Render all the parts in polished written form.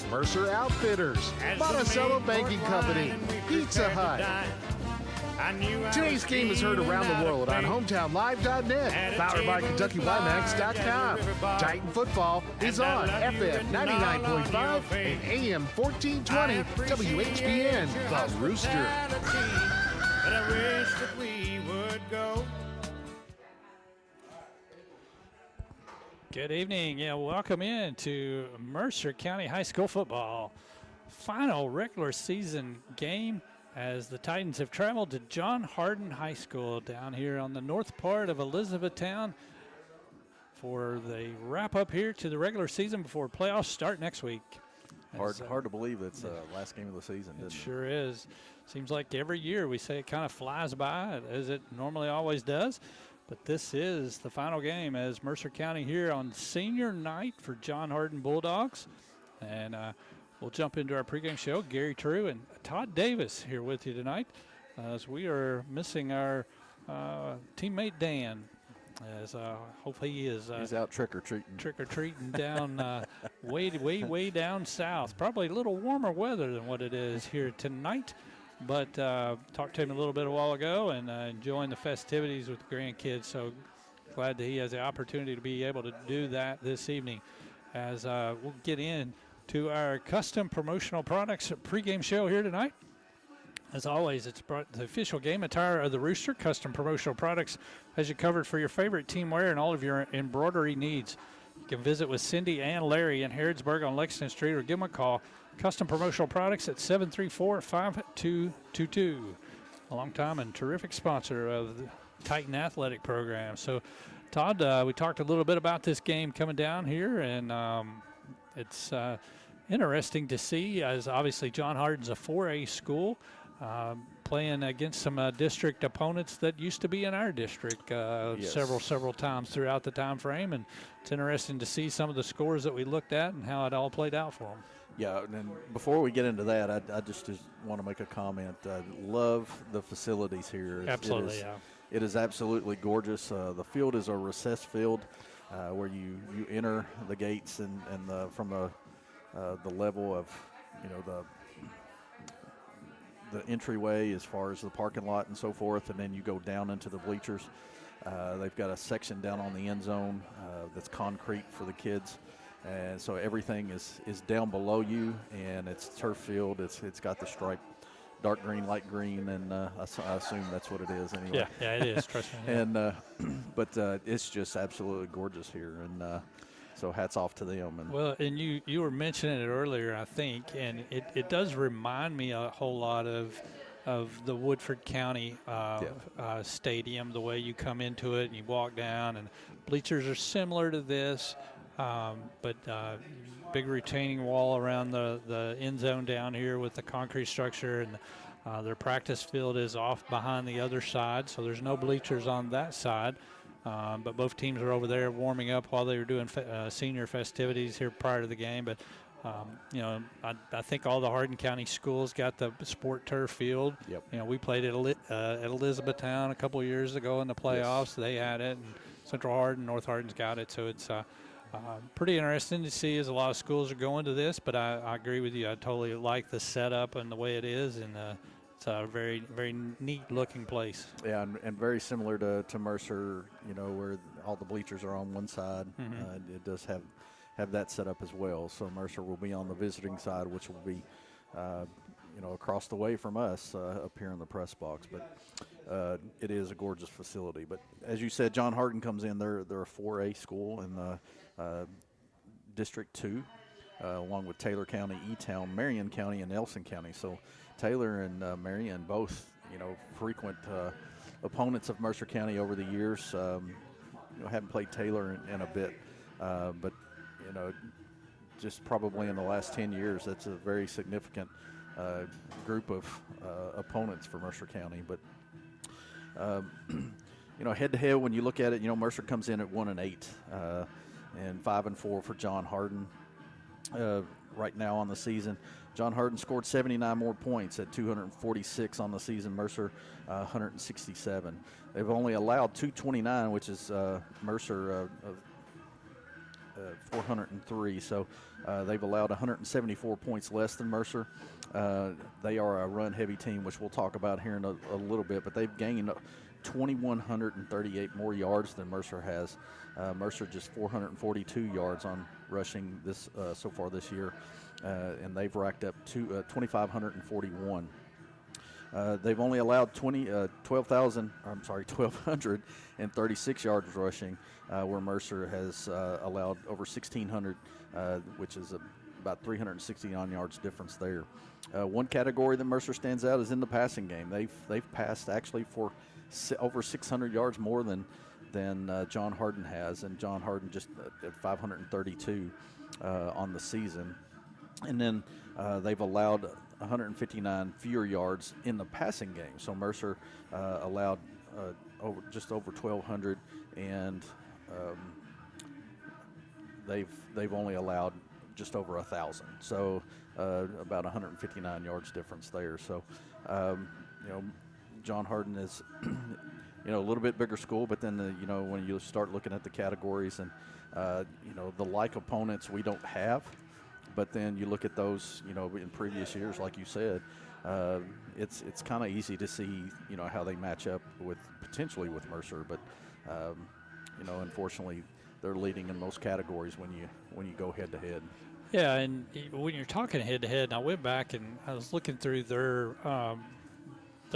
Mercer Outfitters, Monticello Banking Company, Pizza Hut. Today's game is heard around the world on HometownLive.net, powered by KentuckyWinex.com. Titan football is on FM 99.5 and AM 1420 WHBN, The Rooster. But I wish that we would go. Good evening. Yeah, welcome in to Mercer County High School football. Final regular season game as the Titans have traveled to John Hardin High School down here on the north part of Elizabethtown for the wrap up here to the regular season before playoffs start next week. Hard to believe it's the last game of the season, isn't it? Sure is. Seems like every year we say it kind of flies by, as it normally always does. But this is the final game as Mercer County here on senior night for John Hardin Bulldogs. And we'll jump into our pregame show. Gary True and Todd Davis here with you tonight as we are missing our teammate Dan. As hopefully he is he's out trick-or-treating. Trick-or-treating down way down south. Probably a little warmer weather than what it is here tonight. But talked to him a little bit a while ago and enjoying the festivities with the grandkids. So glad that he has the opportunity to be able to do that this evening. As we'll get in to our custom promotional products pregame show here tonight. As always, it's brought the official game attire of the Rooster. Custom promotional products has you covered for your favorite team wear and all of your embroidery needs. You can visit with Cindy and Larry in Harrodsburg on Lexington Street or give them a call. Custom promotional products at 734-5222. A long time and terrific sponsor of the Titan Athletic Program. So, Todd, we talked a little bit about this game coming down here, and it's interesting to see as obviously John Hardin's a 4A school. Playing against some district opponents that used to be in our district Yes. several times throughout the time frame, and it's interesting to see some of the scores that we looked at and how it all played out for them. Yeah, and before we get into that, I just want to make a comment. I love the facilities here. Absolutely, It is absolutely gorgeous. The field is a recessed field where you enter the gates and from the level of, the entryway as far as the parking lot and so forth, and then you go down into the bleachers. They've got a section down on the end zone that's concrete for the kids, and so everything is down below you, and it's turf field. It's got the stripe, dark green, light green, and I assume that's what it is anyway. Yeah, it is. Trust me. Yeah. And but it's just absolutely gorgeous here, and so hats off to them. And well, and you were mentioning it earlier, I think, and it does remind me a whole lot of the Woodford County stadium, the way you come into it and you walk down, and bleachers are similar to this, but big retaining wall around the end zone down here with the concrete structure, and their practice field is off behind the other side, so there's no bleachers on that side. But both teams are over there warming up while they were doing senior festivities here prior to the game. But, I think all the Hardin County schools got the sport turf field. Yep. We played at Elizabethtown a couple of years ago in the playoffs. Yes. They had it, and Central Hardin, North Hardin's got it. So it's pretty interesting to see as a lot of schools are going to this. But I agree with you. I totally like the setup and the way it is. And it's a very, very neat-looking place. Yeah, and very similar to Mercer, where all the bleachers are on one side. Mm-hmm. It does have that set up as well. So Mercer will be on the visiting side, which will be, across the way from us up here in the press box. But it is a gorgeous facility. But as you said, John Hardin comes in. They're a 4A school in District 2, along with Taylor County, E-Town, Marion County, and Nelson County. So Taylor and Marion both, frequent opponents of Mercer County over the years. Haven't played Taylor in a bit, but just probably in the last 10 years, that's a very significant group of opponents for Mercer County. But head-to-head, when you look at it, Mercer comes in at 1-8 and 5-4 for John Hardin. Right now on the season, John Hardin scored 79 more points at 246 on the season. Mercer 167. They've only allowed 229, which is Mercer 403. So they've allowed 174 points less than Mercer. They are a run-heavy team, which we'll talk about here in a little bit, but they've gained 2,138 more yards than Mercer has. Mercer just 442 yards on rushing this so far this year, and they've racked up 2,541. They've only allowed 1,236 yards rushing, where Mercer has allowed over 1,600, which is about 369 yards difference there. One category that Mercer stands out is in the passing game. They've passed actually for over 600 yards more than John Hardin has, and John Hardin just at 532 on the season. And then they've allowed 159 fewer yards in the passing game. So Mercer allowed just over 1,200, and they've only allowed just over 1,000. So about 159 yards difference there. So John Hardin is a little bit bigger school, but then when you start looking at the categories and the like opponents we don't have. But then you look at those, in previous years, like you said, it's kind of easy to see, how they match up potentially with Mercer. But, unfortunately, they're leading in most categories when you go head to head. Yeah, and when you're talking head to head, and I went back and I was looking through their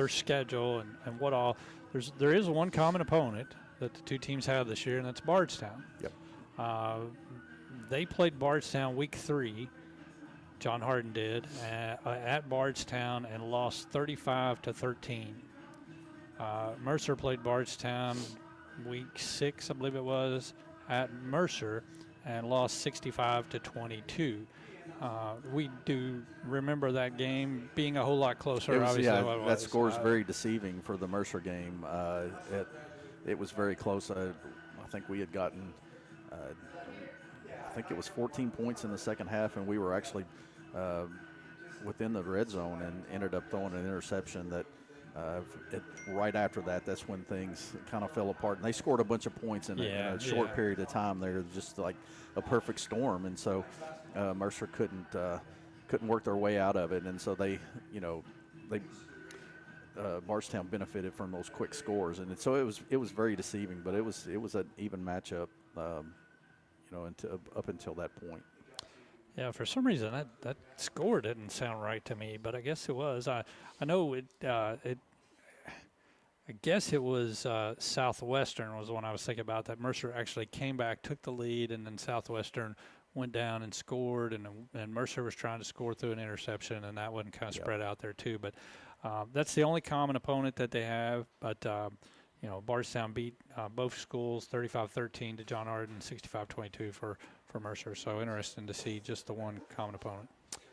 schedule and what all. There is one common opponent that the two teams have this year, and that's Bardstown. Yep. They played Bardstown week 3. John Hardin did at Bardstown and lost 35-13. Mercer played Bardstown week 6, I believe it was, at Mercer and lost 65-22. We do remember that game being a whole lot closer. That score is very deceiving for the Mercer game. It was very close. I think we had gotten. I think it was 14 points in the second half, and we were actually within the red zone and ended up throwing an interception that right after that's when things kind of fell apart. And they scored a bunch of points in a short period of time. They were just like a perfect storm, and so Mercer couldn't work their way out of it. And so Bardstown benefited from those quick scores, and so it was very deceiving. But it was an even matchup. Up until that point. Yeah, for some reason that score didn't sound right to me, but I guess it was. I know it. I guess it was Southwestern was the one I was thinking about. That Mercer actually came back, took the lead, and then Southwestern went down and scored, and Mercer was trying to score through an interception, and that one kind of spread out there too. But that's the only common opponent that they have. But Bardstown beat both schools 35-13 to John Hardin, 65-22 for Mercer. So interesting to see just the one common opponent.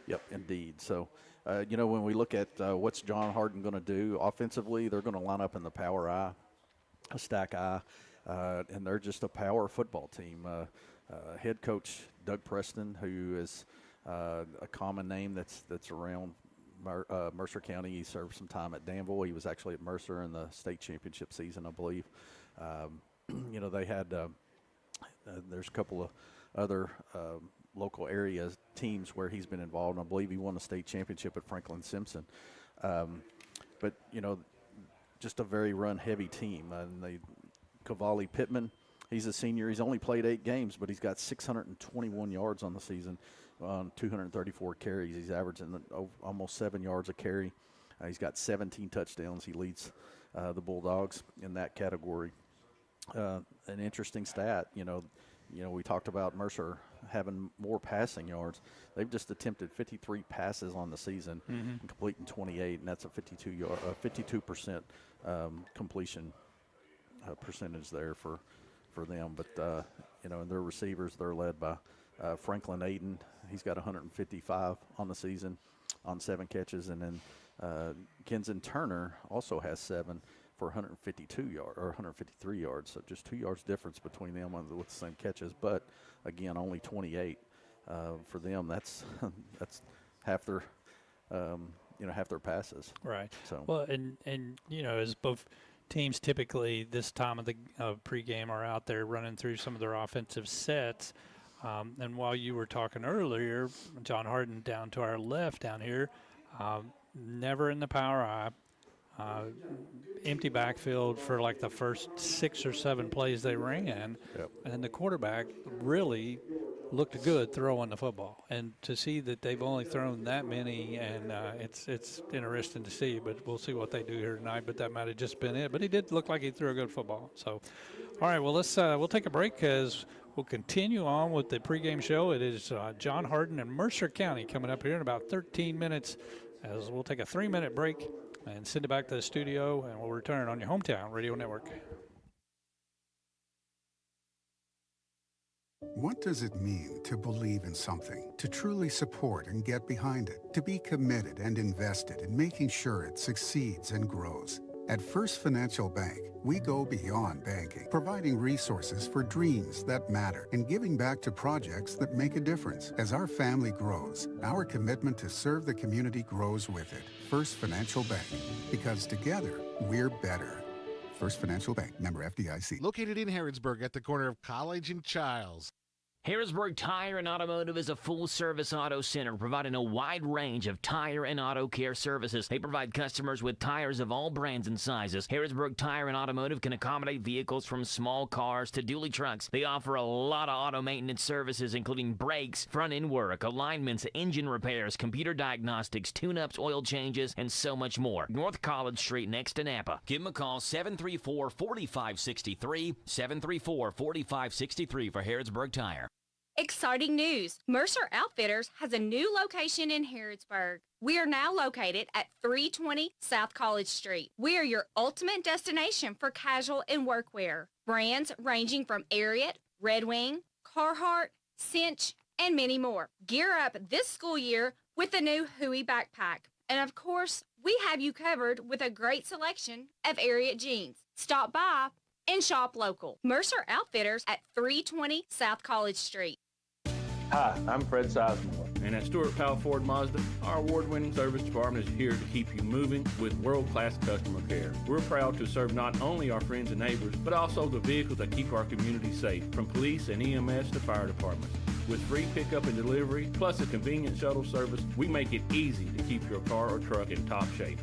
Yep, indeed. So, when we look at what's John Hardin going to do offensively, they're going to line up in the power I, a stack I, and they're just a power football team. Head coach Doug Preston, who is a common name that's around Mercer County. He served some time at Danville. He was actually at Mercer in the state championship season, I believe. They had there's a couple of other local area teams where he's been involved. And I believe he won a state championship at Franklin Simpson. But just a very run-heavy team. And Cavalli Pittman, he's a senior. He's only played 8 games, but he's got 621 yards on the season on 234 carries. He's averaging almost 7 yards a carry. He's got 17 touchdowns. He leads the Bulldogs in that category. An interesting stat, we talked about Mercer having more passing yards. They've just attempted 53 passes on the season and completing 28, and that's a 52% completion percentage there for them. But and their receivers, they're led by Franklin Ayton. He's got 155 on the season on 7 catches, and then Kenzen Turner also has 7 for 153 yards. So just 2 yards difference between them with the same catches, but again, only 28 for them. That's half their half their passes. Right. So well, and as both teams typically this time of the pregame are out there running through some of their offensive sets. And while you were talking earlier, John Harden down to our left down here, never in the power eye. Empty backfield for like the first 6 or 7 plays they ran. Yep. And the quarterback really looked good throwing the football. And to see that they've only thrown that many, and it's interesting to see, but we'll see what they do here tonight. But that might have just been it. But he did look like he threw a good football. So, all right, well, we'll take a break because we'll continue on with the pregame show. It is John Harden and Mercer County coming up here in about 13 minutes as we'll take a 3-minute break and send it back to the studio, and we'll return on your hometown radio network. What does it mean to believe in something, to truly support and get behind it, to be committed and invested in making sure it succeeds and grows? At First Financial Bank, we go beyond banking, providing resources for dreams that matter and giving back to projects that make a difference. As our family grows, our commitment to serve the community grows with it. First Financial Bank, because together, we're better. First Financial Bank, member FDIC. Located in Harrodsburg at the corner of College and Childs. Harrodsburg Tire and Automotive is a full-service auto center providing a wide range of tire and auto care services. They provide customers with tires of all brands and sizes. Harrodsburg Tire and Automotive can accommodate vehicles from small cars to dually trucks. They offer a lot of auto maintenance services, including brakes, front-end work, alignments, engine repairs, computer diagnostics, tune-ups, oil changes, and so much more. North College Street next to Napa. Give them a call, 734-4563, 734-4563 for Harrodsburg Tire. Exciting news! Mercer Outfitters has a new location in Harrodsburg. We are now located at 320 South College Street. We are your ultimate destination for casual and workwear. Brands ranging from Ariat, Red Wing, Carhartt, Cinch, and many more. Gear up this school year with the new Huey backpack. And of course, we have you covered with a great selection of Ariat jeans. Stop by and shop local. Mercer Outfitters at 320 South College Street. Hi, I'm Fred Sizemore. And at Stewart Powell Ford Mazda, our award-winning service department is here to keep you moving with world-class customer care. We're proud to serve not only our friends and neighbors, but also the vehicles that keep our community safe, from police and EMS to fire departments. With free pickup and delivery, plus a convenient shuttle service, we make it easy to keep your car or truck in top shape.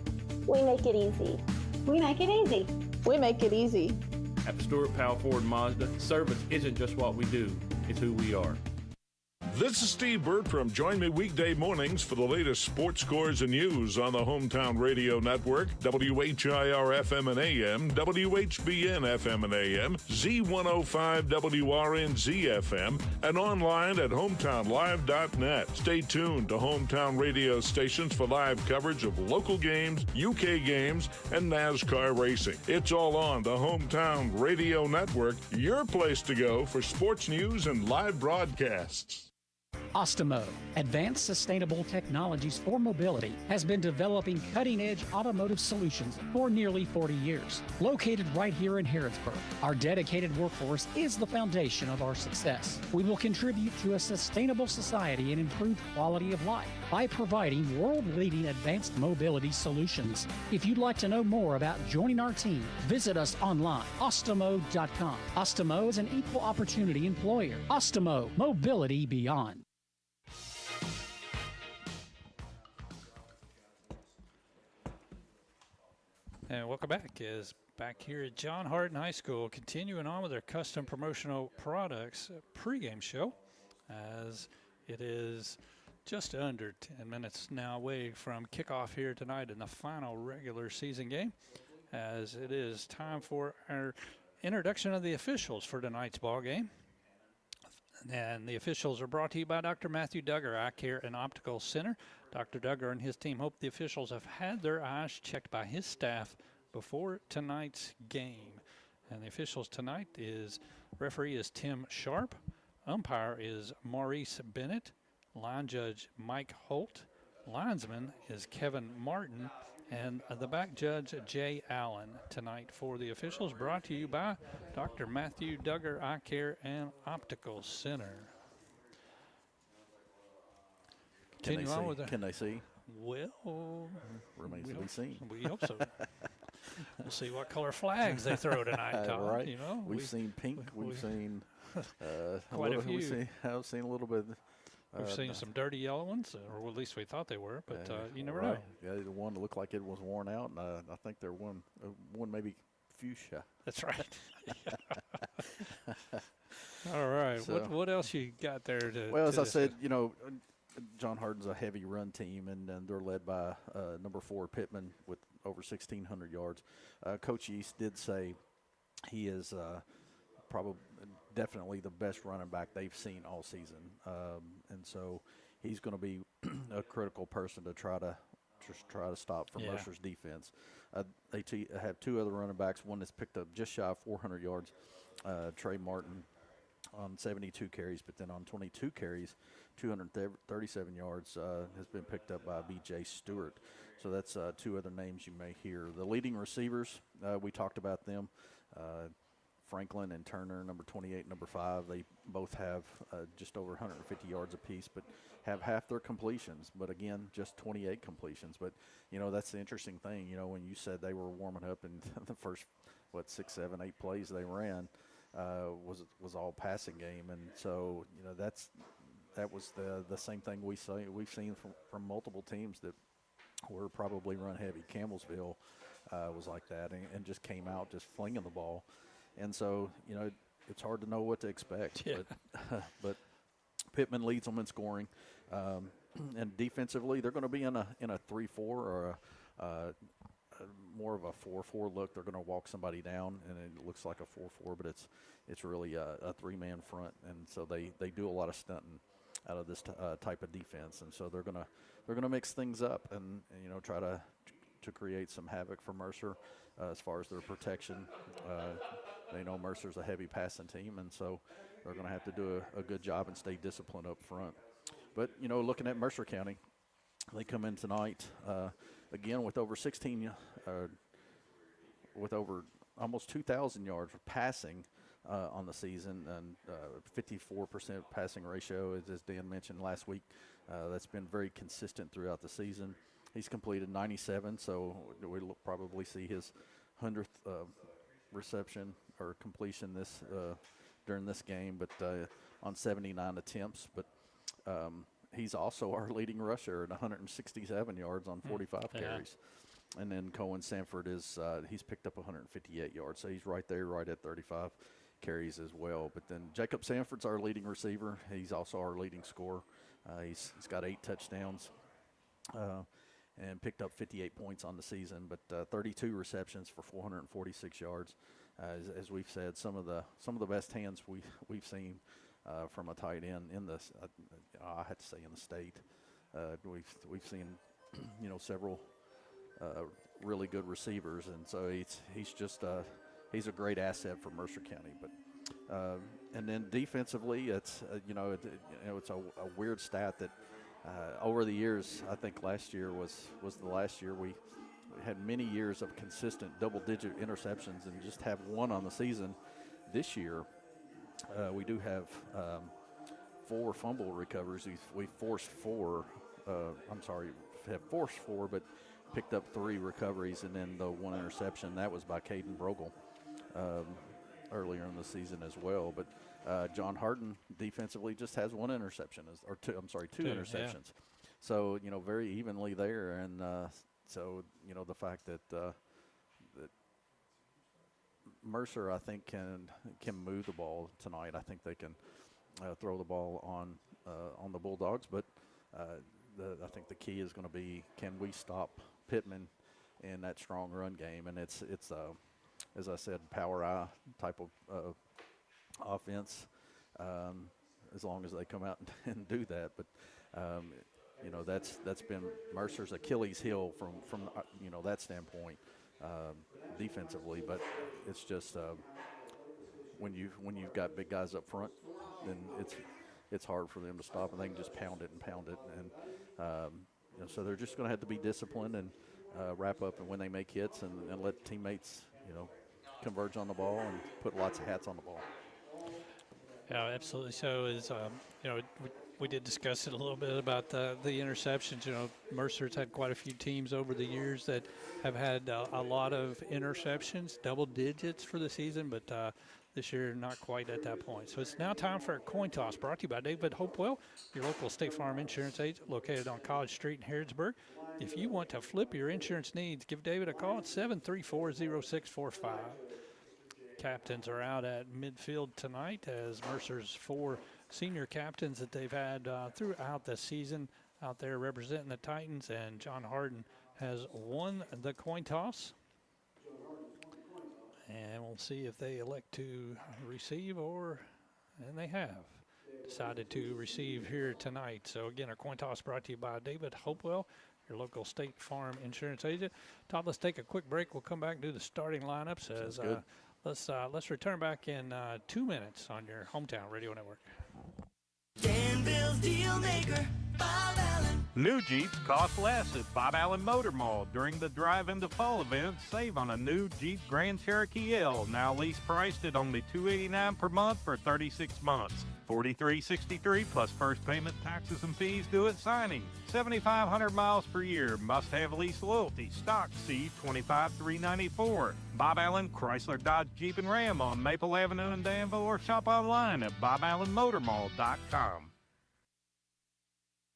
We make it easy. We make it easy. We make it easy. At Stewart Powell Ford Mazda, service isn't just what we do, it's who we are. This is Steve Burt from Join Me weekday mornings for the latest sports scores and news on the Hometown Radio Network, WHIR FM and AM, WHBN FM and AM, Z105 WRNZ FM, and online at hometownlive.net. Stay tuned to Hometown Radio stations for live coverage of local games, UK games, and NASCAR racing. It's all on the Hometown Radio Network, your place to go for sports news and live broadcasts. Ostemo, Advanced Sustainable Technologies for Mobility, has been developing cutting-edge automotive solutions for nearly 40 years. Located right here in Harrodsburg, our dedicated workforce is the foundation of our success. We will contribute to a sustainable society and improved quality of life by providing world-leading advanced mobility solutions. If you'd like to know more about joining our team, visit us online, ostemo.com. Ostemo is an equal opportunity employer. Ostemo, mobility beyond. And welcome back. Is back here at John Harden High School, continuing on with their custom promotional products pregame show, as it is just under 10 minutes now away from kickoff here tonight in the final regular season game, as it is time for our introduction of the officials for tonight's ball game. And the officials are brought to you by Dr. Matthew Duggar, Eye Care and Optical Center. Dr. Duggar and his team hope the officials have had their eyes checked by his staff before tonight's game. And the officials tonight is, referee is Tim Sharp, umpire is Maurice Bennett, line judge Mike Holt, linesman is Kevin Martin, and the back judge Jay Allen tonight for the officials, brought to you by Dr. Matthew Duggar Eye Care and Optical Center. Can they see? Well, remains to be seen. We hope so. We'll see what color flags they throw tonight, Todd. Right. You know, we've seen pink. We've seen Quite a few. I've seen a little bit. We've seen some dirty yellow ones, or at least we thought they were, but you never know. Yeah, the one that looked like it was worn out, and I think there one maybe fuchsia. That's right. All right. So, what else you got there to? Well, as I discuss? said, John Harden's a heavy run team, and they're led by number 4 Pittman with over 1,600 yards. Coach East did say he is probably definitely the best running back they've seen all season, and so he's going to be a critical person to try to stop from Mercer's defense. They have 2 other running backs. One that's picked up just shy of 400 yards, Trey Martin, on 72 carries, but then on 22 carries, 237 yards has been picked up by B.J. Stewart. So that's 2 other names you may hear. The leading receivers, we talked about them. Franklin and Turner, number 28, number 5, they both have just over 150 yards apiece, but have half their completions. But again, just 28 completions. But, that's the interesting thing. When you said they were warming up in the first, 6, 7, 8 plays they ran, was all passing game. And so, that was the same thing we've seen from multiple teams that were probably run heavy. Campbellsville was like that and just came out just flinging the ball. And so, it's hard to know what to expect. Yeah. But Pittman leads them in scoring. And defensively, they're going to be in a 3-4 or more of a 4-4 look. They're going to walk somebody down, and it looks like a 4-4, but it's really a 3-man front. And so they do a lot of stunting out of this type of defense. And so they're gonna mix things up and try to create some havoc for Mercer as far as their protection. They know Mercer's a heavy passing team, and so they're going to have to do a good job and stay disciplined up front. But, looking at Mercer County, they come in tonight, again, with over with over almost 2,000 yards passing on the season, and 54% passing ratio, as Dan mentioned last week. That's been very consistent throughout the season. He's completed 97, so we'll probably see his 100th reception or completion during this game, but on 79 attempts. But he's also our leading rusher at 167 yards on 45 carries. And then Cohen Sanford he's picked up 158 yards, so he's right there, right at 35 carries as well. But then Jacob Sanford's our leading receiver. He's also our leading scorer. He's got 8 touchdowns. And picked up 58 points on the season, but 32 receptions for 446 yards. As we've said, some of the best hands we've seen from a tight end in this. I had to say in the state. We've seen several really good receivers, and so he's a great asset for Mercer County. But and then defensively, it's it's a weird stat that. Over the years, I think last year was the last year we had many years of consistent double-digit interceptions and just have one on the season. This year, we do have 4 fumble recoveries. We forced 4. Have forced 4, but picked up 3 recoveries, and then the 1 interception that was by Caden Brogel earlier in the season as well. But John Harden defensively just has 1 interception, two interceptions. Yeah. So, very evenly there. And so, the fact that Mercer, I think, can move the ball tonight. I think they can throw the ball on the Bulldogs. But I think the key is going to be, can we stop Pittman in that strong run game? And it's as I said, power I type of offense, as long as they come out and do that. But that's been Mercer's Achilles heel from that standpoint defensively. But it's just when you've got big guys up front, then it's hard for them to stop, and they can just pound it. And so they're just going to have to be disciplined and wrap up and when they make hits and let teammates converge on the ball and put lots of hats on the ball. Yeah, absolutely. So we did discuss it a little bit about the interceptions. Mercer's had quite a few teams over the years that have had a lot of interceptions, double digits for the season, but This year, not quite at that point. So it's now time for a coin toss, brought to you by David Hopewell, your local State Farm insurance agent located on College Street in Harrodsburg. If you want to flip your insurance needs, give David a call at 734-0645. Captains are out at midfield tonight as Mercer's 4 senior captains that they've had throughout the season out there representing the Titans, and John Harden has won the coin toss. And we'll see if they elect to receive and they have decided to receive here tonight. So again, our coin toss brought to you by David Hopewell, your local State Farm insurance agent. Todd, let's take a quick break. We'll come back and do the starting lineups. Let's return back in 2 minutes on your hometown radio network. Danville's deal maker, Bob Allen. New Jeeps cost less at Bob Allen Motor Mall. During the Drive into Fall event, save on a new Jeep Grand Cherokee L, now lease priced at only $289 per month for 36 months. $43.63 plus first payment, taxes, and fees due at signing. 7,500 miles per year. Must have lease loyalty. Stock C 25,394. Bob Allen Chrysler Dodge Jeep and Ram on Maple Avenue in Danville, or shop online at boballenmotormall.com.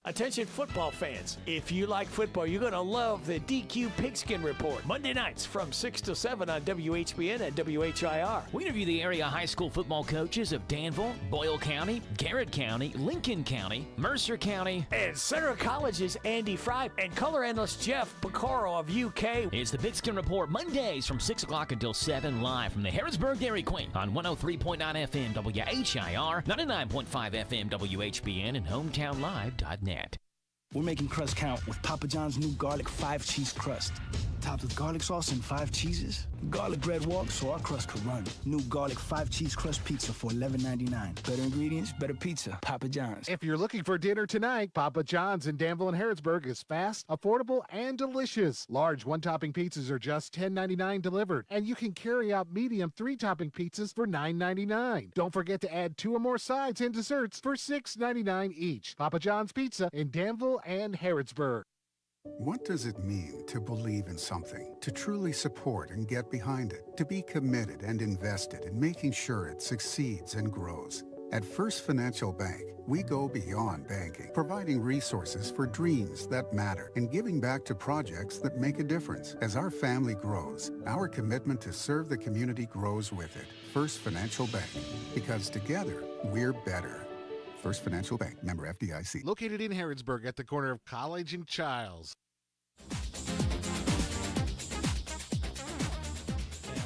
Attention football fans, if you like football, you're going to love the DQ Pigskin Report. Monday nights from 6 to 7 on WHBN and WHIR. We interview the area high school football coaches of Danville, Boyle County, Garrett County, Lincoln County, Mercer County, and Center College's Andy Fry and color analyst Jeff Picaro of UK. It's the Pigskin Report, Mondays from 6 o'clock until 7, live from the Harrodsburg Dairy Queen on 103.9 FM WHIR, 99.5 FM WHBN, and HometownLive.net. We're making crust count with Papa John's new garlic 5-cheese crust. Topped with garlic sauce and 5 cheeses. Garlic bread walks so our crust could run. New garlic 5-cheese crust pizza for $11.99. Better ingredients, better pizza. Papa John's. If you're looking for dinner tonight, Papa John's in Danville and Harrodsburg is fast, affordable, and delicious. Large one-topping pizzas are just $10.99 delivered, and you can carry out medium 3-topping pizzas for $9.99. Don't forget to add 2 or more sides and desserts for $6.99 each. Papa John's Pizza in Danville and Harrodsburg. What does it mean to believe in something, to truly support and get behind it, to be committed and invested in making sure it succeeds and grows? At First Financial Bank, we go beyond banking, providing resources for dreams that matter and giving back to projects that make a difference. As our family grows, our commitment to serve the community grows with it. First Financial Bank, because together, we're better. First Financial Bank, member FDIC. Located in Harrodsburg at the corner of College and Childs. And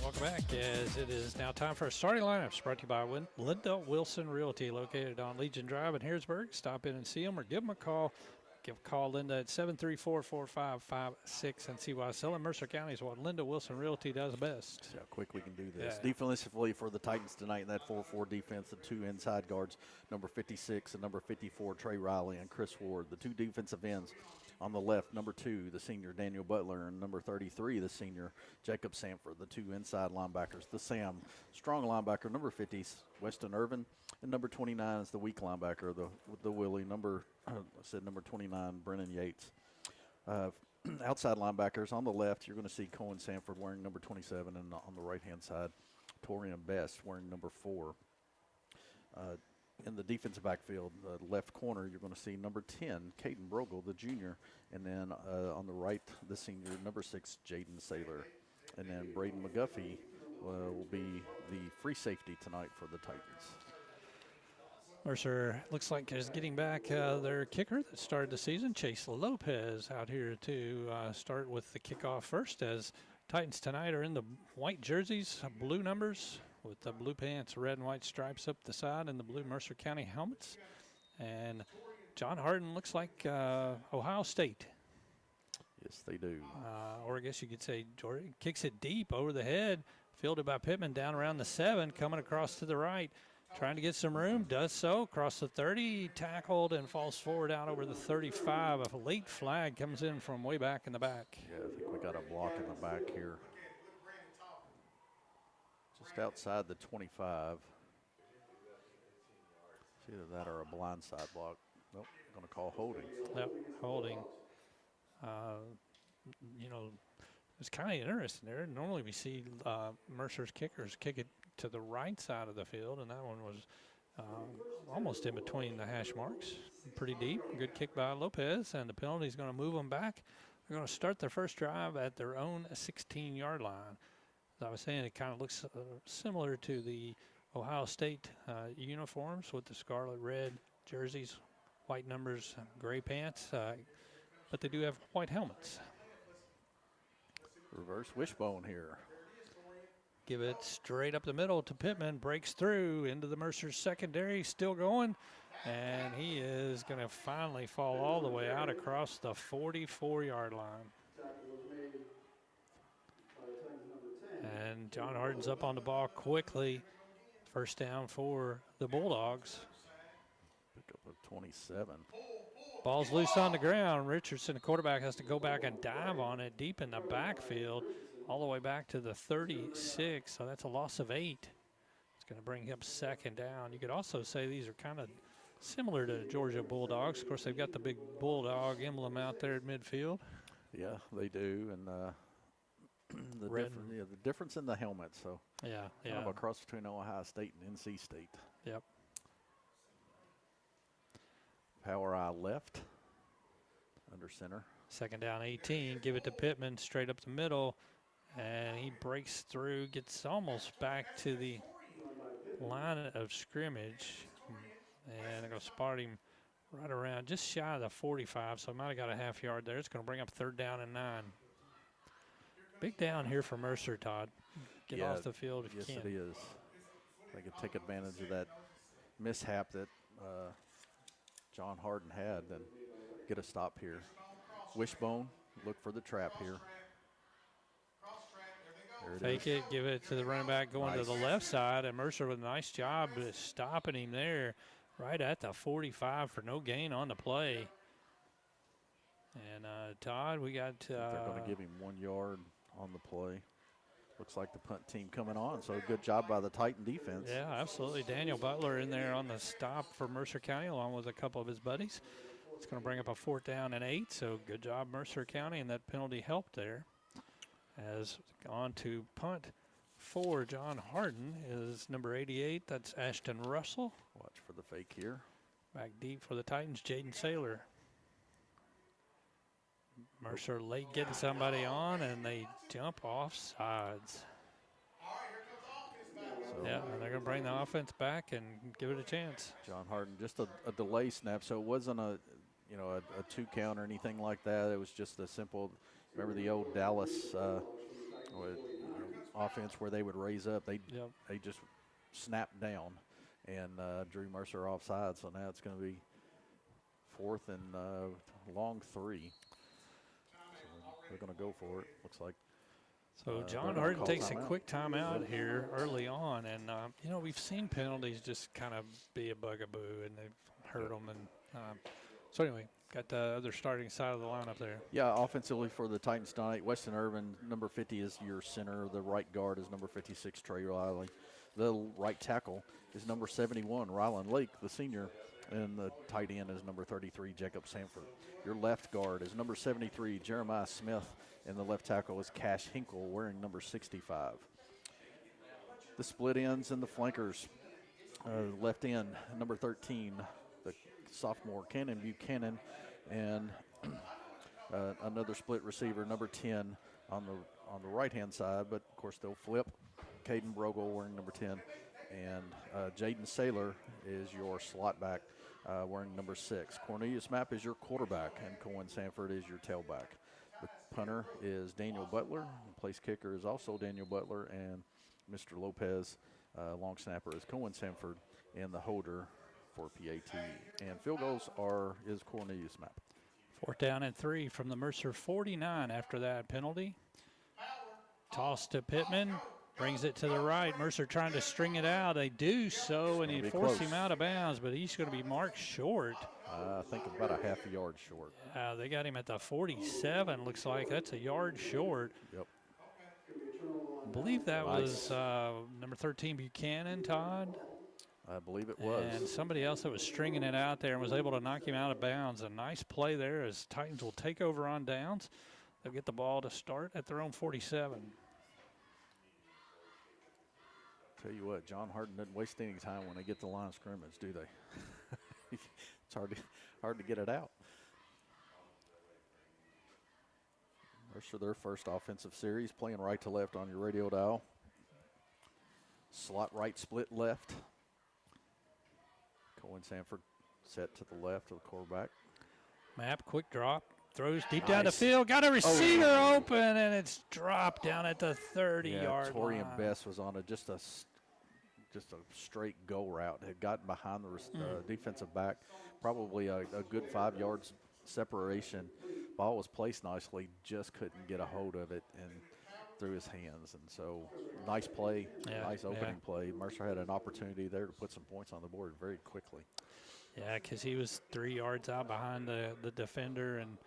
welcome back, as it is now time for our starting lineups, brought to you by Linda Wilson Realty, located on Legion Drive in Harrodsburg. Stop in and see them or give them a call. Give a call Linda at 734-4556 and see why selling Mercer County is what Linda Wilson Realty does best. See how quick we can do this. Yeah. Defensively for the Titans tonight in that 4-4 defense, the 2 inside guards, number 56 and number 54, Trey Riley and Chris Ward. The 2 defensive ends on the left, number 2, the senior Daniel Butler, and number 33, the senior Jacob Sanford. The 2 inside linebackers, the Sam, strong linebacker, number 50, Weston Irvin, and number 29 is the weak linebacker, the Willie, number 29, Brennan Yates. Outside linebackers on the left, you're going to see Cohen Sanford wearing number 27, and on the right-hand side, Torian Best wearing number 4. In the defensive backfield, left corner, you're going to see number 10, Caden Brogel, the junior, and then on the right, the senior, number 6, Jaden Saylor. And then Braden McGuffey will be the free safety tonight for the Titans. Mercer looks like is getting back their kicker that started the season, Chase Lopez, out here to start with the kickoff first, as Titans tonight are in the white jerseys, blue numbers, with the blue pants, red and white stripes up the side, and the blue Mercer County helmets. And John Harden looks like Ohio State. Yes, they do. Or I guess you could say Jordan kicks it deep over the head, fielded by Pittman down around the 7, coming across to the right, trying to get some room, does so, across the 30, tackled and falls forward out over the 35. A late flag comes in from way back in the back. Yeah, I think we got a block in the back here. Just outside the 25. It's either that or a blindside block. Nope, going to call holding. Yep, holding. You know, it's kind of interesting there. Normally we see Mercer's kickers kick it to the right side of the field, and that one was almost in between the hash marks. Pretty deep. Good kick by Lopez, and the penalty is going to move them back. They're going to start their first drive at their own 16-yard line. As I was saying, it kind of looks similar to the Ohio State uniforms with the scarlet red jerseys, white numbers, gray pants, but they do have white helmets. Reverse wishbone here. Give it straight up the middle to Pittman. Breaks through into the Mercer secondary. Still going. And he is going to finally fall all the way out across the 44-yard line. And John Harden's up on the ball quickly. First down for the Bulldogs. Pick up a 27. Ball's loose on the ground. Richardson, the quarterback, has to go back and dive on it deep in the backfield, all the way back to the 36. So that's a loss of 8. It's going to bring him second down. You could also say these are kind of similar to Georgia Bulldogs. Of course, they've got the big Bulldog emblem out there at midfield. Yeah, they do. And the difference in the helmet. So yeah. Kind of a cross between Ohio State and NC State. Yep. Power eye left, under center. Second down 18, give it to Pittman straight up the middle, and he breaks through, gets almost back to the line of scrimmage, and they're going to spot him right around just shy of the 45, so he might have got a half yard there. It's going to bring up third down and 9. Big down here for Mercer, Todd. Get off the field if you can. Yes, it is. They could take advantage of that mishap that John Harden had and get a stop here. Wishbone, look for the trap here. Fake it, give it to the running back going to the left side, and Mercer with a nice job stopping him there right at the 45 for no gain on the play. And Todd, we got they're going to give him 1 yard on the play. Looks like the punt team coming on, so good job by the Titan defense. Yeah, absolutely. Daniel Butler in there on the stop for Mercer County along with a couple of his buddies. It's going to bring up a 4th down and 8, so good job Mercer County, and that penalty helped there. As on to punt for John Harden is number 88. That's Ashton Russell. Watch for the fake here. Back deep for the Titans, Jaden Saylor. Mercer late getting somebody on, and they jump off sides. Yeah, and they're going to bring the offense back and give it a chance. John Harden, just a delay snap, so it wasn't a 2 count or anything like that. It was just a simple. Remember the old Dallas offense where they would raise up? They just snapped down and drew Mercer offside. So now it's going to be 4th and long 3. They're going to go for it, looks like. So John Harden takes a quick timeout here early on, and we've seen penalties just kind of be a bugaboo, and they've hurt them. And so anyway, got the other starting side of the lineup there. Yeah, offensively for the Titans tonight, Weston Irvin, number 50 is your center. The right guard is number 56, Trey Riley. The right tackle is number 71, Rylan Lake, the senior. And the tight end is number 33, Jacob Sanford. Your left guard is number 73, Jeremiah Smith, and the left tackle is Cash Hinkle, wearing number 65. The split ends and the flankers. Left end, number 13, the sophomore Cannon Buchanan, and another split receiver, number 10, on the right-hand side, but of course they'll flip. Caden Brogel wearing number 10, and Jaden Saylor is your slot back, wearing number 6. Cornelius Mapp is your quarterback, and Cohen Sanford is your tailback. The punter is Daniel Butler. The place kicker is also Daniel Butler, and Mr. Lopez, long snapper, is Cohen Sanford, and the holder for PAT. And field goals is Cornelius Mapp. 4th down and 3 from the Mercer 49 after that penalty. Toss to Pittman. Brings it to the right. Mercer trying to string it out. They do so, and he forced him out of bounds, but he's going to be marked short. I think about a half a yard short. They got him at the 47, looks like. That's a yard short. Yep. I believe that was number 13, Buchanan, Todd. I believe it was. And somebody else that was stringing it out there and was able to knock him out of bounds. A nice play there as Titans will take over on downs. They'll get the ball to start at their own 47. Tell you what, John Harden doesn't waste any time when they get to the line of scrimmage, do they? It's hard to get it out. Mercer, their first offensive series, playing right to left on your radio dial. Slot right, split left. Cohen Sanford set to the left of the quarterback. Map, quick drop, throws deep down the field, got a receiver open, and it's dropped down at the 30-yard line. Torian Best was on just a straight go route. Had gotten behind the defensive back, probably a good 5 yards separation. Ball was placed nicely, just couldn't get a hold of it and through his hands. And so, nice play, nice opening play. Mercer had an opportunity there to put some points on the board very quickly. Yeah, because he was 3 yards out behind the defender and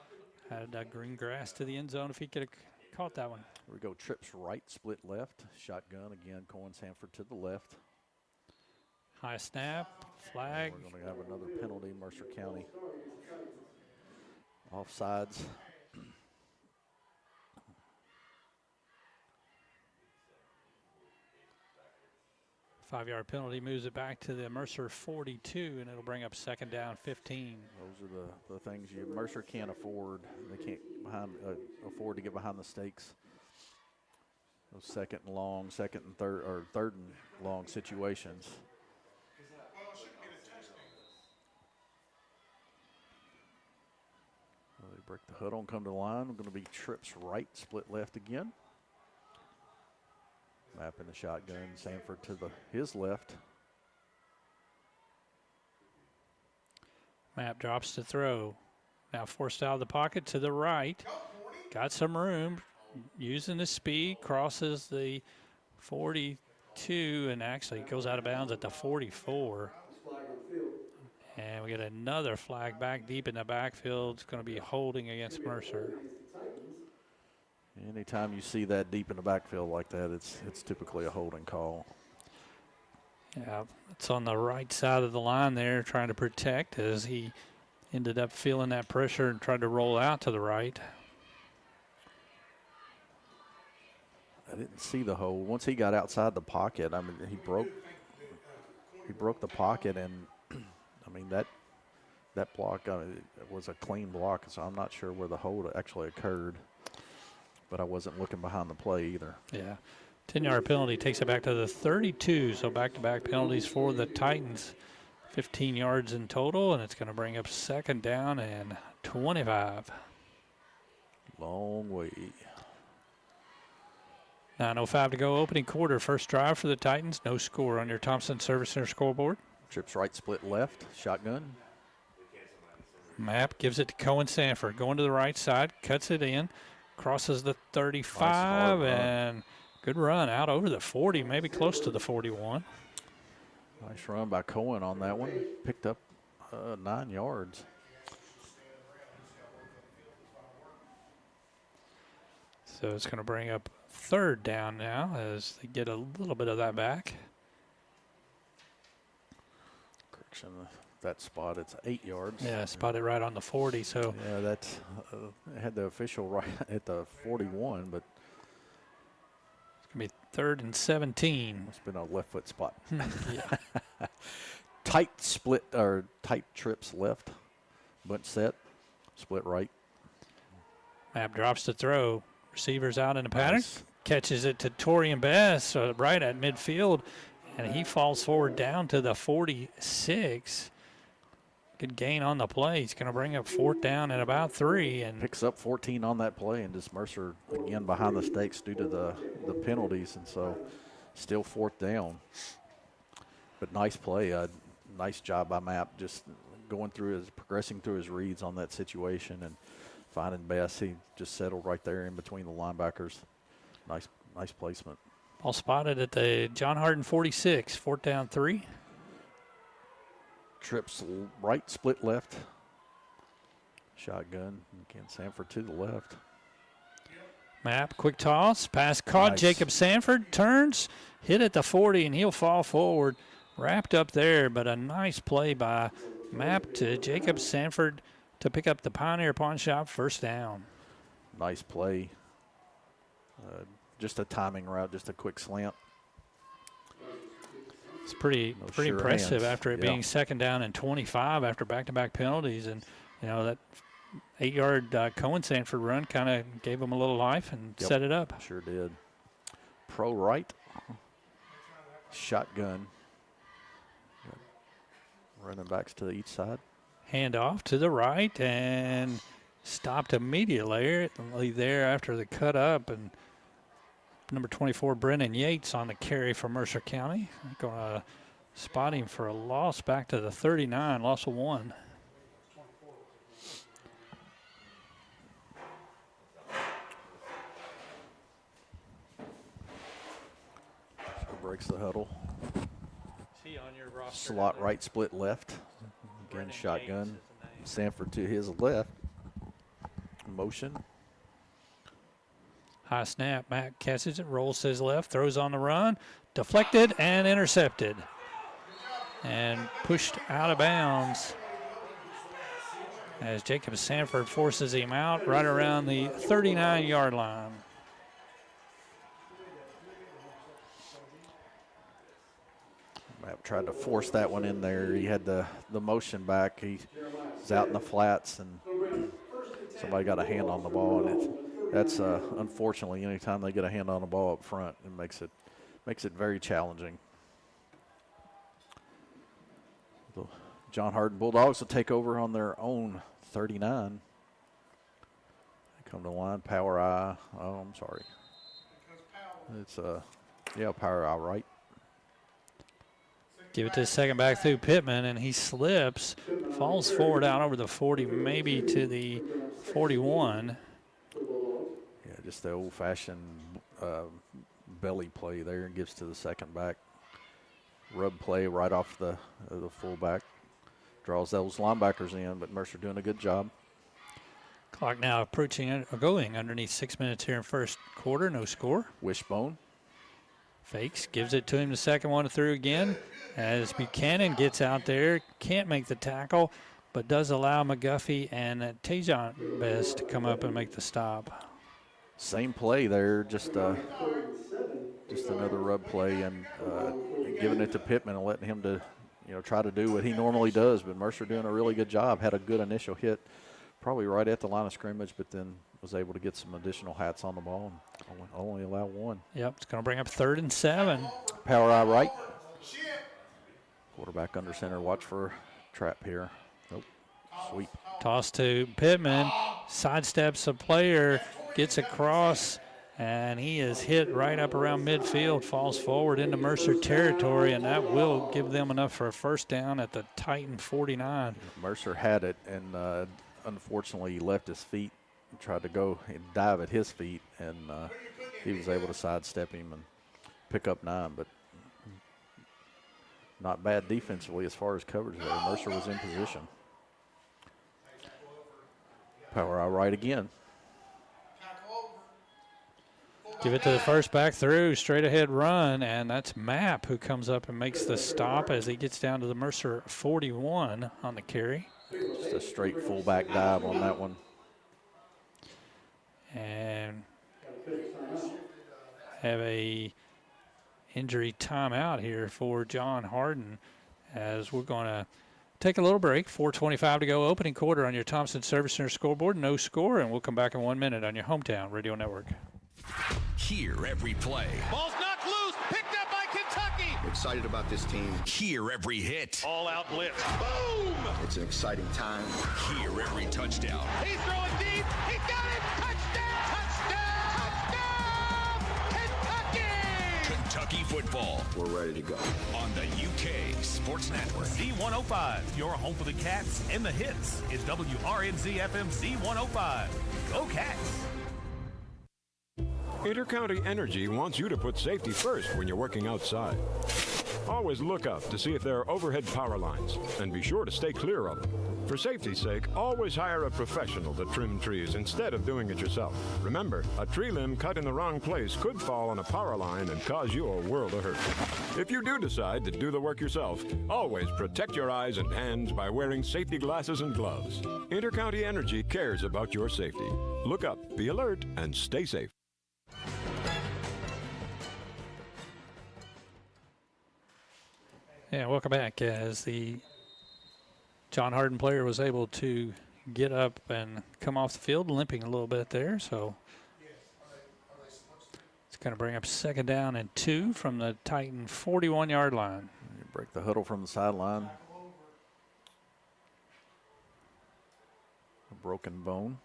had green grass to the end zone if he could have caught that one. Here we go, trips right, split left. Shotgun again, Cohen Sanford to the left. High snap, flag. And we're going to have another penalty, Mercer County. Offsides. 5-yard penalty moves it back to the Mercer 42, and it'll bring up second down 15. Those are the things Mercer can't afford. They can't afford to get behind the stakes. Those second and third and long situations. They break the huddle and come to the line. Going to be trips right, split left again. Map in the shotgun. Sanford to his left. Map drops to throw. Now forced out of the pocket to the right. Got some room. Using the speed. Crosses the 42 and actually goes out of bounds at the 44. And we get another flag back deep in the backfield. It's going to be holding against Mercer. Anytime you see that deep in the backfield like that, it's typically a holding call. Yeah, it's on the right side of the line there, trying to protect as he ended up feeling that pressure and tried to roll out to the right. I didn't see the hold. Once he got outside the pocket, I mean, he broke the pocket, and I mean that block was a clean block, so I'm not sure where the hold actually occurred. But I wasn't looking behind the play either. Yeah. 10-yard penalty takes it back to the 32, so back-to-back penalties for the Titans. 15 yards in total, and it's going to bring up second down and 25. Long way. 9:05 to go, opening quarter, first drive for the Titans. No score on your Thompson Service Center scoreboard. Trips right, split left, shotgun. Map gives it to Cohen Sanford, going to the right side, cuts it in. Crosses the 35 and good run out over the 40, maybe close to the 41. Nice run by Cohen on that one. Picked up 9 yards. So it's going to bring up third down now as they get a little bit of that back. Correction. That spot, it's 8 yards. Yeah, spotted right on the 40. So yeah, that's had the official right at the 41, but it's gonna be 3rd and 17. Must have been a left foot spot. Yeah. Tight trips left, bunch set, split right. Map drops to throw. Receivers out in the pattern. Nice. Catches it to Torian Best right at midfield, and he falls forward down to the 46. Good gain on the play. He's going to bring up fourth down and about 3. And picks up 14 on that play, and just Mercer again behind the stakes due to the penalties, and so still fourth down. But nice play. Nice job by Map just progressing through his reads on that situation and finding Best. He just settled right there in between the linebackers. Nice placement. Ball spotted at the John Harden 46, fourth down 3. Trips right, split left. Shotgun. Again, Sanford to the left. Map, quick toss. Pass caught. Nice. Jacob Sanford turns, hit at the 40, and he'll fall forward. Wrapped up there, but a nice play by Map to Jacob Sanford to pick up the Pioneer Pawn Shop first down. Nice play. Just a timing route, just a quick slant. It's pretty impressive after it being second down and 25 after back-to-back penalties. And, that 8-yard Cohen Sanford run kind of gave them a little life and set it up. Sure did. Pro right. Shotgun. Running backs to each side. Hand off to the right and stopped immediately there after the cut up. And number 24, Brennan Yates on the carry for Mercer County. Going to spot him for a loss back to the 39, loss of 1. Breaks the huddle. See on your roster. Slot right, split left. Again, shotgun. Sanford to his left. Motion. High snap. Matt catches it, rolls to his left, throws on the run, deflected and intercepted. And pushed out of bounds as Jacob Sanford forces him out right around the 39-yard line. Matt tried to force that one in there. He had the motion back. He's out in the flats, and somebody got a hand on the ball. And that's unfortunately, anytime they get a hand on the ball up front, it makes it very challenging. The John Hardin Bulldogs will take over on their own 39. They come to the line, power I. Oh, I'm sorry. It's power I right. Give it to the second back through Pittman, and he slips, falls forward out over the 40, maybe to the 41. Yeah, just the old-fashioned belly play there, and gives to the second back. Rub play right off the fullback. Draws those linebackers in, but Mercer doing a good job. Clock now approaching or going underneath 6 minutes here in first quarter, no score. Wishbone. Fakes, gives it to him, the second one through again, as Buchanan gets out there, can't make the tackle, but does allow McGuffey and Tajon Best to come up and make the stop. Same play there, just another rub play, and giving it to Pittman and letting him to, try to do what he normally does. But Mercer doing a really good job. Had a good initial hit, probably right at the line of scrimmage, but then was able to get some additional hats on the ball and only allow one. Yep, it's going to bring up 3rd and 7. Power I right. Quarterback under center. Watch for trap here. Nope. Sweep. Toss to Pittman. Sidesteps a player. Gets across. And he is hit right up around midfield. Falls forward into Mercer territory. And that will give them enough for a first down at the Titan 49. Mercer had it. And unfortunately, he left his feet. Tried to go and dive at his feet. And he was able to sidestep him and pick up 9. But not bad defensively as far as coverage there. Mercer was in position. Power out right again. Give it to the first back through, straight ahead run, and that's Mapp who comes up and makes the stop as he gets down to the Mercer 41 on the carry. Just a straight fullback dive on that one. And have a injury timeout here for John Hardin as we're going to take a little break. 4:25 to go, opening quarter on your Thompson Service Center scoreboard. No score, and we'll come back in 1 minute on your hometown radio network. Hear every play. Ball's knocked loose, picked up by Kentucky. Excited about this team. Hear every hit. All out blitz. Boom! It's an exciting time. Hear every touchdown. He's throwing deep. He's got it. Touchdown! Touchdown! Touchdown! Kentucky! Kentucky football. We're ready to go. On the UK Sports Network. Z105, your home for the Cats and the hits. It's WRNZ FM Z105. Go Cats! Intercounty Energy wants you to put safety first when you're working outside. Always look up to see if there are overhead power lines, and be sure to stay clear of them. For safety's sake, always hire a professional to trim trees instead of doing it yourself. Remember, a tree limb cut in the wrong place could fall on a power line and cause you a world of hurt. If you do decide to do the work yourself, always protect your eyes and hands by wearing safety glasses and gloves. Intercounty Energy cares about your safety. Look up, be alert, and stay safe. Yeah, welcome back. As the John Harden player was able to get up and come off the field, limping a little bit there. So it's going to bring up 2nd down and 2 from the Titan 41-yard line. You break the huddle from the sideline. A broken bone.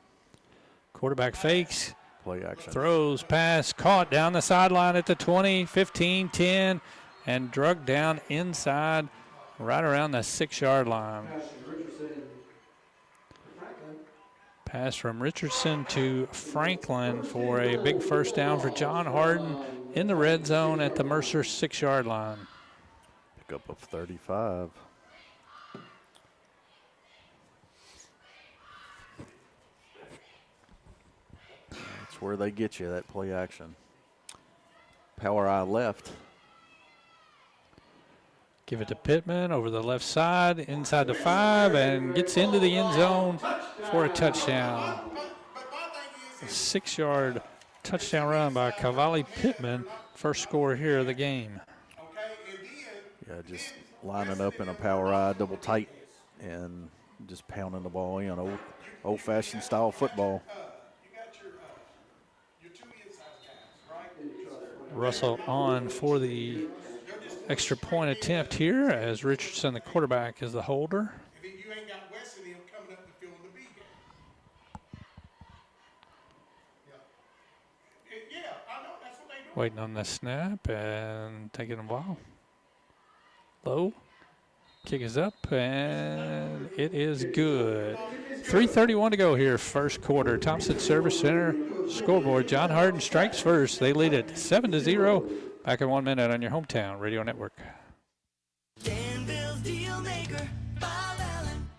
Quarterback fakes. Play action. Throws, pass, caught down the sideline at the 20, 15, 10, and drugged down inside right around the 6-yard line. Pass from Richardson to Franklin for a big first down for John Harden in the red zone at the Mercer 6-yard line. Pickup of 35. That's where they get you, that play action. Power eye left. Give it to Pittman over the left side, inside the 5, and gets into the end zone for a touchdown. A 6-yard touchdown run by Cavalli Pittman. First score here of the game. Yeah, just lining up in a power eye, double tight, and just pounding the ball in. Old-fashioned style football. Russell on for the extra point attempt here as Richardson, the quarterback, is the holder. Waiting on the snap and taking the ball. Low. Kick is up, and it is good. 3:31 to go here, first quarter. Thompson Service Center scoreboard. John Harden strikes first. They lead it 7-0. Back in 1 minute on your hometown radio network.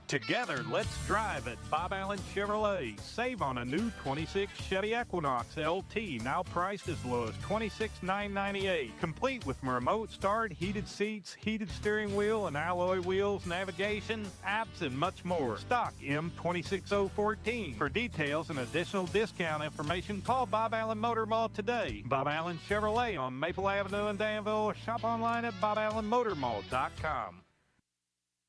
Together, let's drive at Bob Allen Chevrolet. Save on a new 26 Chevy Equinox LT, now priced as low as $26,998. Complete with remote start, heated seats, heated steering wheel, and alloy wheels, navigation, apps, and much more. Stock M26014. For details and additional discount information, call Bob Allen Motor Mall today. Bob Allen Chevrolet on Maple Avenue in Danville, or shop online at BobAllenMotorMall.com.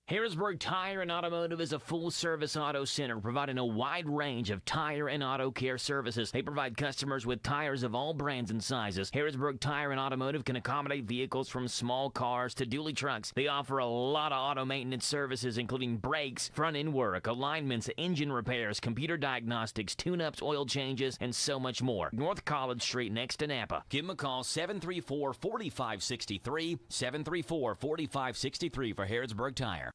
Harrodsburg Tire and Automotive is a full-service auto center providing a wide range of tire and auto care services. They provide customers with tires of all brands and sizes. Harrodsburg Tire and Automotive can accommodate vehicles from small cars to dually trucks. They offer a lot of auto maintenance services, including brakes, front-end work, alignments, engine repairs, computer diagnostics, tune-ups, oil changes, and so much more. North College Street next to Napa. Give them a call, 734-4563, 734-4563 for Harrodsburg Tire.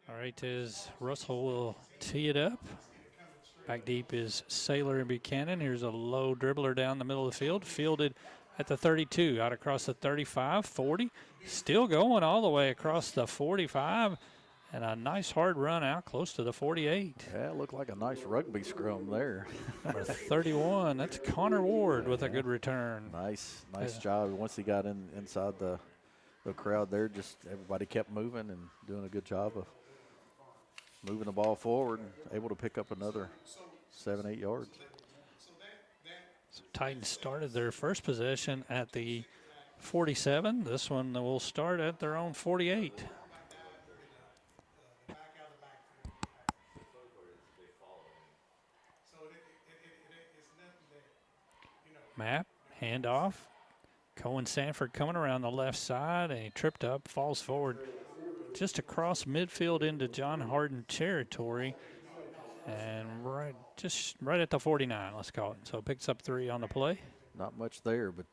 All right, as Russell will tee it up. Back deep is Saylor and Buchanan. Here's a low dribbler down the middle of the field. Fielded at the 32, out across the 35, 40. Still going all the way across the 45. And a nice hard run out close to the 48. Yeah, it looked like a nice rugby scrum there. Number 31, that's Connor Ward with a good return. Nice job. Once he got inside the crowd there, just everybody kept moving and doing a good job of moving the ball forward and able to pick up another 7-8 yards. So Titans started their first possession at the 47. This one will start at their own 48. Map, handoff. Cohen Sanford coming around the left side, and he tripped up, falls forward just across midfield into John Harden territory, and just right at the 49, let's call it. So picks up 3 on the play. Not much there, but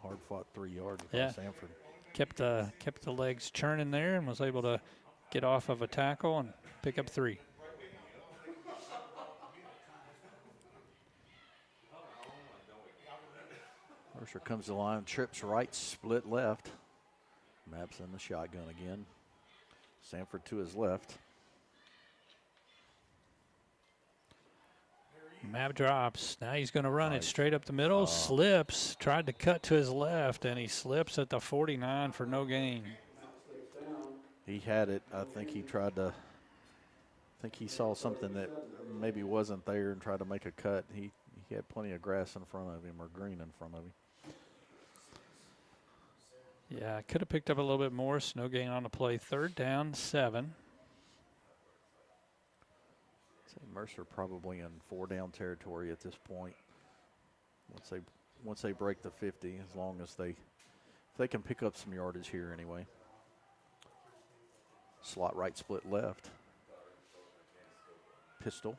hard-fought 3 yards by Sanford. Kept the legs churning there and was able to get off of a tackle and pick up 3. Mercer comes to the line, trips right, split left. Maps in the shotgun again. Sanford to his left. Map drops. Now he's going to run it straight up the middle. Slips. Tried to cut to his left, and he slips at the 49 for no gain. He had it. I think he saw something that maybe wasn't there and tried to make a cut. He he had plenty of grass in front of him or green in front of him. Yeah, could have picked up a little bit more. No gain on the play. 3rd down, 7. I'd say Mercer probably in 4-down territory at this point. Once they break the 50, as long as if they can pick up some yardage here anyway. Slot right, split left. Pistol.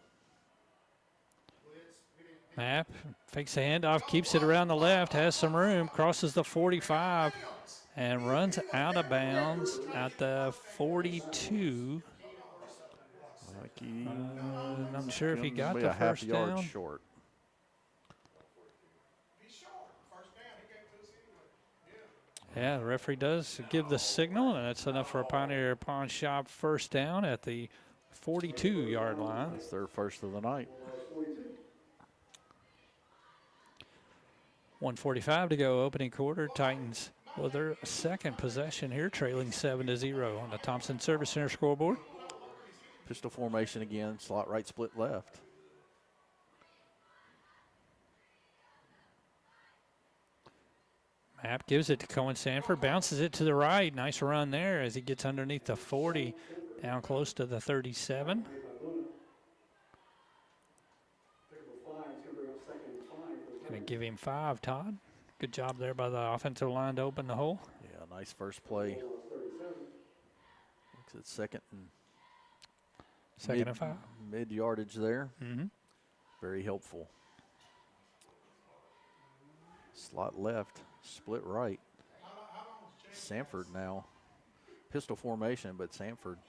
Map fakes the handoff, keeps it around the left, has some room, crosses the 45, and runs out of bounds at the 42. I'm not sure if he got the first down. Half yard short. Yeah, the referee does give the signal, and that's enough for a Pioneer Pawn Shop first down at the 42-yard line. That's their first of the night. 1:45 to go, opening quarter. Titans with their second possession here, trailing 7-0 on the Thompson Service Center scoreboard. Pistol formation again, slot right, split left. Map gives it to Cohen Sanford, bounces it to the right. Nice run there as he gets underneath the 40, down close to the 37. Going to give him 5, Todd. Good job there by the offensive line to open the hole. Yeah, nice first play. Looks at second and 5. Mid yardage there. Mm-hmm. Very helpful. Slot left, split right. Sanford now. Pistol formation, but Sanford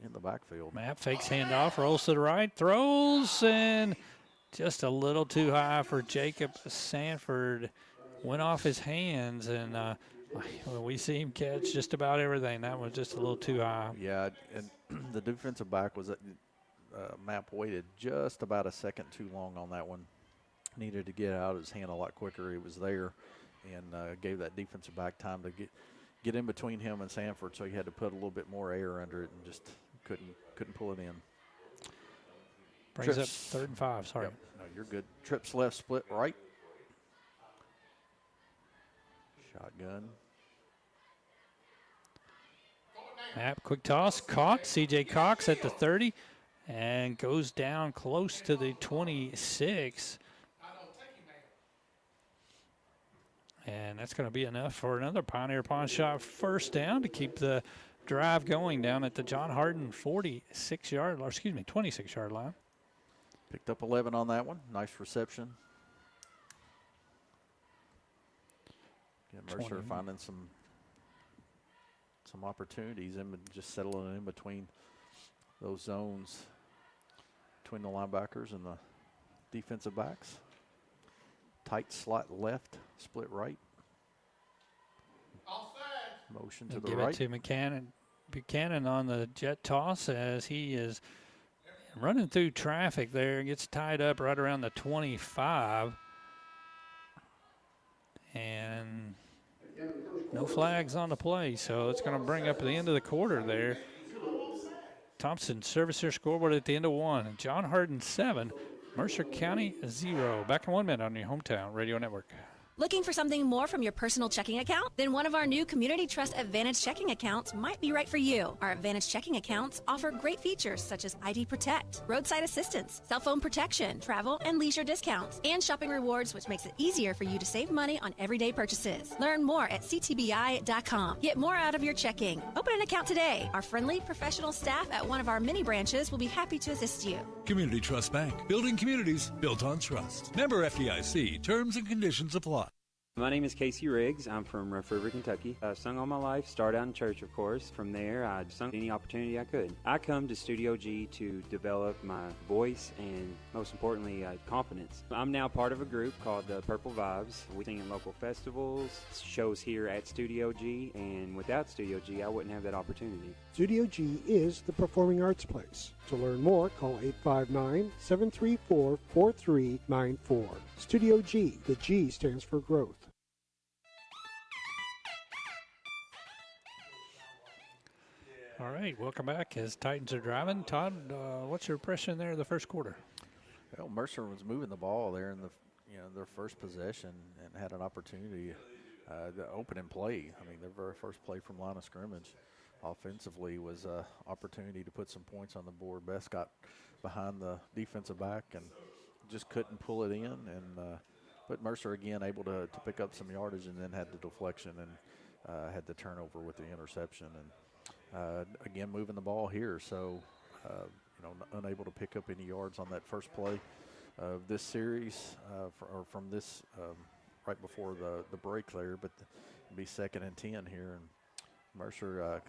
in the backfield. Map fakes handoff, rolls to the right, throws, and just a little too high for Jacob Sanford. Went off his hands, and we see him catch just about everything. That was just a little too high. Yeah, and the defensive back was Map waited just about a second too long on that one. Needed to get out of his hand a lot quicker. He was there, and gave that defensive back time to get in between him and Sanford, so he had to put a little bit more air under it and just couldn't pull it in. Brings up 3rd and 5, sorry. Yep. No, you're good. Trips left, split right. Shotgun. Map, quick toss, caught. C.J. Cox at the 30 and goes down close to the 26. And that's going to be enough for another Pioneer Pawn Shop first down to keep the drive going down at the John Harden 26-yard line. Picked up 11 on that one. Nice reception. Again, Mercer finding some opportunities and just settling in between those zones between the linebackers and the defensive backs. Tight slot left, split right. Motion to the right. Give it to Buchanan on the jet toss as he is running through traffic there. Gets tied up right around the 25. And no flags on the play, so it's going to bring up the end of the quarter there. Thompson Servicer scoreboard at the end of 1. John Harden 7, Mercer County 0. Back in 1 minute on your hometown radio network. Looking for something more from your personal checking account? Then one of our new Community Trust Advantage checking accounts might be right for you. Our Advantage checking accounts offer great features such as ID Protect, roadside assistance, cell phone protection, travel and leisure discounts, and shopping rewards, which makes it easier for you to save money on everyday purchases. Learn more at ctbi.com. Get more out of your checking. Open an account today. Our friendly, professional staff at one of our mini branches will be happy to assist you. Community Trust Bank, building communities built on trust. Member FDIC, terms and conditions apply. My name is Casey Riggs. I'm from Rough River, Kentucky. I've sung all my life, started out in church, of course. From there, I sung any opportunity I could. I come to Studio G to develop my voice and, most importantly, confidence. I'm now part of a group called the Purple Vibes. We sing in local festivals, shows here at Studio G, and without Studio G, I wouldn't have that opportunity. Studio G is the performing arts place. To learn more, call 859-734-4394. Studio G. The G stands for growth. All right, welcome back as Titans are driving. Todd, what's your impression there of the first quarter? Well, Mercer was moving the ball there in their first possession and had an opportunity to open and play. I mean, their very first play from line of scrimmage offensively was an opportunity to put some points on the board. Best got behind the defensive back and just couldn't pull it in. But Mercer again able to pick up some yardage and then had the deflection and had the turnover with the interception. And again, moving the ball here. So, unable to pick up any yards on that first play of this series from this right before the break there. But it'll be 2nd and 10 here. And Mercer,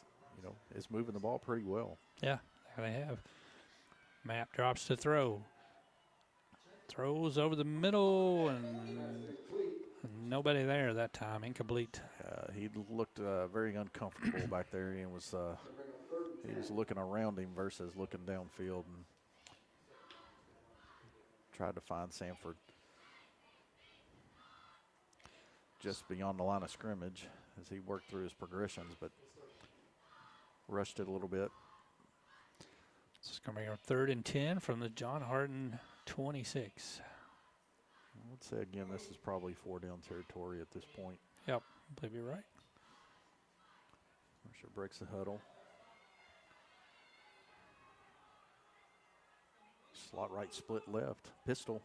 is moving the ball pretty well. Yeah, they have. Map drops to throw. Throws over the middle, and nobody there that time. Incomplete. He looked very uncomfortable back there, and he was looking around him versus looking downfield, and tried to find Sanford just beyond the line of scrimmage as he worked through his progressions, but rushed it a little bit. This is going to be our 3rd and 10 from the John Harden 26. I would say, again, this is probably 4-down territory at this point. Yep, I believe you're right. Mercer breaks the huddle. Slot right, split left. Pistol.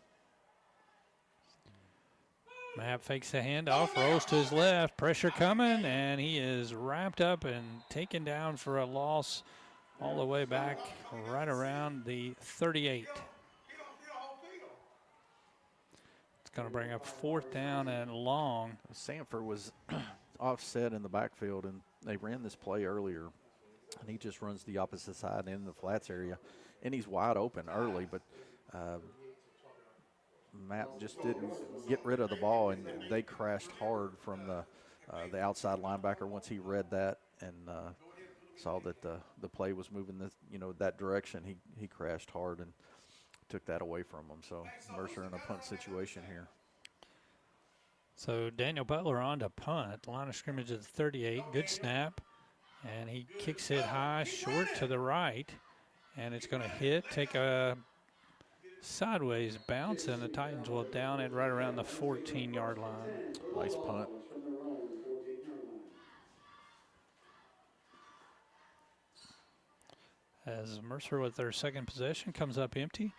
Map fakes the handoff, rolls to his left. Pressure coming, and he is wrapped up and taken down for a loss all the way back right around the 38. It's going to bring up 4th down and long. Sanford was offset in the backfield, and they ran this play earlier, and he just runs the opposite side in the flats area, and he's wide open early, but Matt just didn't get rid of the ball, and they crashed hard from the outside linebacker once he read that and saw that the play was moving that direction. He crashed hard and took that away from him. So Mercer in a punt situation here. So Daniel Butler on to punt. Line of scrimmage at 38. Good snap. And he kicks it high, short to the right. And it's going to take a sideways bounce, and the Titans will down it right around the 14-yard line. Nice punt. As Mercer with their second possession comes up empty.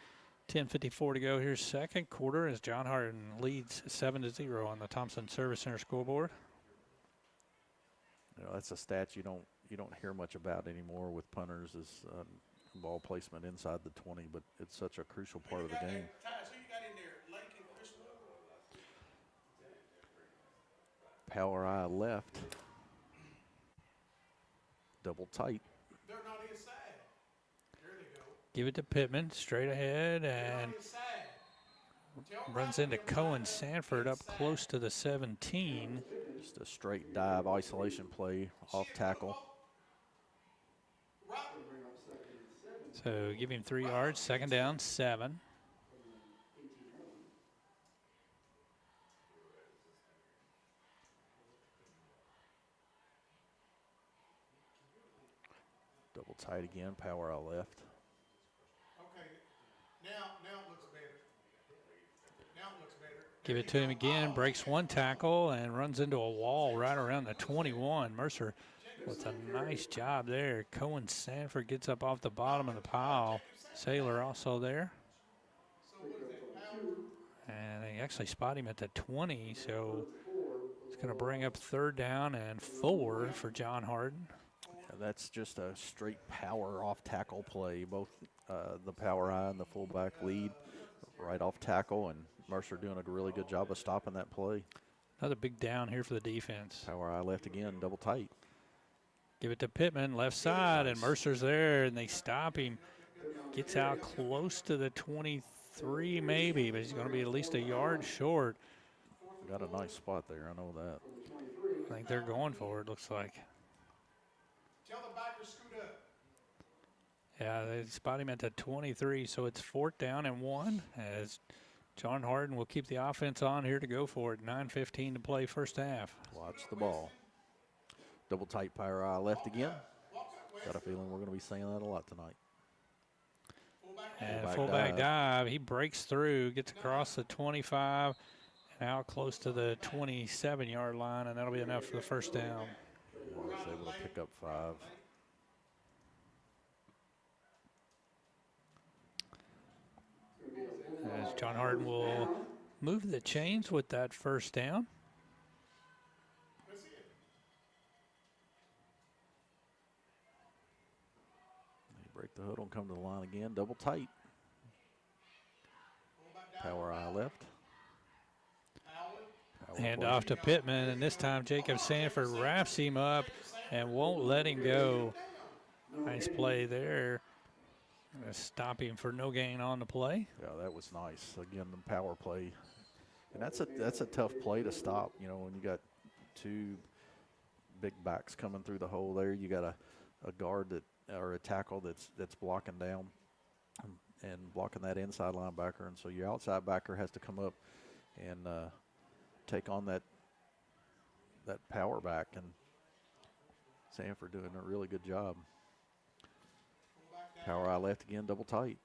10:54 to go here, second quarter, as John Harden leads 7-0 on the Thompson Service Center scoreboard. That's a stat you don't hear much about anymore with punters, is ball placement inside the 20, but it's such a crucial part of the game. Power eye left. Double tight. They're not inside. There they go. Give it to Pittman, straight ahead, and runs into Cohen Sanford up close to the 17. Just a straight dive isolation play off tackle. So give him 3 yards, 2nd down, 7. Double tight again, power out left. Okay, now it looks better. Now it looks better. Give it to him again, breaks one tackle and runs into a wall right around the 21. Mercer with a nice job there. Cohen Sanford gets up off the bottom of the pile. Saylor also there. And they actually spot him at the 20, so it's going to bring up 3rd down and 4 for John Harden. Yeah, that's just a straight power off tackle play. Both the power eye and the fullback lead right off tackle, and Mercer doing a really good job of stopping that play. Another big down here for the defense. Power eye left again, double tight. Give it to Pittman, left side, and Mercer's there, and they stop him. Gets out close to the 23 maybe, but he's going to be at least a yard short. Got a nice spot there, I know that. I think they're going for it, looks like. Tell the backers scoot up. Yeah, they spot him at the 23, so it's 4th down and 1 as John Harden will keep the offense on here to go for it. 9:15 to play first half. Watch the ball. Double tight power eye left again. Got a feeling we're going to be saying that a lot tonight. And fullback dive. He breaks through, gets across the 25, and out close to the 27-yard line, and that'll be enough for the first down. Was able to pick up 5. As John Harden will move the chains with that first down. They break the huddle and come to the line again, double tight. Power eye left. Hand off to Pittman, and this time Jacob Sanford wraps him up and won't let him go. Nice play there. Gonna stop him for no gain on the play. Yeah, that was nice. Again, the power play. And that's a tough play to stop. You know, when you got 2 big backs coming through the hole there, you got a guard or a tackle that's blocking down and blocking that inside linebacker. And so your outside backer has to come up and take on that power back, and Sanford doing a really good job. Power eye left again, double tight.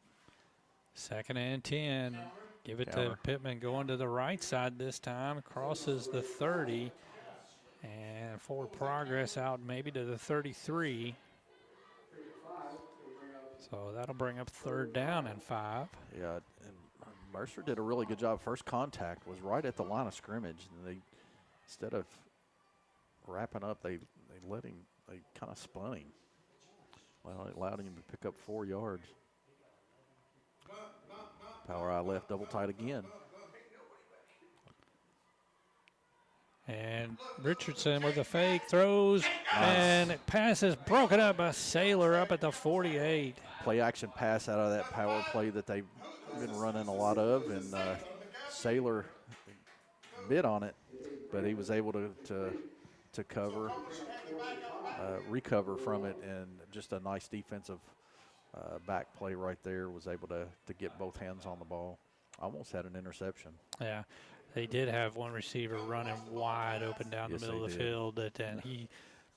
2nd and 10. Give it to Pittman going to the right side this time. Crosses the 30 and forward progress out maybe to the 33. So that'll bring up 3rd down and 5. Yeah, and Mercer did a really good job. First contact was right at the line of scrimmage, and they, instead of wrapping up, they kind of spun him. Well, it allowed him to pick up 4 yards. Power eye left, double tight again. And Richardson with a fake throws, and pass is broken up by Saylor up at the 48. Play action pass out of that power play that they've been running a lot of, and Saylor bit on it, but he was able to cover, recover from it, and just a nice defensive back play right there. Was able to get both hands on the ball. Almost had an interception. Yeah, they did have one receiver running wide open down the middle of the field, and he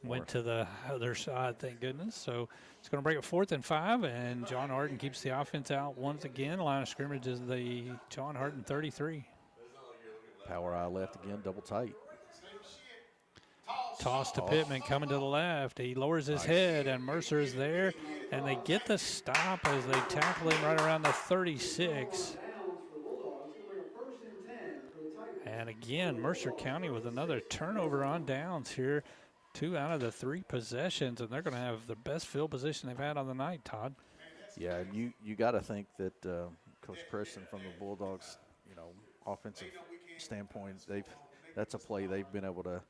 went to the other side, thank goodness. So it's going to break a 4th and 5, and John Harden keeps the offense out once again. Line of scrimmage is the John Harden 33. Power eye left again, double tight. Toss to Pittman coming to the left. He lowers his head, and Mercer is there, and they get the stop as they tackle him right around the 36. And again, Mercer County with another turnover on downs here. 2 out of the 3 possessions, and they're going to have the best field position they've had on the night, Todd. Yeah, and you got to think that Coach Preston from the Bulldogs, offensive standpoint, that's a play they've been able to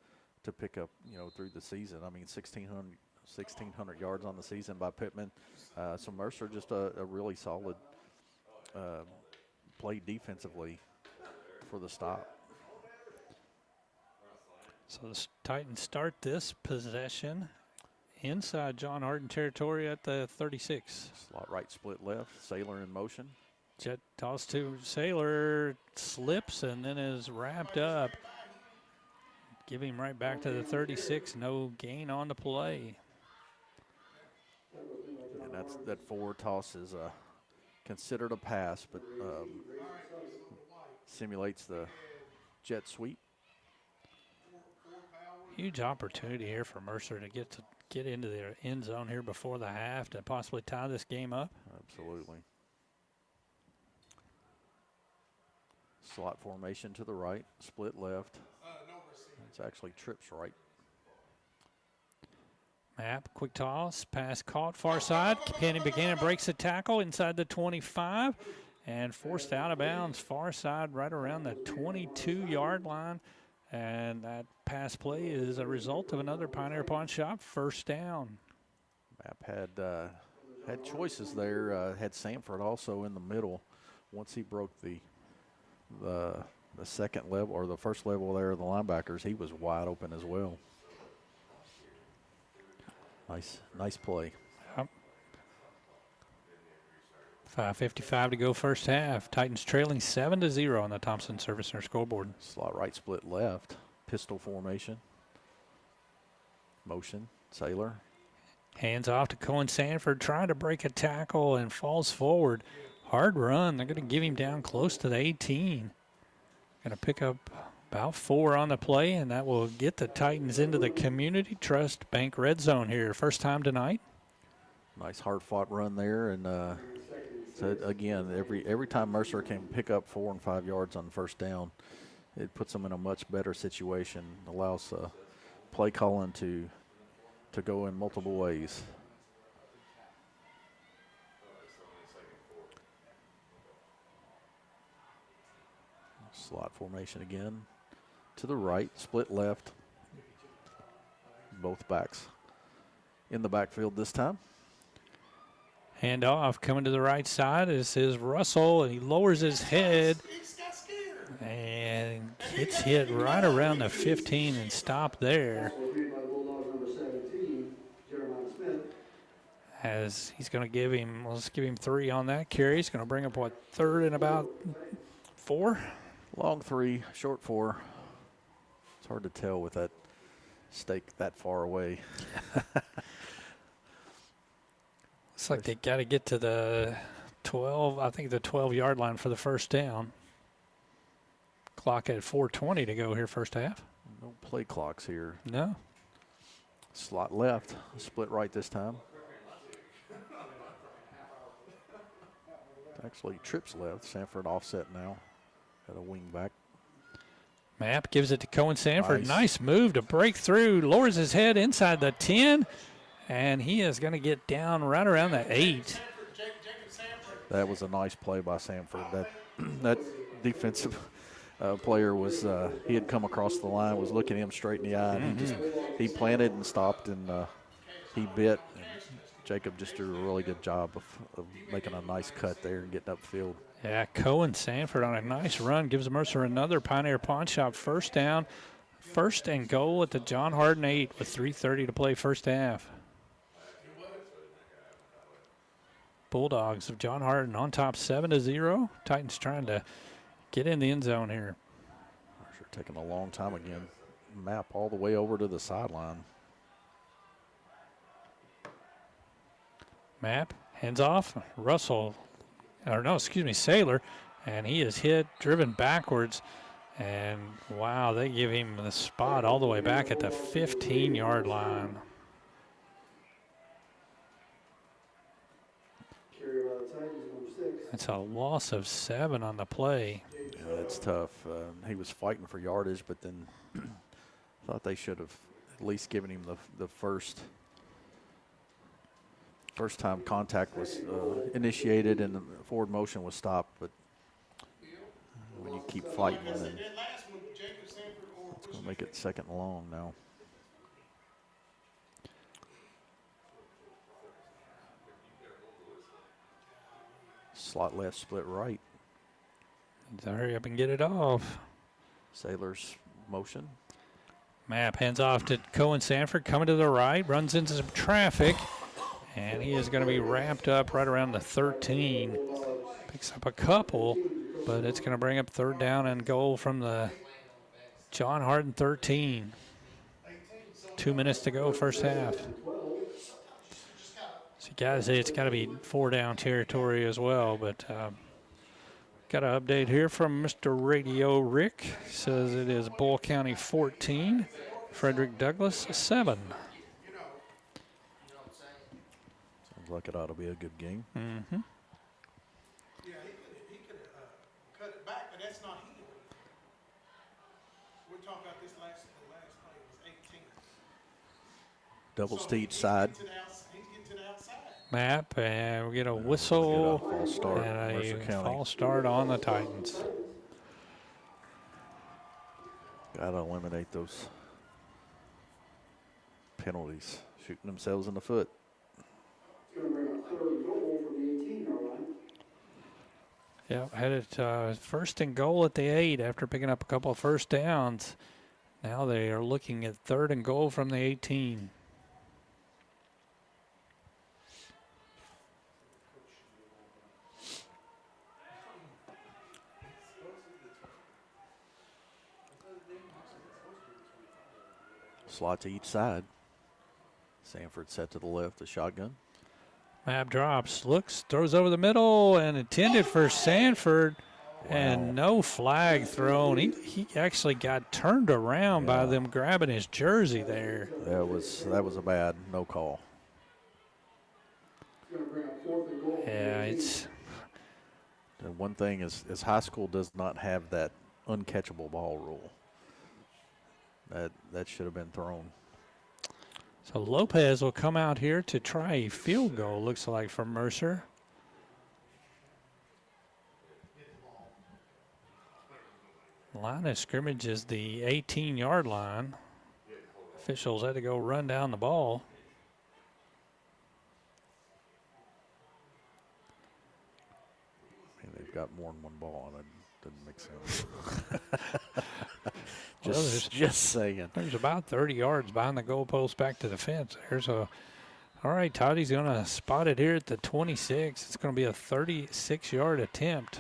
pick up, through the season. I mean, 1,600 yards on the season by Pittman. So Mercer just a really solid play defensively for the stop. So the Titans start this possession inside John Harden territory at the 36. Slot right, split left. Saylor in motion. Jet toss to Saylor, slips and then is wrapped up. Give him right back to the 36. No gain on the play. And that forward toss is considered a pass, but simulates the jet sweep. Huge opportunity here for Mercer to get into the end zone here before the half to possibly tie this game up. Absolutely. Slot formation to the right, split left. It's actually trips right. Map, quick toss, pass caught, far side. Kenny Buchanan breaks the tackle inside the 25 and forced out of bounds, far side right around the 22-yard line. And that pass play is a result of another Pioneer Pawn Shop first down. Map had choices there. Had Sanford also in the middle. Once he broke the second level or the first level there of the linebackers, he was wide open as well. Nice play. Yep. 5:55 to go first half. Titans trailing 7-0 on the Thompson Service Center scoreboard. Slot right, split left. Pistol formation. Motion. Saylor. Hands off to Cohen Sanford, trying to break a tackle and falls forward. Hard run. They're going to give him down close to the 18. Going to pick up about 4 on the play, and that will get the Titans into the Community Trust Bank red zone here. First time tonight. Nice hard-fought run there, and so again, every time Mercer can pick up 4 and 5 yards on first down, it puts them in a much better situation, allows play calling to go in multiple ways. Slot formation again. To the right, split left. Both backs in the backfield this time. Handoff coming to the right side. This is Russell, and he lowers his head and gets hit right around the 15 and stopped there. As he's going to give him, let's give him 3 on that carry. He's going to bring up, what, 3rd and about 4? Long 3, short 4. It's hard to tell with that stake that far away. Looks like they got to get to the 12, I think the 12-yard line for the first down. Clock at 4:20 to go here first half. No play clocks here. No. Slot left, split right this time. Actually trips left. Sanford offset now. Got a wing back. Map gives it to Cohen Sanford. Nice move to break through. Lowers his head inside the 10. And he is going to get down right around the 8. That was a nice play by Sanford. That defensive player was he had come across the line, was looking him straight in the eye, and he planted and stopped, and he bit. And Jacob just did a really good job of making a nice cut there and getting upfield. Yeah, Cohen Sanford on a nice run gives Mercer another Pioneer Pawn Shop first down. 1st and goal at the John Hardin 8 with 3:30 to play first half. Bulldogs of John Hardin on top 7-0. Titans trying to get in the end zone here. Mercer taking a long time again. Map all the way over to the sideline. Map, hands off. Russell, Saylor, and he is hit, driven backwards. And, wow, they give him the spot all the way back at the 15-yard line. It's a loss of 7 on the play. Yeah, that's tough. He was fighting for yardage, but then thought they should have at least given him the first time contact was initiated and the forward motion was stopped. But when you keep fighting, then it's going to make it 2nd and long now. Slot left, split right. Hurry up and get it off. Sailor's motion. Map hands off to Cohen Sanford, coming to the right, runs into some traffic, and he is going to be wrapped up right around the 13. Picks up a couple, but it's going to bring up 3rd down and goal from the John Hardin 13. 2 minutes to go, first half. So you got to say it's got to be 4-down territory as well, but got an update here from Mr. Radio Rick. Says it is Bull County 14, Frederick Douglass 7. Sounds like it ought to be a good game. Mm-hmm. Yeah, he could cut it back, but that's not him. We're talking about this last play was 18. Doubles to each side. He's getting to the outside. Map, and we get a whistle false start, and Mercer a County. false start on the Titans. Got to eliminate those penalties. Shooting themselves in the foot. Yeah, headed 1st and goal at the 8 after picking up a couple of first downs. Now they are looking at 3rd and goal from the 18. Slot to each side. Sanford set to the left, the shotgun. Map drops, looks, throws over the middle, and intended for Sanford. Wow. And no flag thrown. He actually got turned around by them grabbing his jersey there. That was a bad no call. Yeah, it's. And one thing is high school does not have that uncatchable ball rule. That should have been thrown. So Lopez will come out here to try a field goal, looks like, for Mercer. Line of scrimmage is the 18-yard line. Officials had to go run down the ball. I mean, they've got more than one ball on it. Doesn't make sense. Just saying. There's about 30 yards behind the goalpost back to the fence. All right, Toddy's going to spot it here at the 26. It's going to be a 36-yard attempt.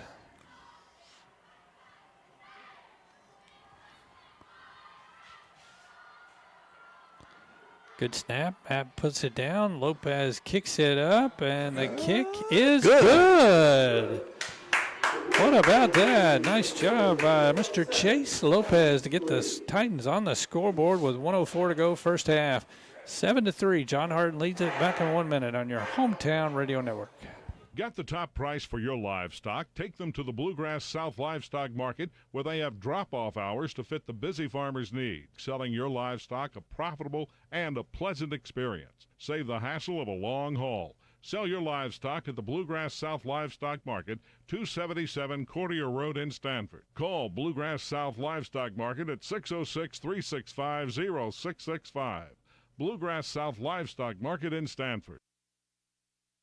Good snap. App puts it down. Lopez kicks it up, and the kick is good. What about that? Nice job by Mr. Chase Lopez to get the Titans on the scoreboard with 1:04 to go first half. 7-3. John Harden leads it back in 1 minute on your hometown radio network. Get the top price for your livestock. Take them to the Bluegrass South Livestock Market, where they have drop-off hours to fit the busy farmer's need. Selling your livestock a profitable and a pleasant experience. Save the hassle of a long haul. Sell your livestock at the Bluegrass South Livestock Market, 277 Courtier Road in Stanford. Call Bluegrass South Livestock Market at 606-365-0665. Bluegrass South Livestock Market in Stanford.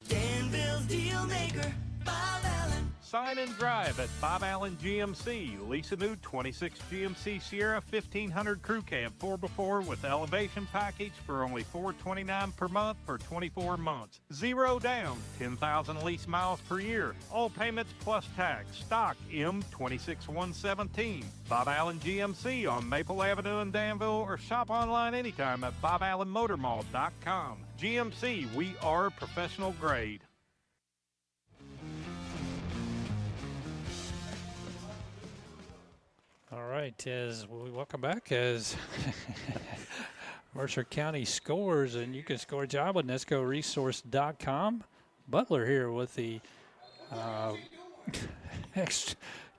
Danville's deal maker, Bob Allen. Sign and drive at Bob Allen GMC. Lease a new 26 GMC Sierra 1500 Crew Cab 4x4 with elevation package for only $429 per month for 24 months. Zero down, 10,000 lease miles per year. All payments plus tax. Stock M26117. Bob Allen GMC on Maple Avenue in Danville, or shop online anytime at BobAllenMotorMall.com. GMC, we are professional grade. All right, as we welcome back as Mercer County scores, and you can score a job with NESCOresource.com. Butler here with the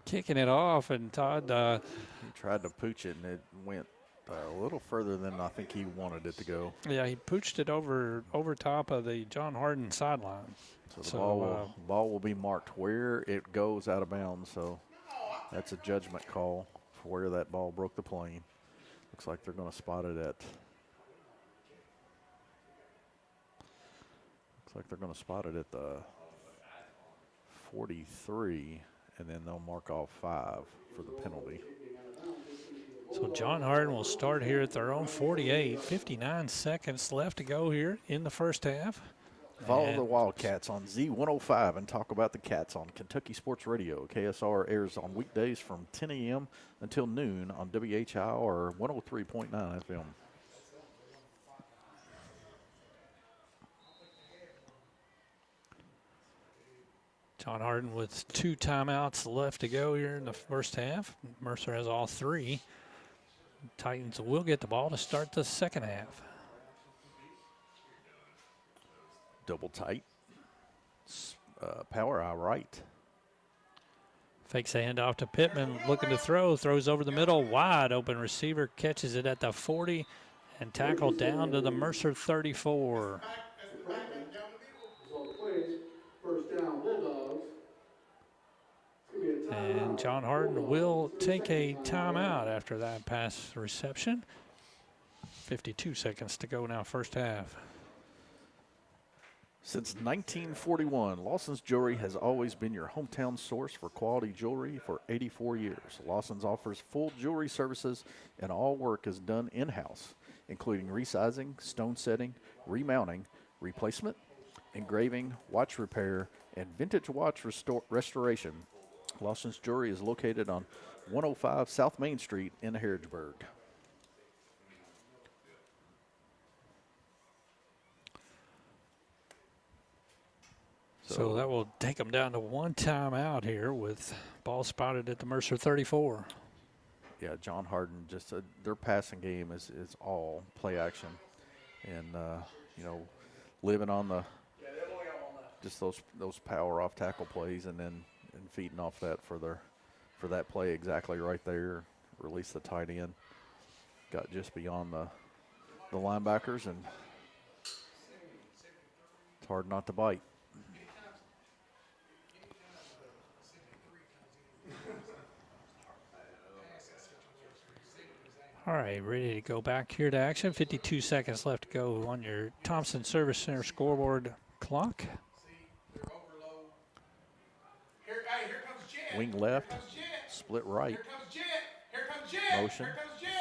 kicking it off, and Todd. He tried to pooch it, and it went a little further than I think he wanted it to go. Yeah, he pooched it over top of the John Harden sideline. So the ball will be marked where it goes out of bounds, so that's a judgment call for where that ball broke the plane. Looks like they're going to spot it at. Looks like they're going to spot it at the 43, and then they'll mark off 5 for the penalty. So John Harden will start here at their own 48. 59 seconds left to go here in the first half. Follow the Wildcats on Z105 and talk about the Cats on Kentucky Sports Radio. KSR airs on weekdays from 10 a.m. until noon on WHI or 103.9 FM. John Harden with 2 timeouts left to go here in the first half. Mercer has all 3. Titans will get the ball to start the second half. Double tight. Power eye right. Fakes a handoff to Pittman, looking to throw. Throws over the middle. Wide open receiver. Catches it at the 40 and tackled down to the Mercer 34. And John Harden will take a timeout after that pass reception. 52 seconds to go now, first half. Since 1941, Lawson's Jewelry has always been your hometown source for quality jewelry for 84 years. Lawson's offers full jewelry services, and all work is done in-house, including resizing, stone setting, remounting, replacement, engraving, watch repair, and vintage watch restoration. Lawson's Jewelry is located on 105 South Main Street in Harrodsburg. So that will take them down to one timeout here with ball spotted at the Mercer 34. Yeah, John Harden, just their passing game is all play action. And, living on just those power off tackle plays and feeding off that for that play exactly right there. Release the tight end. Got just beyond the linebackers, and it's hard not to bite. All right, ready to go back here to action. 52 seconds left to go on your Thompson Service Center scoreboard clock. Wing left, split right. Motion.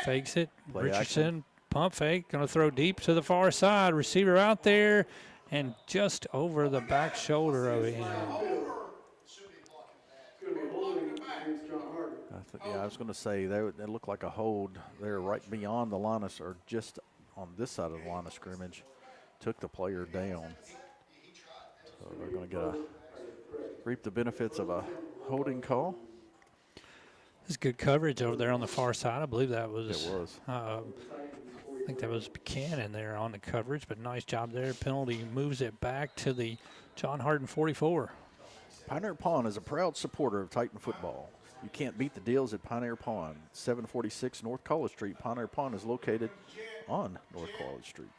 Fakes it. Play Richardson, action. pump fake, going to throw deep to the far side. Receiver out there, and just over the back shoulder of him. I was going to say that looked like a hold there right beyond the line of, or just on this side of the line of scrimmage. Took the player down. So they're going to reap the benefits of a holding call. This is good coverage over there on the far side. I believe that was. It was. I think that was Buchanan there on the coverage, but nice job there. Penalty moves it back to the John Harden 44. Pioneer Pond is a proud supporter of Titan football. You can't beat the deals at Pioneer Pond. 746 North College Street. Pioneer Pond is located on North College Street.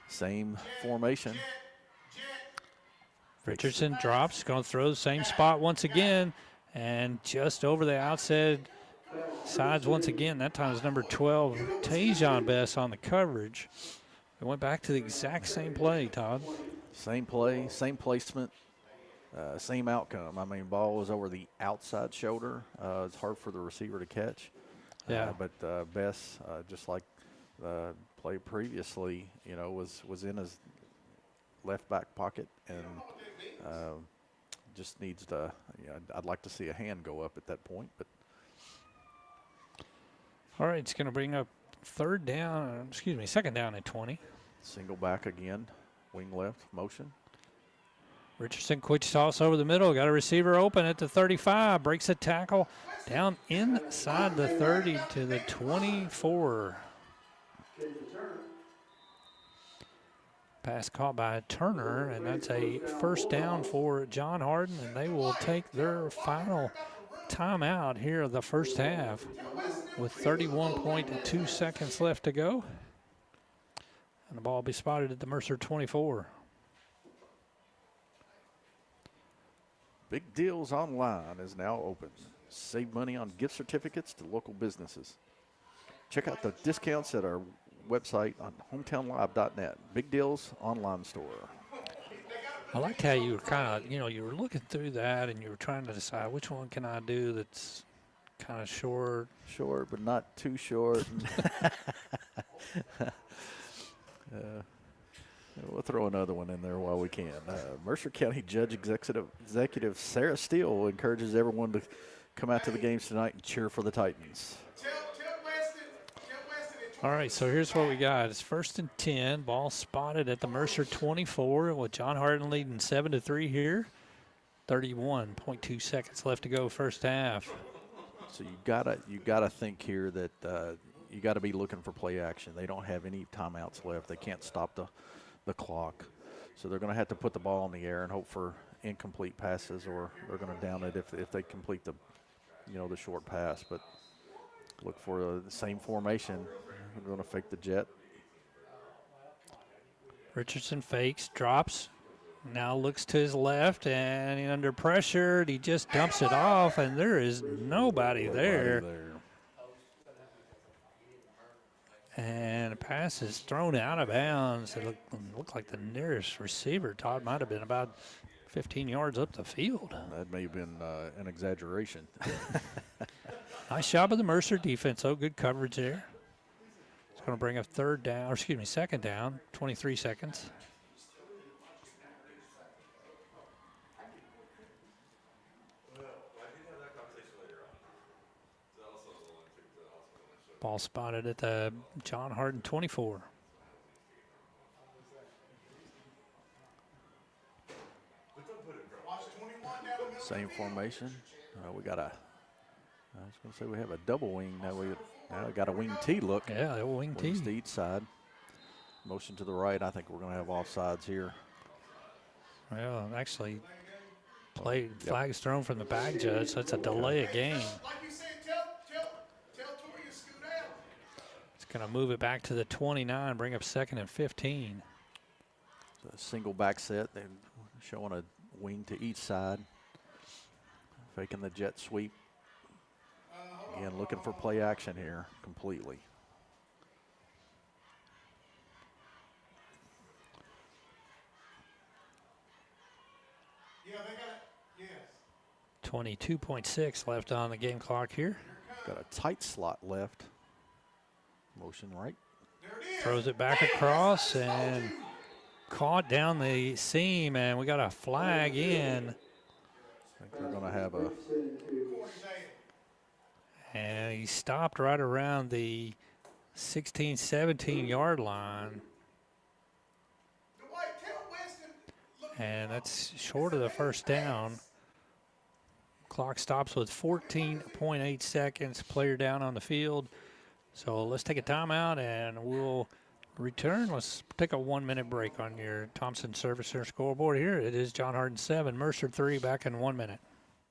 Same formation. Richardson drops, going to throw the same spot once again, and just over the outside sides once again. That time is number 12, Tajon Best on the coverage. It went back to the exact same play, Todd. Same play, same placement, same outcome. I mean, ball was over the outside shoulder. It's hard for the receiver to catch. Yeah. But Best, just like the play previously, was in his left back pocket and just needs to. I'd like to see a hand go up at that point, but. All right, it's going to bring up second down and 20. Single back again, wing left motion. Richardson quick toss over the middle, got a receiver open at the 35, breaks a tackle down inside the 30 to the 24. Pass caught by Turner, and that's a first down for John Harden, and they will take their final timeout here of the first half with 31.2 seconds left to go. And the ball will be spotted at the Mercer 24. Big Deals Online is now open. Save money on gift certificates to local businesses. Check out the discounts at our website on hometownlive.net. Big Deals Online Store. I liked how you were kind of, you were looking through that and you were trying to decide which one can I do that's kind of short. Short, but not too short. We'll throw another one in there while we can. Mercer County Judge Executive Sarah Steele encourages everyone to come out to the games tonight and cheer for the Titans. All right, so here's what we got. It's 1st and 10. Ball spotted at the Mercer 24 with John Harden leading 7-3 here. 31.2 seconds left to go first half. So you gotta think here that you got to be looking for play action. They don't have any timeouts left. They can't stop the clock. So they're going to have to put the ball in the air and hope for incomplete passes, or they're going to down it if they complete the short pass. But look for the same formation. We're going to fake the jet. Richardson fakes, drops, now looks to his left, and under pressure, he just dumps it off, and there is nobody there. And the pass is thrown out of bounds. It looked like the nearest receiver, Todd, might have been about 15 yards up the field. That may have been an exaggeration. Nice job of the Mercer defense, though. Good coverage there. It's going to bring up second down, 23 seconds. Ball spotted at the John Harden 24. Same formation. We got a, I was going to say we have a double wing. Now we got a wing T look. Yeah, a wing T. Wings to each side. Motion to the right. I think we're going to have offsides here. Well, actually, flags thrown from the back judge, so it's a delay of game. It's going to move it back to the 29, bring up 2nd and 15. So a single back set. They're showing a wing to each side. Faking the jet sweep. Again, looking for play action here completely. Yeah, they got it. Yes. 22.6 left on the game clock here. Got a tight slot left. Motion right. Throws it back across and caught down the seam, and we got a flag in. I think they're going to have a. And he stopped right around the 16, 17 yard line. And that's short of the first down. Clock stops with 14.8 seconds. Player down on the field. So let's take a timeout and we'll return. Let's take a 1-minute break on your Thompson Service Center scoreboard here. It is John Harden 7, Mercer 3, back in 1 minute.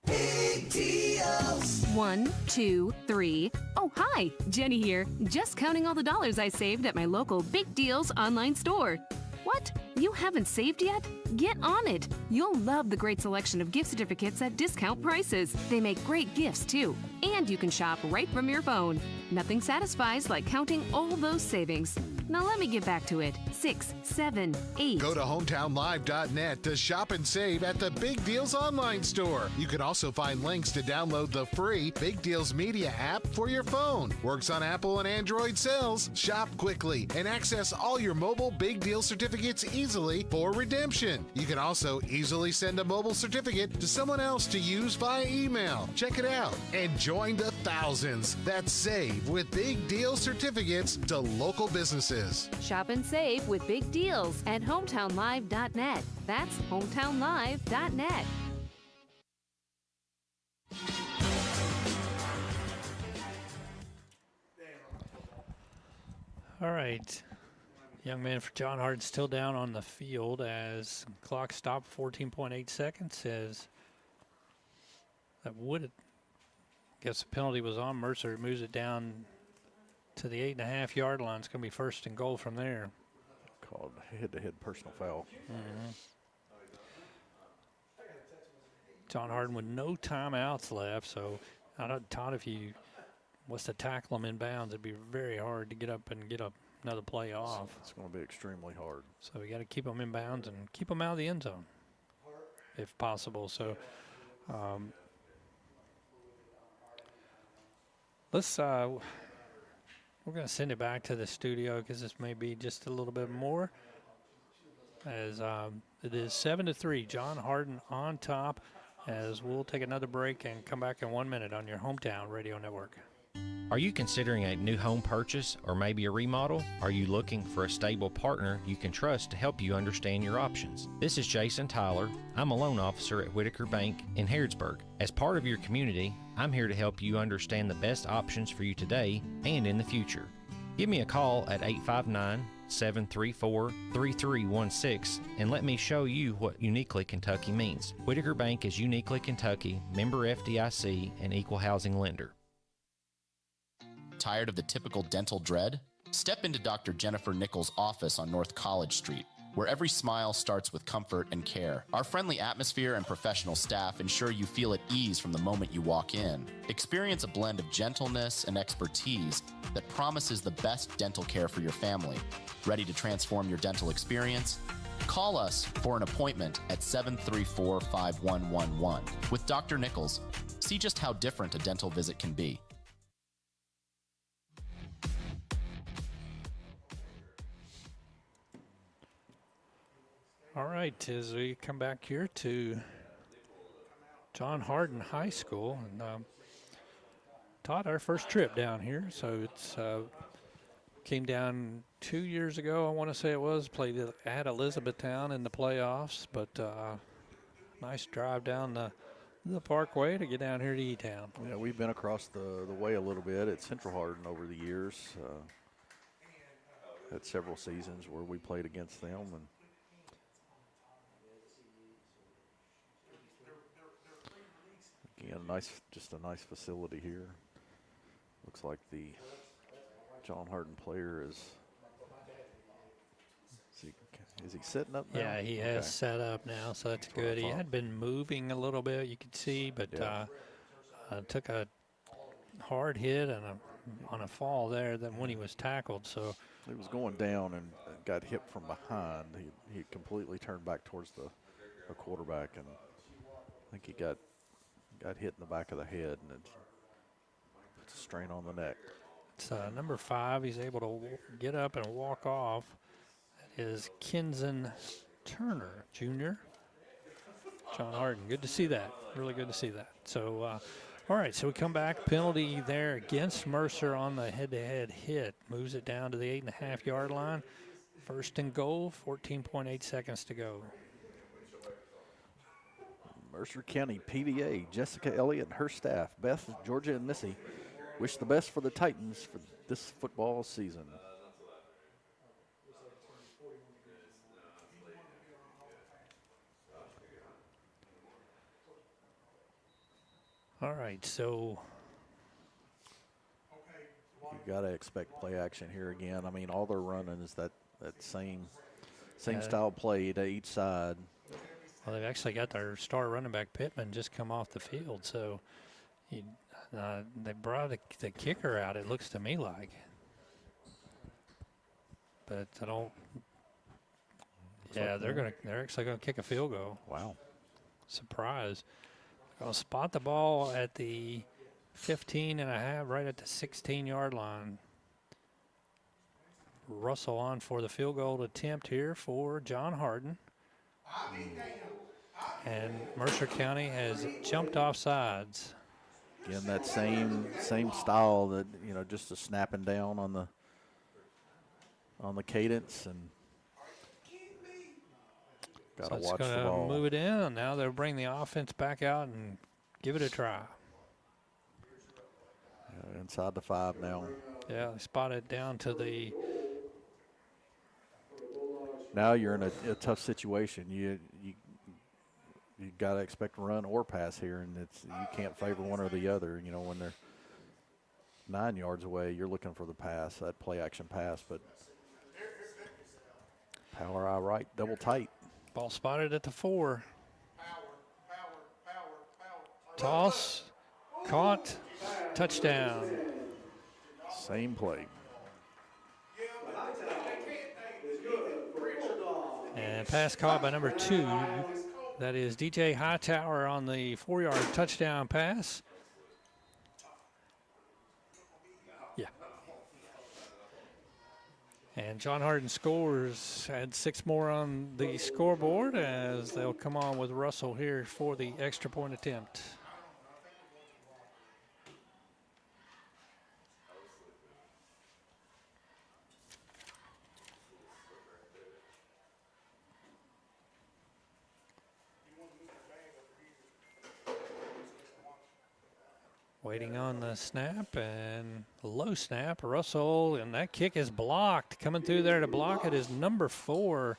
Big deals. 1, 2, 3. Oh, hi, Jenny here. Just counting all the dollars I saved at my local Big Deals online store. What? You haven't saved yet? Get on it. You'll love the great selection of gift certificates at discount prices. They make great gifts, too. And you can shop right from your phone. Nothing satisfies like counting all those savings. Now let me get back to it. 6, 7, 8. Go to hometownlive.net to shop and save at the Big Deals online store. You can also find links to download the free Big Deals Media app for your phone. Works on Apple and Android cells. Shop quickly and access all your mobile Big Deal certificates easily for redemption. You can also easily send a mobile certificate to someone else to use via email. Check it out and join the thousands that save with Big Deal certificates to local businesses. Shop and save with Big Deals at hometownlive.net. That's hometownlive.net. All right. Young man for John Harden still down on the field as clock stopped 14.8 seconds. As that would, guess the penalty was on Mercer. It moves it down to the 8.5 yard line. It's going to be 1st and goal from there. Called head-to-head personal foul. Mm-hmm. John Harden with no timeouts left. So, I don't, Todd, if you was to tackle him in bounds, it'd be very hard to get up and get another play off. It's going to be extremely hard. So we got to keep them in bounds and keep them out of the end zone, if possible. So let's. We're going to send it back to the studio because this may be just a little bit more. As it is 7-3, John Harden on top. As we'll take another break and come back in 1 minute on your hometown radio network. Are you considering a new home purchase or maybe a remodel? Are you looking for a stable partner you can trust to help you understand your options? This is Jason Tyler. I'm a loan officer at Whitaker Bank in Harrodsburg. As part of your community, I'm here to help you understand the best options for you today and in the future. Give me a call at 859-734-3316 and let me show you what Uniquely Kentucky means. Whitaker Bank is Uniquely Kentucky, member FDIC, and equal housing lender. Tired of the typical dental dread? Step into Dr. Jennifer Nichols' office on North College Street, where every smile starts with comfort and care. Our friendly atmosphere and professional staff ensure you feel at ease from the moment you walk in. Experience a blend of gentleness and expertise that promises the best dental care for your family. Ready to transform your dental experience? Call us for an appointment at 734-5111. With Dr. Nichols, see just how different a dental visit can be. All right, as we come back here to John Harden High School, and Todd, our first trip down here, so it's came down 2 years ago, I want to say it was, played at Elizabethtown in the playoffs, but nice drive down the the Parkway to get down here to E-Town. Yeah, we've been across the way a little bit at Central Hardin over the years. Had several seasons where we played against them, and again, just a nice facility here. Looks like the John Hardin player is he sitting up now? Yeah, he has set up now, so that's good. He had been moving a little bit, you could see, but took a hard hit and on a fall there than when he was tackled. So he was going down and got hit from behind. He completely turned back towards the quarterback, and I think he got hit in the back of the head, and it puts a strain on the neck. It's number 5. He's able to get up and walk off. That is Kenson Turner, Jr. John Hardin. Good to see that. Really good to see that. So, all right, so we come back. Penalty there against Mercer on the head-to-head hit. Moves it down to the 8.5-yard line. First and goal, 14.8 seconds to go. Mercer County PDA, Jessica Elliott and her staff, Beth, Georgia, and Missy, wish the best for the Titans for this football season. All right, so you got to expect play action here again. I mean, all they're running is that same style play to each side. Well, they've actually got their star running back Pittman just come off the field, so they brought the kicker out, it looks to me like. But I don't. Yeah, they're actually gonna kick a field goal. Wow. Surprise. Gonna spot the ball at the 15.5, right at the 16-yard line. Russell on for the field goal attempt here for John Hardin. And Mercer County has jumped off sides. Again, that same style that, just a snapping down on the cadence, and got to watch the ball. Move it in. Now they'll bring the offense back out and give it a try. Inside the 5 now. Yeah, they spot it down to the. Now you're in a tough situation. You got to expect run or pass here, and you can't favor one or the other. When they're 9 yards away, you're looking for the pass, that play action pass, but power eye right, double tight. Ball spotted at the 4. Toss, caught, touchdown. Same play. And pass caught by number 2. That is DJ Hightower on the 4-yard touchdown pass. Yeah. And John Hardin scores, had 6 more on the scoreboard as they'll come on with Russell here for the extra point attempt. Waiting on the snap and low snap. Russell, and that kick is blocked. Coming through there to block it is number 4,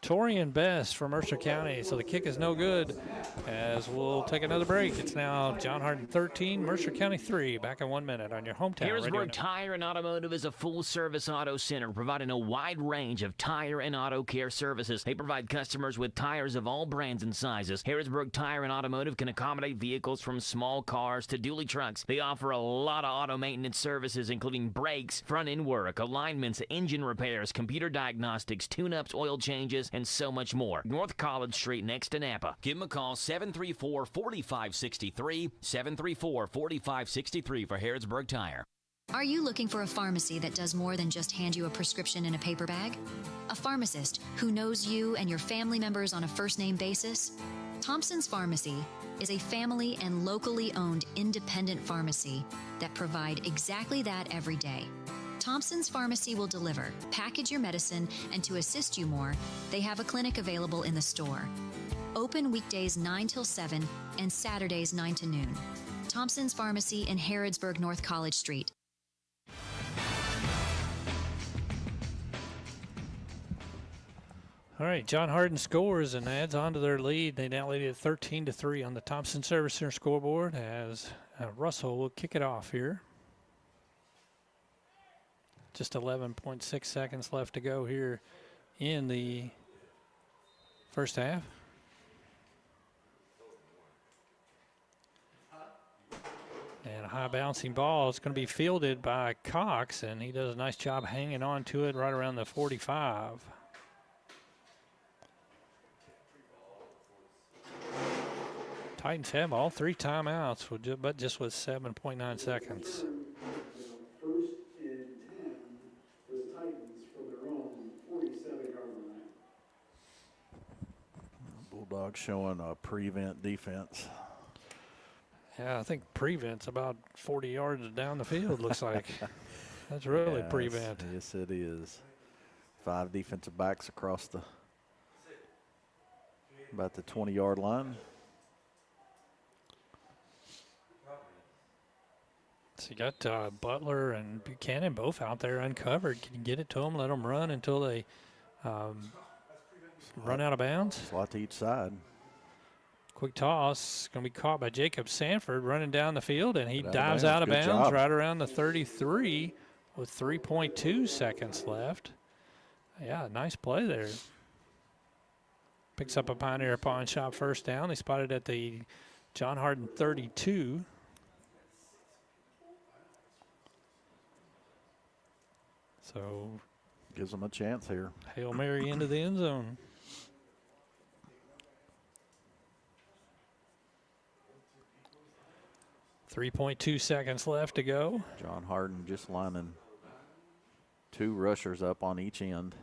Torian Best from Mercer County. So the kick is no good as we'll take another break. It's now John Hardin 13, Mercer County 3. Back in 1 minute on your hometown radio. Harrodsburg Tire and Automotive is a full-service auto center providing a wide range of tire and auto care services. They provide customers with tires of all brands and sizes. Harrodsburg Tire and Automotive can accommodate vehicles from small cars to dually trucks. They offer a lot of auto maintenance services, including brakes, front-end work, alignments, engine repairs, computer diagnostics, tune-ups, oil changes, and so much more. North College Street next to Napa. Give them a call, 734-4563, 734-4563 for Harrodsburg Tire. Are you looking for a pharmacy that does more than just hand you a prescription in a paper bag? A pharmacist who knows you and your family members on a first-name basis? Thompson's Pharmacy is a family and locally owned independent pharmacy that provide exactly that every day. Thompson's Pharmacy will deliver, package your medicine, and to assist you more, they have a clinic available in the store. Open weekdays 9 till 7 and Saturdays 9 to noon. Thompson's Pharmacy in Harrodsburg, North College Street. All right, John Harden scores and adds on to their lead. They now lead it 13-3 on the Thompson Service Center scoreboard as Russell will kick it off here. Just 11.6 seconds left to go here in the first half. And a high bouncing ball is going to be fielded by Cox, and he does a nice job hanging on to it right around the 45. Titans have all 3 timeouts, but just with 7.9 seconds. First and 10 for the Titans from their own 47-yard line. Bulldogs showing a prevent defense. Yeah, I think prevent's about 40 yards down the field, looks like. That's really prevent. Yes, it is. 5 defensive backs across about the 20-yard line. So you got Butler and Buchanan both out there uncovered. Can you get it to them, let them run until they run out of bounds? Slot to each side. Quick toss, going to be caught by Jacob Sanford running down the field, and he dives out of bounds right around the 33 with 3.2 seconds left. Yeah, nice play there. Picks up a Pioneer Pawn Shop first down. They spotted at the John Harden 32. So gives them a chance here. Hail Mary into the end zone. .2 seconds left to go. John Harden just lining 2 rushers up on each end.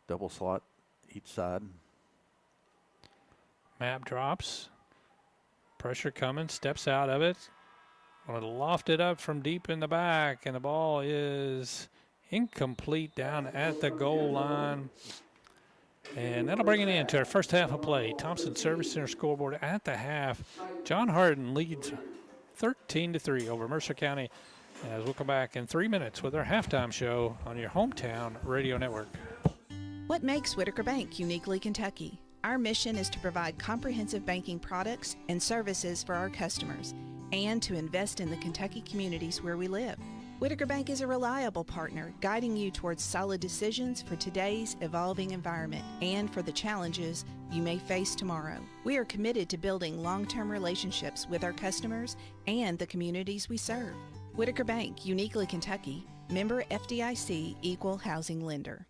Double slot each side. Map drops. Pressure coming, steps out of it. Going to loft it up from deep in the back, and the ball is incomplete down at the goal line. And that'll bring it into our first half of play. Thompson Service Center scoreboard at the half. John Harden leads 13-3 over Mercer County. As we'll come back in 3 minutes with our halftime show on your hometown radio network. What makes Whitaker Bank uniquely Kentucky? Our mission is to provide comprehensive banking products and services for our customers and to invest in the Kentucky communities where we live. Whitaker Bank is a reliable partner, guiding you towards solid decisions for today's evolving environment and for the challenges you may face tomorrow. We are committed to building long-term relationships with our customers and the communities we serve. Whitaker Bank, uniquely Kentucky, member FDIC, equal housing lender.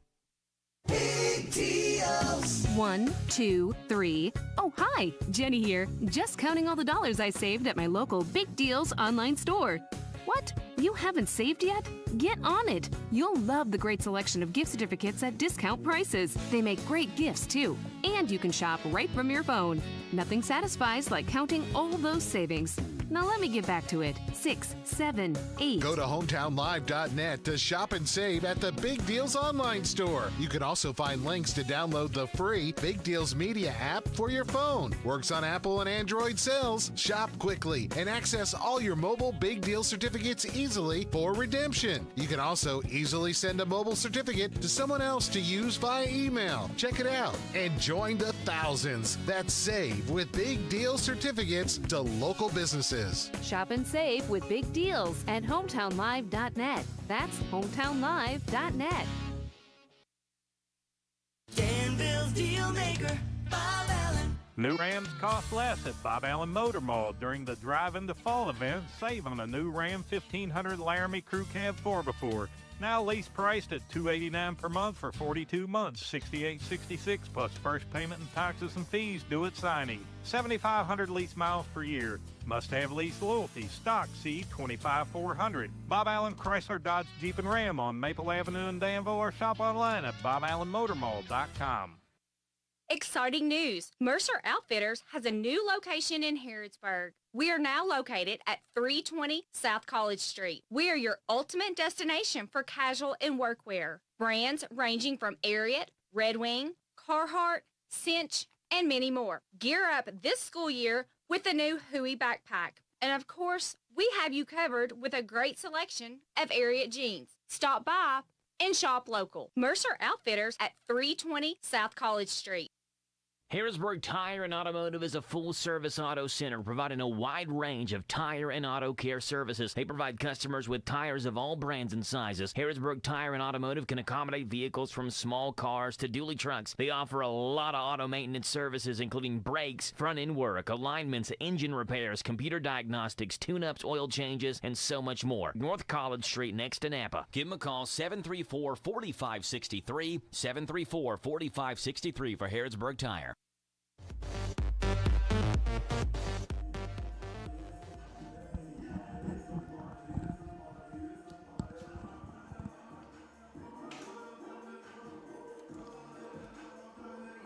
Big deals. 1, 2, 3. Oh, hi, Jenny here. Just counting all the dollars I saved at my local Big Deals online store. What? You haven't saved yet? Get on it. You'll love the great selection of gift certificates at discount prices. They make great gifts, too. And you can shop right from your phone. Nothing satisfies like counting all those savings. Now let me get back to it. 6, 7, 8. Go to hometownlive.net to shop and save at the Big Deals online store. You can also find links to download the free Big Deals Media app for your phone. Works on Apple and Android cells. Shop quickly and access all your mobile Big Deal certificates easily for redemption. You can also easily send a mobile certificate to someone else to use via email. Check it out and join the thousands that save with Big Deal certificates to local businesses. Shop and save with Big Deals at hometownlive.net. That's hometownlive.net. Danville's Deal Maker, Bob Allen. New Rams cost less at Bob Allen Motor Mall during the Drive into Fall event. Save on a new Ram 1500 Laramie Crew Cab 4x4. Now lease priced at $289 per month for 42 months, $68.66 plus first payment and taxes and fees due at signing. 7,500 lease miles per year. Must have lease loyalty. Stock C 25400. Bob Allen Chrysler Dodge Jeep and Ram on Maple Avenue in Danville, or shop online at boballenmotormall.com. Exciting news! Mercer Outfitters has a new location in Harrodsburg. We are now located at 320 South College Street. We are your ultimate destination for casual and workwear. Brands ranging from Ariat, Red Wing, Carhartt, Cinch, and many more. Gear up this school year with the new Huey backpack. And of course, we have you covered with a great selection of Ariat jeans. Stop by and shop local. Mercer Outfitters at 320 South College Street. Harrodsburg Tire and Automotive is a full-service auto center providing a wide range of tire and auto care services. They provide customers with tires of all brands and sizes. Harrodsburg Tire and Automotive can accommodate vehicles from small cars to dually trucks. They offer a lot of auto maintenance services, including brakes, front-end work, alignments, engine repairs, computer diagnostics, tune-ups, oil changes, and so much more. North College Street next to Napa. Give them a call, 734-4563, 734-4563 for Harrodsburg Tire.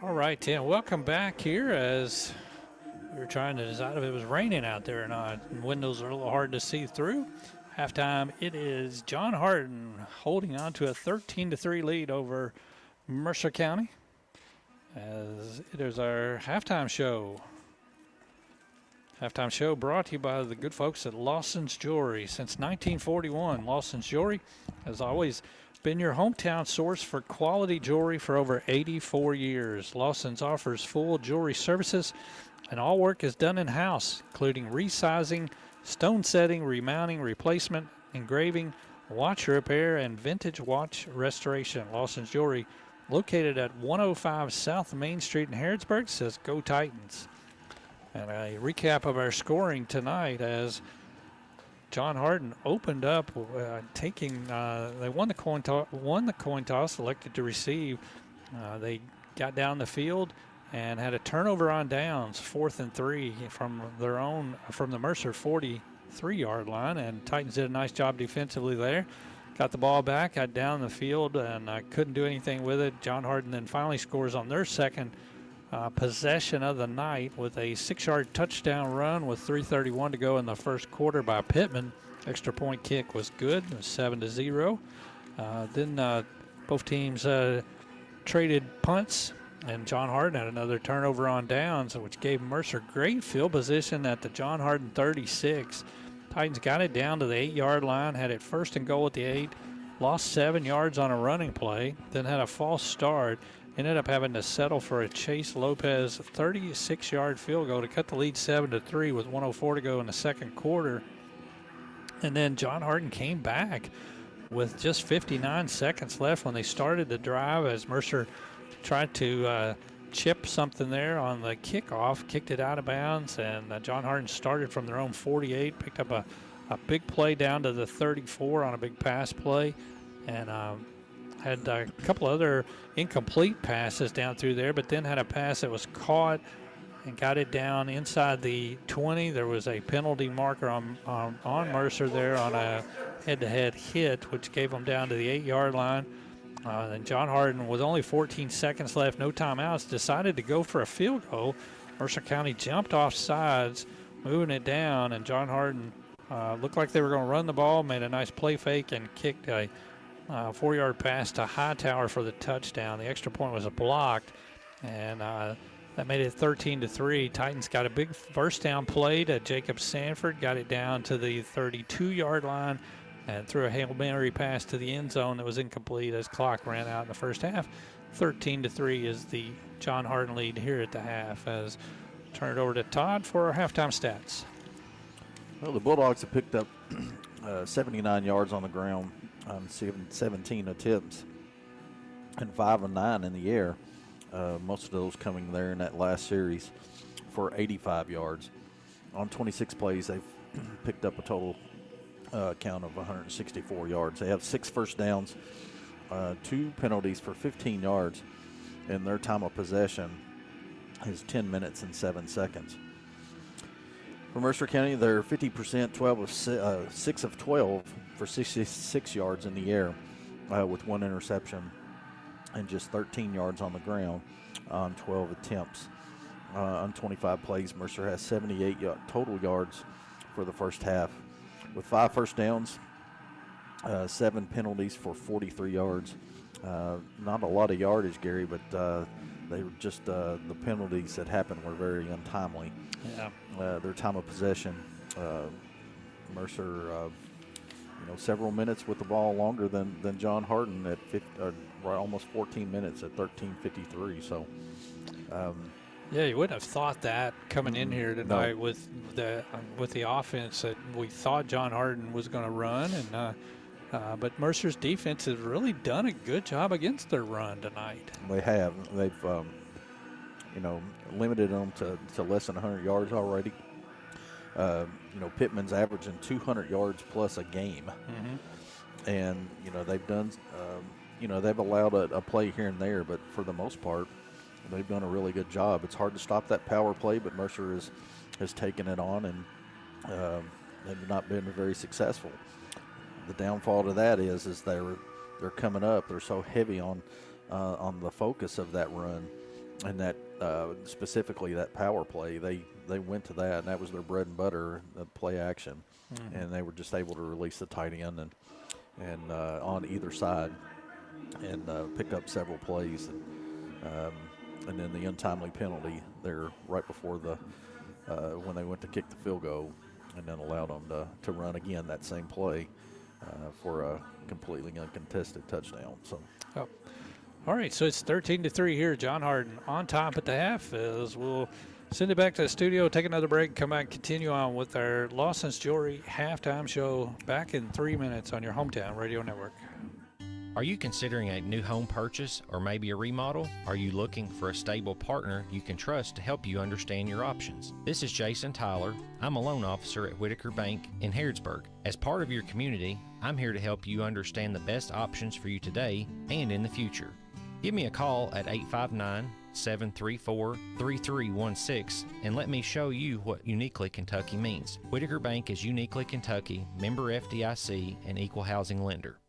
All right, Tim, welcome back here as we were trying to decide if it was raining out there or not. Windows are a little hard to see through. Halftime, it is John Harden holding on to a 13-3 lead over Mercer County as it is our halftime show. Halftime show brought to you by the good folks at Lawson's Jewelry. Since 1941, Lawson's Jewelry has always been your hometown source for quality jewelry for over 84 years. Lawson's offers full jewelry services, and all work is done in-house, including resizing, stone setting, remounting, replacement, engraving, watch repair, and vintage watch restoration. Lawson's Jewelry, located at 105 South Main Street in Harrodsburg, says go Titans. And a recap of our scoring tonight as John Harden opened up, taking. They won the coin toss, elected to receive. They got down the field and had a turnover on downs, 4th and 3 from the Mercer 43-yard line, and Titans did a nice job defensively there. Got the ball back, got down the field, and couldn't do anything with it. John Harden then finally scores on their second possession of the night with a 6-yard touchdown run with 3:31 to go in the first quarter by Pittman. Extra point kick was good. It was 7-0. Then both teams traded punts, and John Harden had another turnover on downs, which gave Mercer great field position at the John Harden 36. Titans got it down to the 8-yard line, had it first and goal at the 8, lost 7 yards on a running play, then had a false start. Ended up having to settle for a Chase Lopez 36-yard field goal to cut the lead 7-3 with 1:04 to go in the second quarter. And then John Harden came back with just 59 seconds left when they started the drive as Mercer tried to chip something there on the kickoff, kicked it out of bounds, and John Harden started from their own 48, picked up a big play down to the 34 on a big pass play, and had a couple other incomplete passes down through there, but then had a pass that was caught and got it down inside the 20. There was a penalty marker on Mercer there on a head-to-head hit, which gave them down to the 8-yard line. Then John Harden, with only 14 seconds left, no timeouts, decided to go for a field goal. Mercer County jumped off sides, moving it down, and John Harden looked like they were going to run the ball, made a nice play fake, and kicked a 4-yard pass to Hightower for the touchdown. The extra point was blocked, and that made it 13-3. Titans got a big first down play to Jacob Sanford, got it down to the 32-yard line, and threw a Hail Mary pass to the end zone that was incomplete as clock ran out in the first half. 13-3 is the John Harden lead here at the half. As turn it over to Todd for our halftime stats. Well, the Bulldogs have picked up 79 yards on the ground, 17 attempts, and 5 of 9 in the air. Most of those coming there in that last series for 85 yards. On 26 plays, they've picked up a total count of 164 yards. They have 6 first downs, 2 penalties for 15 yards, and their time of possession is 10 minutes and 7 seconds. For Mercer County, they're 50%, 6 of 12 for 66 yards in the air with 1 interception and just 13 yards on the ground on 12 attempts. On 25 plays, Mercer has 78 total yards for the first half with 5 first downs, 7 penalties for 43 yards. Not a lot of yardage, Gary, but they were just the penalties that happened were very untimely. Yeah. Their time of possession, Mercer, several minutes with the ball longer than John Harden at almost 14 minutes at 13:53. So. Yeah, you wouldn't have thought that coming in here tonight with the offense that we thought John Harden was going to run, and but Mercer's defense has really done a good job against their run tonight. They have. They've limited them to less than 100 yards already. Pittman's averaging 200 yards plus a game, and they've done. They've allowed a play here and there, but for the most part, they've done a really good job. It's hard to stop that power play, but Mercer has taken it on, and they've not been very successful. The downfall to that is they're coming up. They're so heavy on the focus of that run, and that specifically that power play. They went to that, and that was their bread and butter, the play action, and they were just able to release the tight end and on either side and pick up several plays. And then the untimely penalty there right before when they went to kick the field goal, and then allowed them to run again that same play for a completely uncontested touchdown. So. Oh. All right, so it's 13-3 here. John Harden on top at the half. As we'll send it back to the studio, take another break, come back, continue on with our Lawson's Jewelry halftime show back in 3 minutes on your hometown radio network. Are you considering a new home purchase or maybe a remodel? Are you looking for a stable partner you can trust to help you understand your options? This is Jason Tyler. I'm a loan officer at Whitaker Bank in Harrodsburg. As part of your community, I'm here to help you understand the best options for you today and in the future. Give me a call at 859-734-3316 and let me show you what Uniquely Kentucky means. Whitaker Bank is Uniquely Kentucky, member FDIC, and equal housing lender.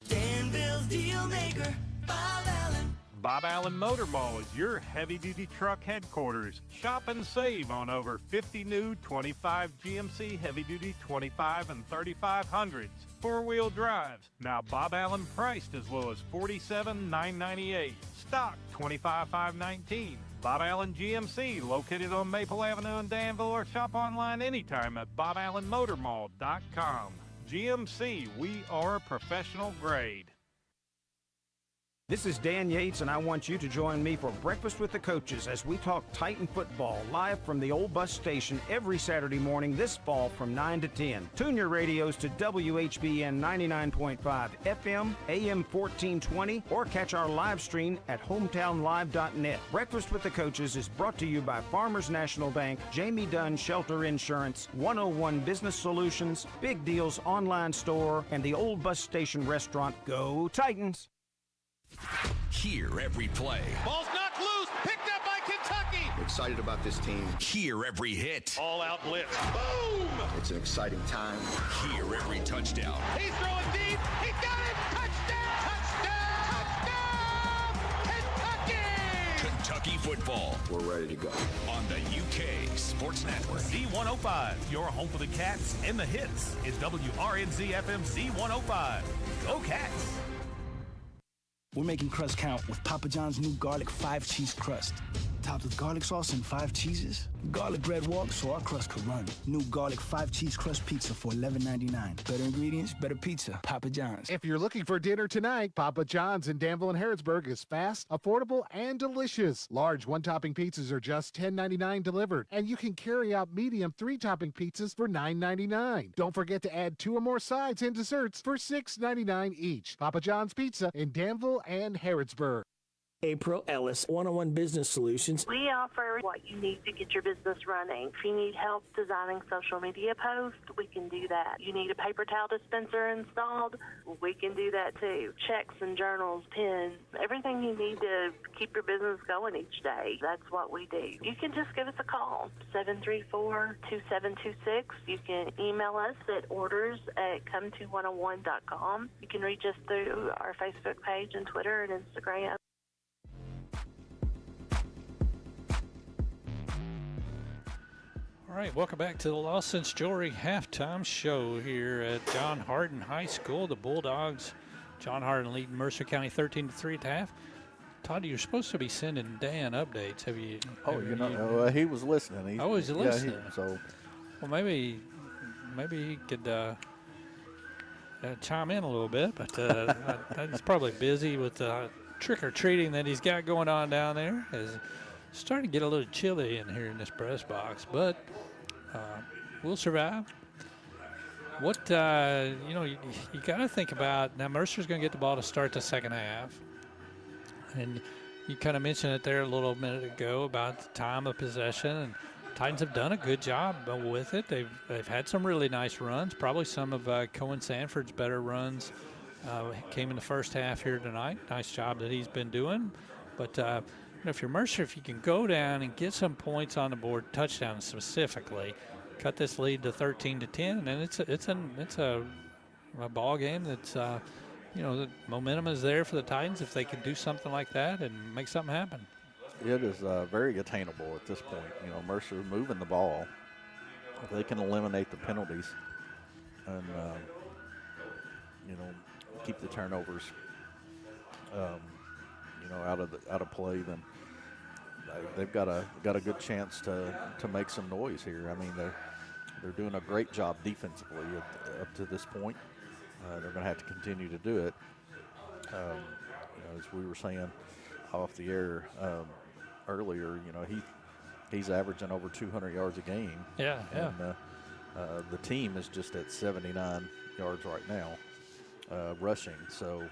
Danville's deal maker, Bob Allen. Bob Allen Motor Mall is your heavy-duty truck headquarters. Shop and save on over 50 new 25 GMC heavy-duty 25 and 3500s. Four-wheel drives. Now Bob Allen priced as low as $47,998. Stock $25,519. Bob Allen GMC, located on Maple Avenue in Danville, or shop online anytime at boballenmotormall.com. GMC, we are professional grade. This is Dan Yates, and I want you to join me for Breakfast with the Coaches as we talk Titan football live from the old bus station every Saturday morning this fall from 9 to 10. Tune your radios to WHBN 99.5 FM, AM 1420, or catch our live stream at hometownlive.net. Breakfast with the Coaches is brought to you by Farmers National Bank, Jamie Dunn Shelter Insurance, 101 Business Solutions, Big Deals Online Store, and the old bus station restaurant. Go Titans! Hear every play. Ball's knocked loose, picked up by Kentucky. Excited about this team. Hear every hit. All out blitz. Boom! It's an exciting time. Hear every touchdown. He's throwing deep. He got it. Touchdown! Touchdown! Touchdown! Kentucky! Kentucky football. We're ready to go. On the UK Sports Network. Z105, your home for the Cats and the hits, is WRNZ FM Z105. Go Cats! We're making crust count with Papa John's new garlic 5-cheese crust. Topped with garlic sauce and 5 cheeses. Garlic bread walks so our crust could run. New garlic 5-cheese crust pizza for $11.99. Better ingredients, better pizza. Papa John's. If you're looking for dinner tonight, Papa John's in Danville and Harrodsburg is fast, affordable, and delicious. Large one-topping pizzas are just $10.99 delivered, and you can carry out medium 3-topping pizzas for $9.99. Don't forget to add 2 or more sides and desserts for $6.99 each. Papa John's Pizza in Danville and Harrodsburg. April Ellis, 101 Business Solutions. We offer what you need to get your business running. If you need help designing social media posts, we can do that. You need a paper towel dispenser installed, we can do that too. Checks and journals, pens, everything you need to keep your business going each day. That's what we do. You can just give us a call, 734-2726. You can email us at orders@come2101.com. You can reach us through our Facebook page and Twitter and Instagram. All right, welcome back to the Lawson's Jewelry halftime show here at John Hardin High School. The Bulldogs, John Hardin leading Mercer County 13-3 at the half. Todd, you're supposed to be sending Dan updates. Have you? Oh, he was listening. He's listening. So, well, maybe he could chime in a little bit, but he's probably busy with trick or treating that he's got going on down there. It's starting to get a little chilly in here in this press box, but we'll survive. What you got to think about now. Mercer's going to get the ball to start the second half. And you kind of mentioned it there a little minute ago about the time of possession, and Titans have done a good job with it. They've had some really nice runs. Probably some of Cohen Sanford's better runs came in the first half here tonight. Nice job that he's been doing. But if you're Mercer, if you can go down and get some points on the board, touchdowns specifically, cut this lead to 13-10, and it's a ball game that's. The momentum is there for the Titans if they can do something like that and make something happen. It is very attainable at this point. Mercer moving the ball. If they can eliminate the penalties and, keep the turnovers, out of play, then they've got a good chance to make some noise here. I mean, they're doing a great job defensively up to this point. They're going to have to continue to do it. As we were saying off the air earlier, he's averaging over 200 yards a game. Yeah. And the team is just at 79 yards right now, rushing. So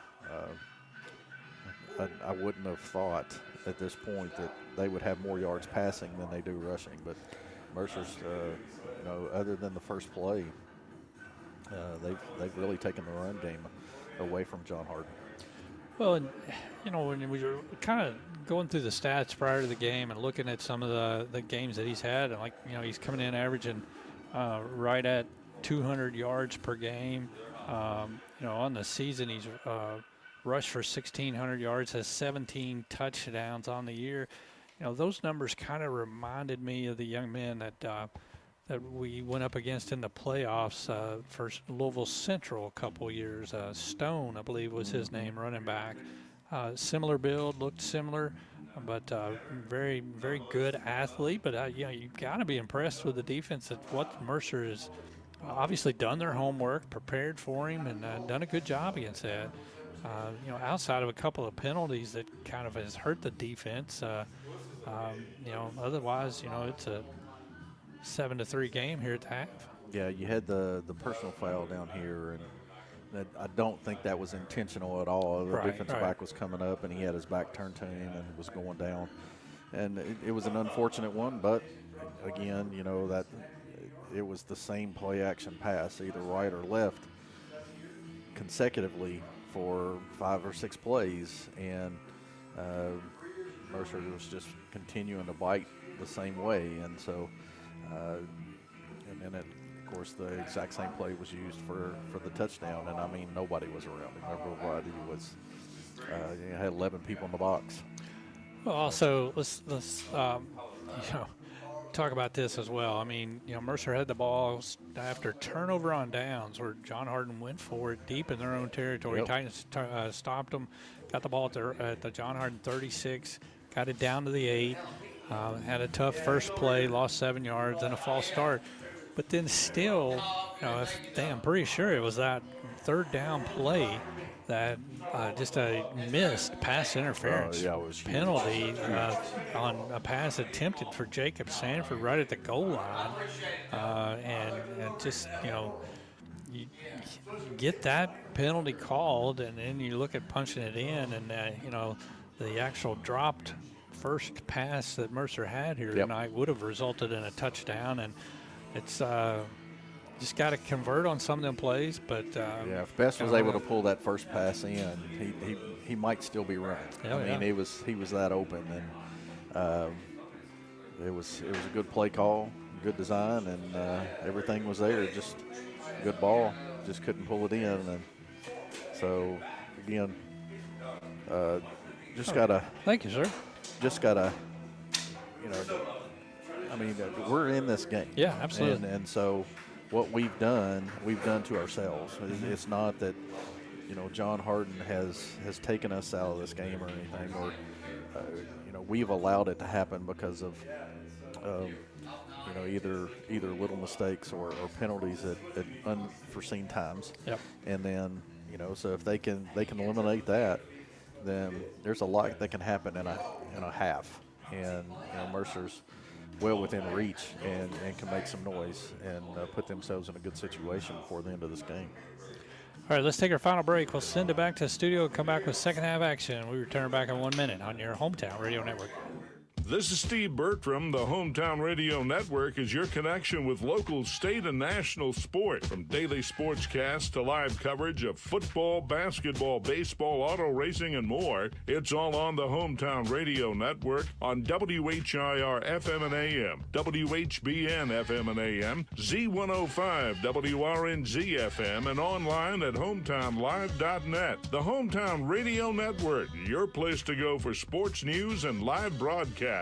I wouldn't have thought at this point that they would have more yards passing than they do rushing. But Mercer's, other than the first play, they've really taken the run game away from John Harden. Well, and, when we were kind of going through the stats prior to the game and looking at some of the games that he's had, and he's coming in averaging right at 200 yards per game. On the season, he's rushed for 1,600 yards, has 17 touchdowns on the year. Those numbers kind of reminded me of the young men that we went up against in the playoffs for Louisville Central a couple years. Stone, I believe, was his name, running back. Similar build, looked similar, but very, very good athlete. But, you've got to be impressed with the defense at what Mercer has obviously done their homework, prepared for him, and done a good job against that. Outside of a couple of penalties that kind of has hurt the defense, otherwise, it's a 7-3 game here at the half. Yeah, you had the personal foul down here, and I don't think that was intentional at all. The defensive back was coming up, and he had his back turned to him and was going down. And it was an unfortunate one, but again, that it was the same play action pass, either right or left, consecutively for 5 or 6 plays, and Mercer was just continuing to bite the same way, and so. And then, of course, the exact same play was used for the touchdown, and I mean nobody was around him. Everybody was. Had 11 people in the box. Well, also let's talk about this as well. I mean, Mercer had the ball after turnover on downs where John Harden went for it deep in their own territory. Yep. Titans stopped them, got the ball at the John Harden 36, got it down to the 8. Had a tough first play, lost 7 yards, and a false start. But then still, I'm pretty sure it was that third down play that just a missed pass interference penalty on a pass attempted for Jacob Sanford right at the goal line. And just, you get that penalty called, and then you look at punching it in, and, the actual dropped first pass that Mercer had here tonight would have resulted in a touchdown, and it's just got to convert on some of them plays. But if Best was able to pull that first pass in, he might still be running. He was that open, and it was a good play call, good design, and everything was there. Just good ball, just couldn't pull it in, and so again, just gotta. Thank you, sir. Just gotta, we're in this game. Yeah, absolutely. And so what we've done to ourselves. It's not that, John Harden has taken us out of this game or anything, or we've allowed it to happen because of either little mistakes or penalties at unforeseen times. Yep. And then so if they can eliminate that, then there's a lot that can happen in a half, and Mercer's well within reach and can make some noise and put themselves in a good situation before the end of this game. All right, let's take our final break. We'll send it back to the studio and come back with second half action. We return back in 1 minute on your Hometown Radio Network. This is Steve Bertram. The Hometown Radio Network is your connection with local, state, and national sport. From daily sportscasts to live coverage of football, basketball, baseball, auto racing, and more, it's all on the Hometown Radio Network on WHIR FM and AM, WHBN FM and AM, Z105 WRNZ FM, and online at hometownlive.net. The Hometown Radio Network, your place to go for sports news and live broadcasts.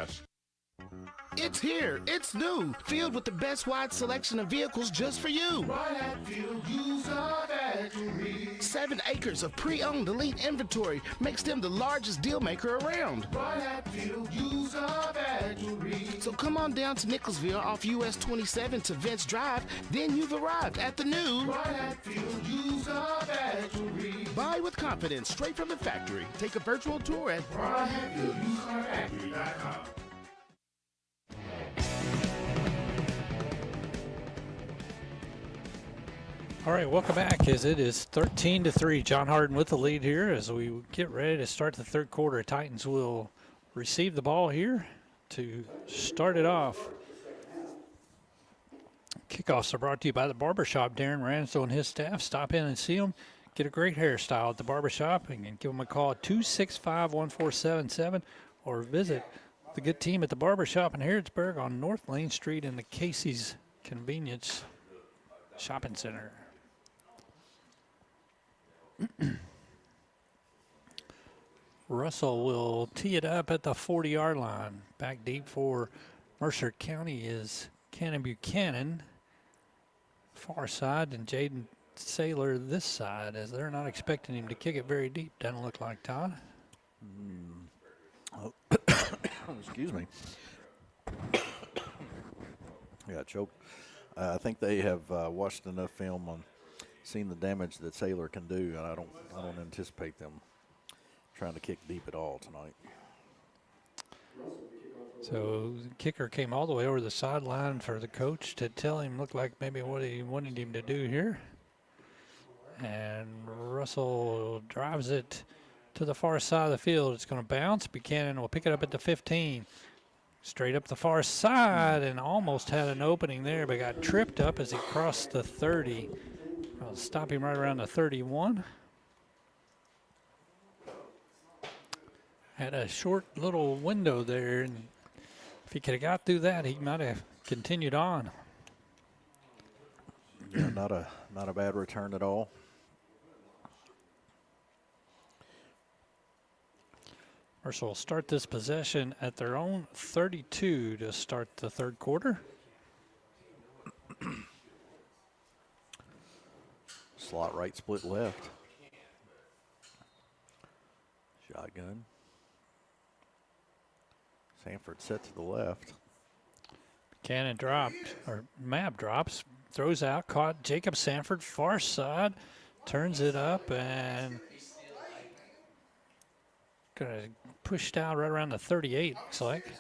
It's here. It's new. Filled with the best wide selection of vehicles just for you. Right at Field, use our factory. 7 acres of pre-owned elite inventory makes them the largest deal maker around. Right at Field, use our factory. So come on down to Nicholsville off US 27 to Vince Drive. Then you've arrived at the new Right at Field, use our factory. Buy with confidence straight from the factory. Take a virtual tour at BrianHatfieldUseOurFactory.com. All right, welcome back as it is 13-3. John Harden with the lead here as we get ready to start the third quarter. Titans will receive the ball here to start it off. Kickoffs are brought to you by the Barbershop. Darren Ransdell and his staff. Stop in and see them. Get a great hairstyle at the Barbershop and give them a call at 265-1477 or visit the good team at the Barbershop in Harrodsburg on North Lane Street in the Casey's Convenience Shopping Center. Russell will tee it up at the 40-yard line. Back deep for Mercer County is Cannon Buchanan. Far side, and Jaden Saylor this side, as they're not expecting him to kick it very deep. Doesn't look like, Todd. Oh. Excuse me. Yeah, choked. I think they have watched enough film on seeing the damage that Saylor can do, and I don't anticipate them trying to kick deep at all tonight. So the kicker came all the way over the sideline for the coach to tell him, looked like maybe what he wanted him to do here. And Russell drives it to the far side of the field. It's going to bounce. Buchanan will pick it up at the 15. Straight up the far side, and almost had an opening there, but got tripped up as he crossed the 30. I'll stop him right around the 31. Had a short little window there, and if he could have got through that, he might have continued on. Yeah, not a bad return at all. Mercer will start this possession at their own 32 to start the third quarter. Slot right, split left. Shotgun. Sanford set to the left. Cannon dropped, or Mab drops, throws out, caught Jacob Sanford, far side, turns it up, and gonna push down right around the 38, looks like.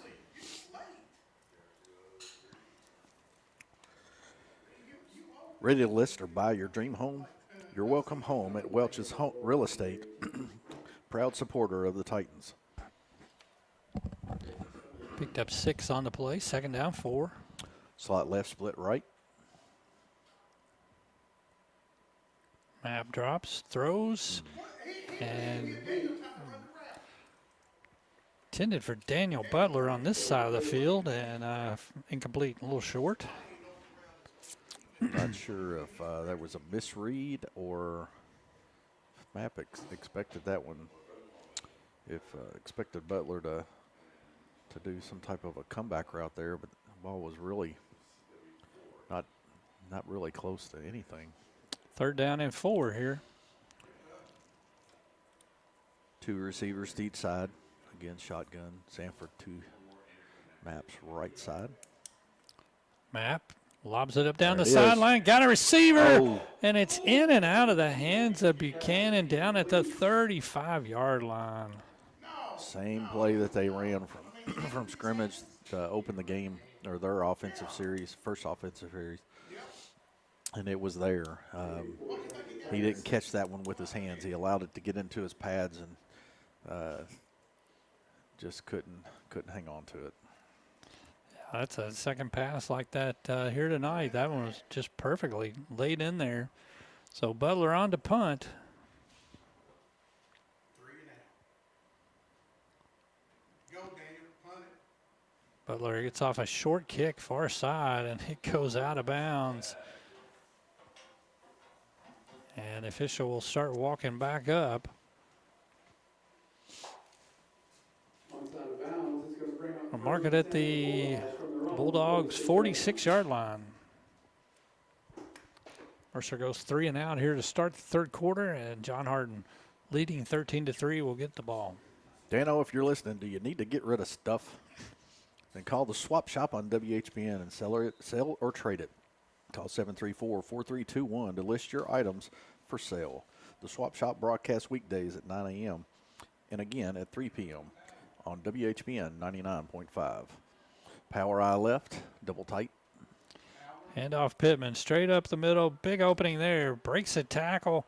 Ready to list or buy your dream home? You're welcome home at Welch's Real Estate, proud supporter of the Titans. Picked up 6 on the play, second down, 4. Slot left, split right. Map drops, throws, and intended for Daniel Butler on this side of the field, and incomplete, a little short. Not sure if that was a misread or if Map expected that one. If expected Butler to do some type of a comeback route there, but the ball was really not really close to anything. Third down and 4 here. 2 receivers to each side. Again, shotgun. Sanford to Mapp's right side. Mapp lobs it up down There the it sideline. Got a receiver. Oh. And it's in and out of the hands of Buchanan down at the 35-yard line. Same play that they ran from scrimmage to open the game, or their offensive series, first offensive series. And it was there. He didn't catch that one with his hands. He allowed it to get into his pads and just couldn't hang on to it. Yeah, that's a second pass like that here tonight. That one was just perfectly laid in there. So Butler on to punt. Butler gets off a short kick far side, and it goes out of bounds. And the official will start walking back up. We'll mark it at the Bulldogs' 46-yard line. Mercer goes 3 and out here to start the third quarter, and John Harden leading 13-3 will get the ball. Dano, if you're listening, do you need to get rid of stuff? Then call the swap shop on WHBN and sell or trade it. Call 734-4321 to list your items for sale. The swap shop broadcasts weekdays at 9 a.m. and again at 3 p.m. on WHBN 99.5. Power eye left, double tight. Hand off Pittman, straight up the middle, big opening there, breaks a tackle,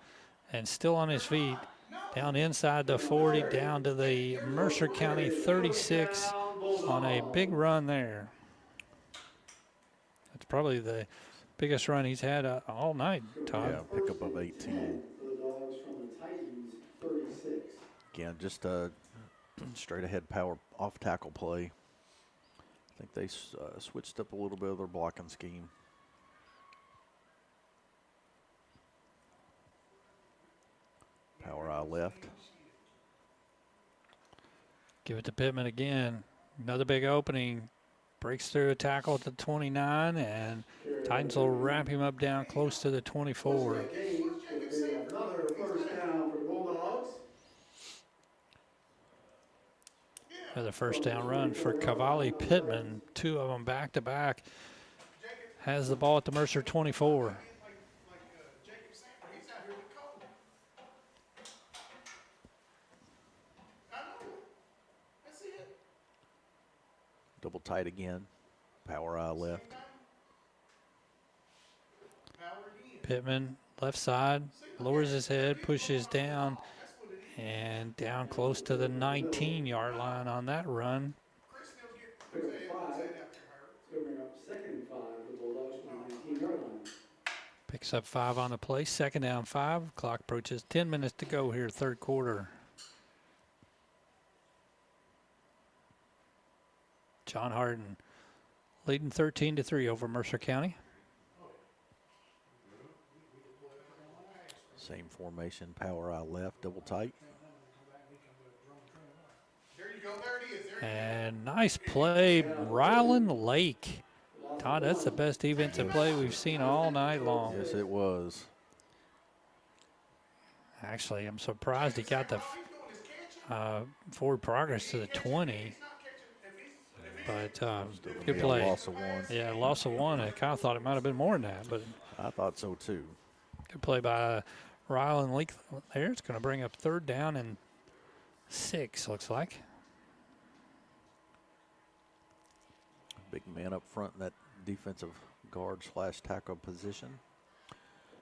and still on his feet. Down inside the 40, down to the Mercer County 36 on a big run there. That's probably the biggest run he's had all night, Todd. Yeah, pickup of 18. Again, just a straight ahead power off tackle play. I think they switched up a little bit of their blocking scheme. Power eye left. Give it to Pittman again. Another big opening. Breaks through a tackle at the 29, and Titans will wrap him up down close to the 24. Another first down for the Bulldogs. Another first down run for Cavalli Pittman. 2 of them back to back. Has the ball at the Mercer 24. Double tight again. Power eye left. Pittman, left side, lowers his head, pushes down, and down close to the 19-yard line on that run. Picks up 5 on the play, second down 5. Clock approaches 10 minutes to go here, third quarter. John Harden leading 13-3 over Mercer County. Same formation, power eye left, double tight. And nice play, Rylan Lake. Todd, that's the best defensive play we've seen all night long. Yes, it was. Actually, I'm surprised he got the forward progress to the 20. But good play. Loss of 1. Yeah, loss of 1. I kind of thought it might have been more than that, but I thought so too. Good play by Rylan Lake there. It's going to bring up third down and 6, looks like. Big man up front in that defensive guard / tackle position.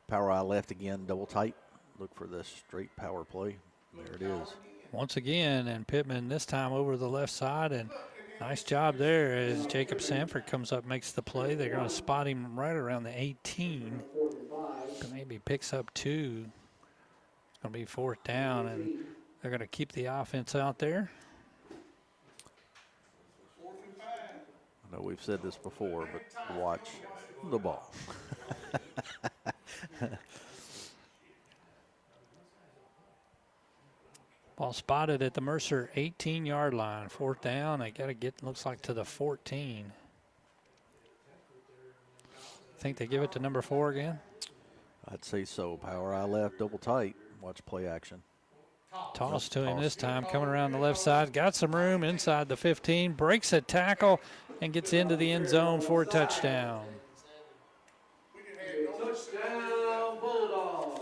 Power eye left again, double tight. Look for the straight power play. There it is. Once again, and Pittman this time over the left side, and nice job there as Jacob Sanford comes up, makes the play. They're going to spot him right around the 18. Maybe picks up 2. It's going to be fourth down, and they're going to keep the offense out there. I know we've said this before, but watch the ball. Ball spotted at the Mercer 18-yard line. Fourth down. They got to get, looks like, to the 14. Think they give it to number 4 again? I'd say so. Power eye left, double tight. Watch play action. Toss to him this time, coming around the left side. Got some room inside the 15, breaks a tackle, and gets into the end zone for a touchdown.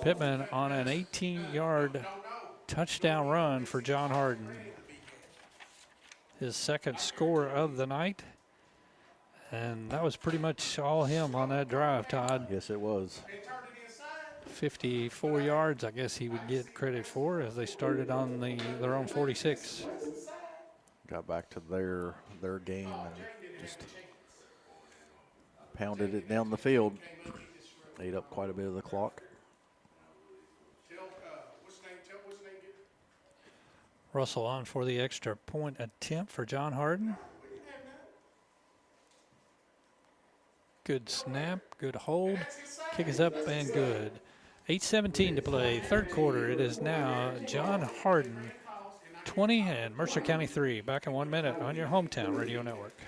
Pittman on an 18-yard touchdown run for John Harden. His second score of the night. And that was pretty much all him on that drive, Todd. Yes, it was. 54 yards, I guess he would get credit for, as they started on their own 46. Got back to their game and just pounded it down the field. Ate up quite a bit of the clock. Russell on for the extra point attempt for John Harden. Good snap, good hold. Kick is up and good. 8:17 to play, third quarter. It is now John Harden 20 and Mercer County 3. Back in 1 minute on your hometown radio network.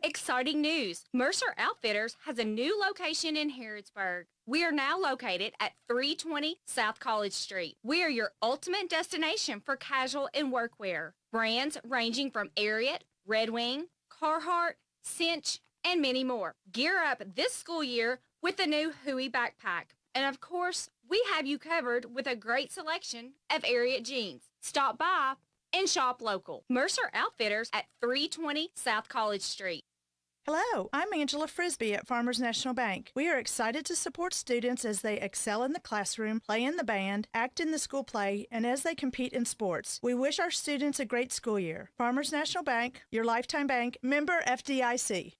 Exciting news! Mercer Outfitters has a new location in Harrodsburg. We are now located at 320 South College Street. We are your ultimate destination for casual and workwear. Brands ranging from Ariat, Red Wing, Carhartt, Cinch, and many more. Gear up this school year with the new Huey backpack. And of course, we have you covered with a great selection of Ariat jeans. Stop by and shop local. Mercer Outfitters at 320 South College Street. Hello, I'm Angela Frisbee at Farmers National Bank. We are excited to support students as they excel in the classroom, play in the band, act in the school play, and as they compete in sports. We wish our students a great school year. Farmers National Bank, your lifetime bank, member FDIC.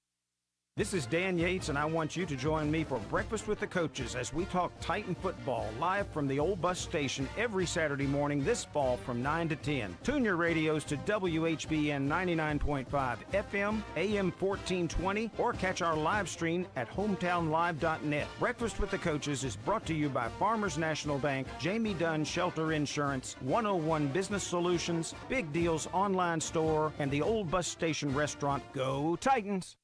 This is Dan Yates, and I want you to join me for Breakfast with the Coaches as we talk Titan football live from the old bus station every Saturday morning this fall from 9 to 10. Tune your radios to WHBN 99.5 FM, AM 1420, or catch our live stream at hometownlive.net. Breakfast with the Coaches is brought to you by Farmers National Bank, Jamie Dunn Shelter Insurance, 101 Business Solutions, Big Deals Online Store, and the old bus station restaurant. Go Titans!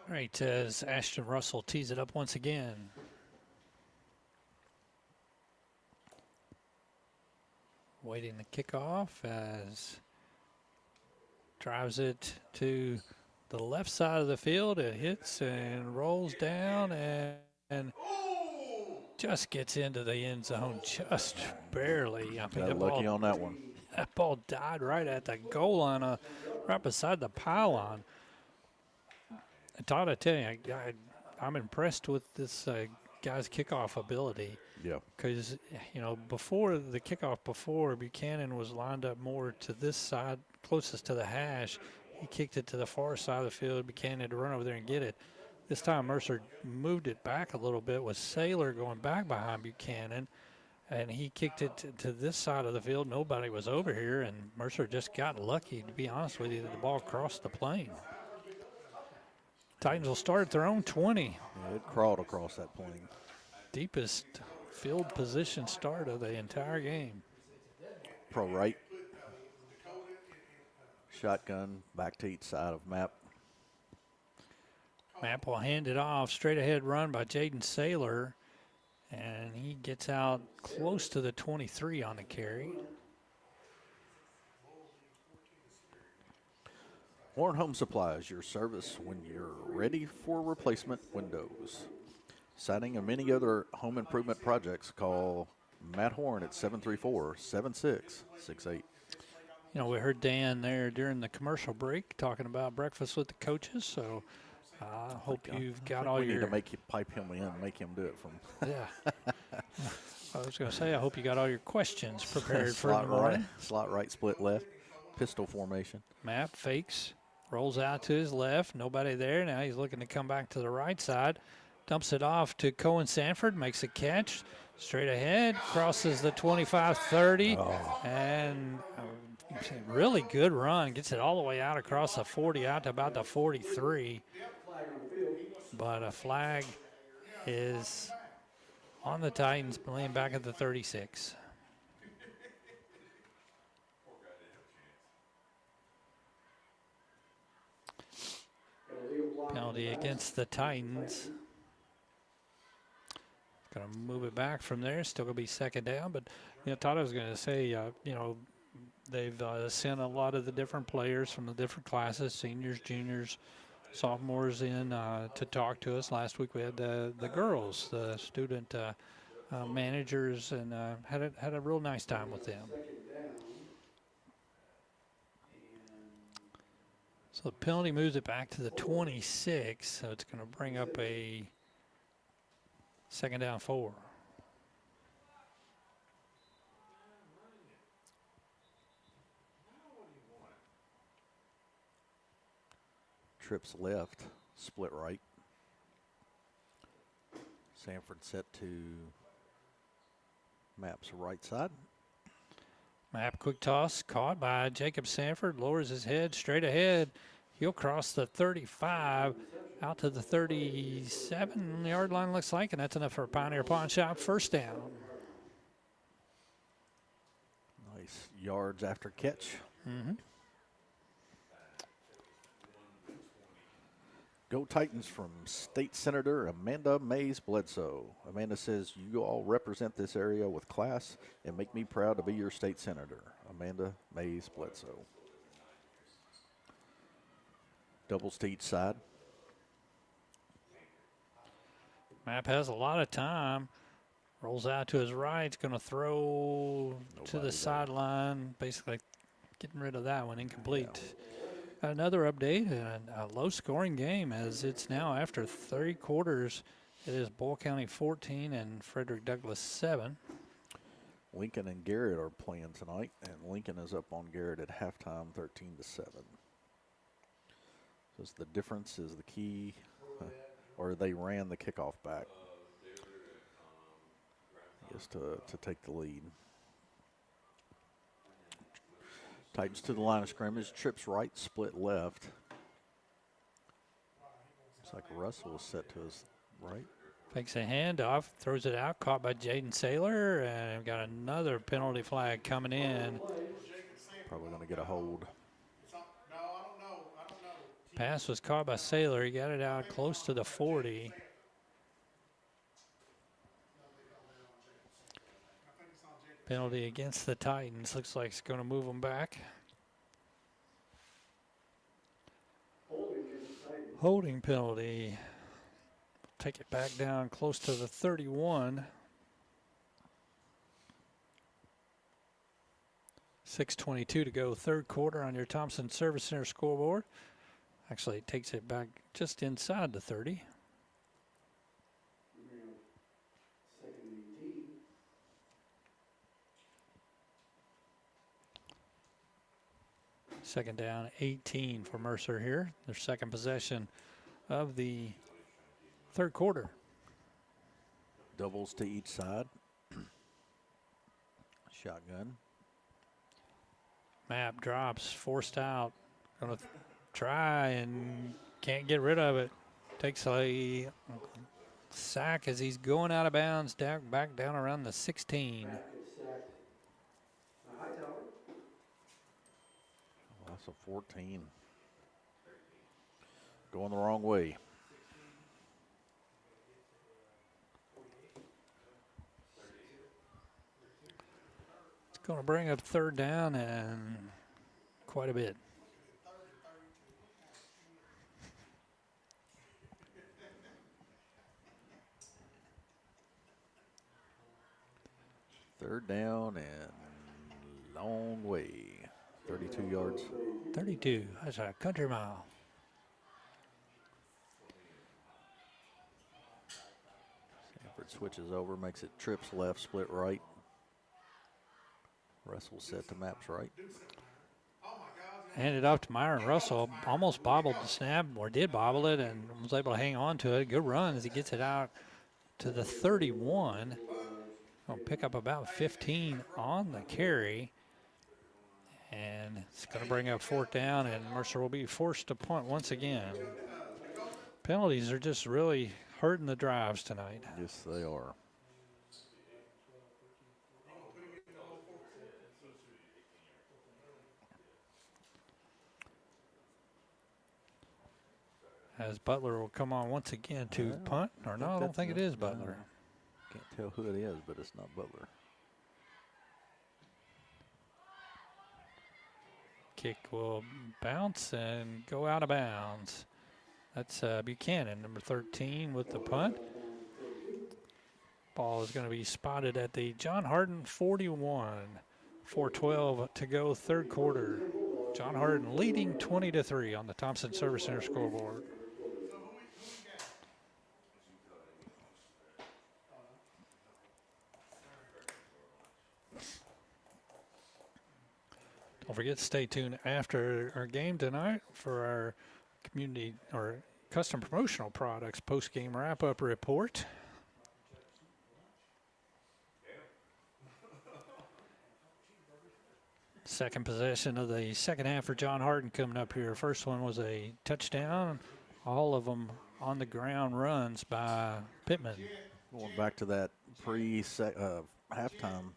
All right, as Ashton Russell tees it up once again. Waiting the kickoff as drives it to the left side of the field. It hits and rolls down and just gets into the end zone just barely. I mean, Got lucky on that one. That ball died right at the goal line, right beside the pylon. Todd, I tell you, I'm impressed with this guy's kickoff ability. Yeah. Because, you know, before the kickoff, before Buchanan was lined up more to this side, closest to the hash, he kicked it to the far side of the field. Buchanan had to run over there and get it. This time Mercer moved it back a little bit with Saylor going back behind Buchanan, and he kicked it to this side of the field. Nobody was over here, and Mercer just got lucky, to be honest with you, that the ball crossed the plane. Titans will start at their own 20. Yeah, it crawled across that plane. Deepest field position start of the entire game. Pro right. Shotgun back to each side of Map. Map will hand it off. Straight ahead run by Jaden Saylor. And he gets out close to the 23 on the carry. Warren Home Supply is your service when you're ready for replacement windows. Siding and many other home improvement projects, call Matt Horn at 734-7668. You know, we heard Dan there during the commercial break talking about breakfast with the coaches, so I hope you've got all your... We need to make you pipe him in and make him do it from... Yeah. I was going to say, I hope you got all your questions prepared for the morning. Slot right, split left, pistol formation. Map fakes. Rolls out to his left. Nobody there. Now he's looking to come back to the right side. Dumps it off to Cohen Sanford. Makes a catch. Straight ahead. Crosses the 25-30. Oh. And really good run. Gets it all the way out across the 40 out to about the 43. But a flag is on the Titans, laying back at the 36. Penalty against the Titans. going to move it back from there. Still going to be second down. But, Todd, I was going to say, they've sent a lot of the different players from the different classes, seniors, juniors, sophomores in to talk to us. Last week we had the girls, the student managers, and had a real nice time with them. So the penalty moves it back to the 26, so it's going to bring up a second down 4. Trips left, split right. Sanford set to Map's right side. Map quick toss caught by Jacob Sanford, lowers his head straight ahead. He'll cross the 35 out to the 37-yard line, looks like, and that's enough for a Pioneer Pawn Shop first down. Nice yards after catch. Mm-hmm. Go Titans from State Senator Amanda Mays Bledsoe. Amanda says, you all represent this area with class and make me proud to be your state senator. Amanda Mays Bledsoe. Doubles to each side. Map has a lot of time. Rolls out to his right. It's going to throw to the sideline. Basically getting rid of that one. Incomplete. Yeah. Another update, and a low-scoring game as it's now after 3 quarters. It is Boyle County 14 and Frederick Douglass 7. Lincoln and Garrett are playing tonight, and Lincoln is up on Garrett at halftime, 13-7. So the difference is the key, or they ran the kickoff back, just to take the lead. Titans to the line of scrimmage, trips right, split left. Looks like Russell was set to his right. Fakes a handoff, throws it out, caught by Jaden Saylor, and got another penalty flag coming in. Probably going to get a hold. Pass was caught by Saylor. He got it out close to the 40. Penalty against the Titans. Looks like it's going to move them back. Holding penalty. Take it back down close to the 31. 6:22 to go, third quarter on your Thompson Service Center scoreboard. Actually, it takes it back just inside the 30. Second down, 18 for Mercer here. Their second possession of the third quarter. Doubles to each side. Shotgun. Map drops, forced out. Going to try and can't get rid of it. Takes a sack as he's going out of bounds, back down around the 16. That's a 14. Going the wrong way. It's going to bring up third down and quite a bit. Third down and long way. 32 yards. 32. That's a country mile. Sanford switches over, makes it trips left, split right. Russell set to Maps right. Handed off to Myron Russell. Almost bobbled the snap, or did bobble it, and was able to hang on to it. Good run as he gets it out to the 31. Will pick up about 15 on the carry. And it's going to bring up fourth down, and Mercer will be forced to punt once again. Penalties are just really hurting the drives tonight. Yes, they are. As Butler will come on once again to punt, or no, I don't think it is Butler. Can't tell who it is, but it's not Butler. Kick will bounce and go out of bounds. That's Buchanan, number 13, with the punt. Ball is going to be spotted at the John Hardin 41. 4:12 to go, third quarter. John Hardin leading 20-3 on the Thompson Service Center scoreboard. Don't forget to stay tuned after our game tonight for our community or custom promotional products post-game wrap-up report. Second possession of the second half for John Hardin coming up here. First one was a touchdown. All of them on the ground runs by Pittman. Going back to that halftime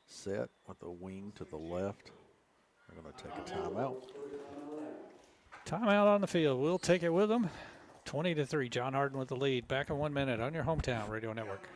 set with the wing to the left. They're going to take a timeout. Timeout on the field. We'll take it with them. 20-3. John Hardin with the lead. Back in 1 minute on your hometown radio network.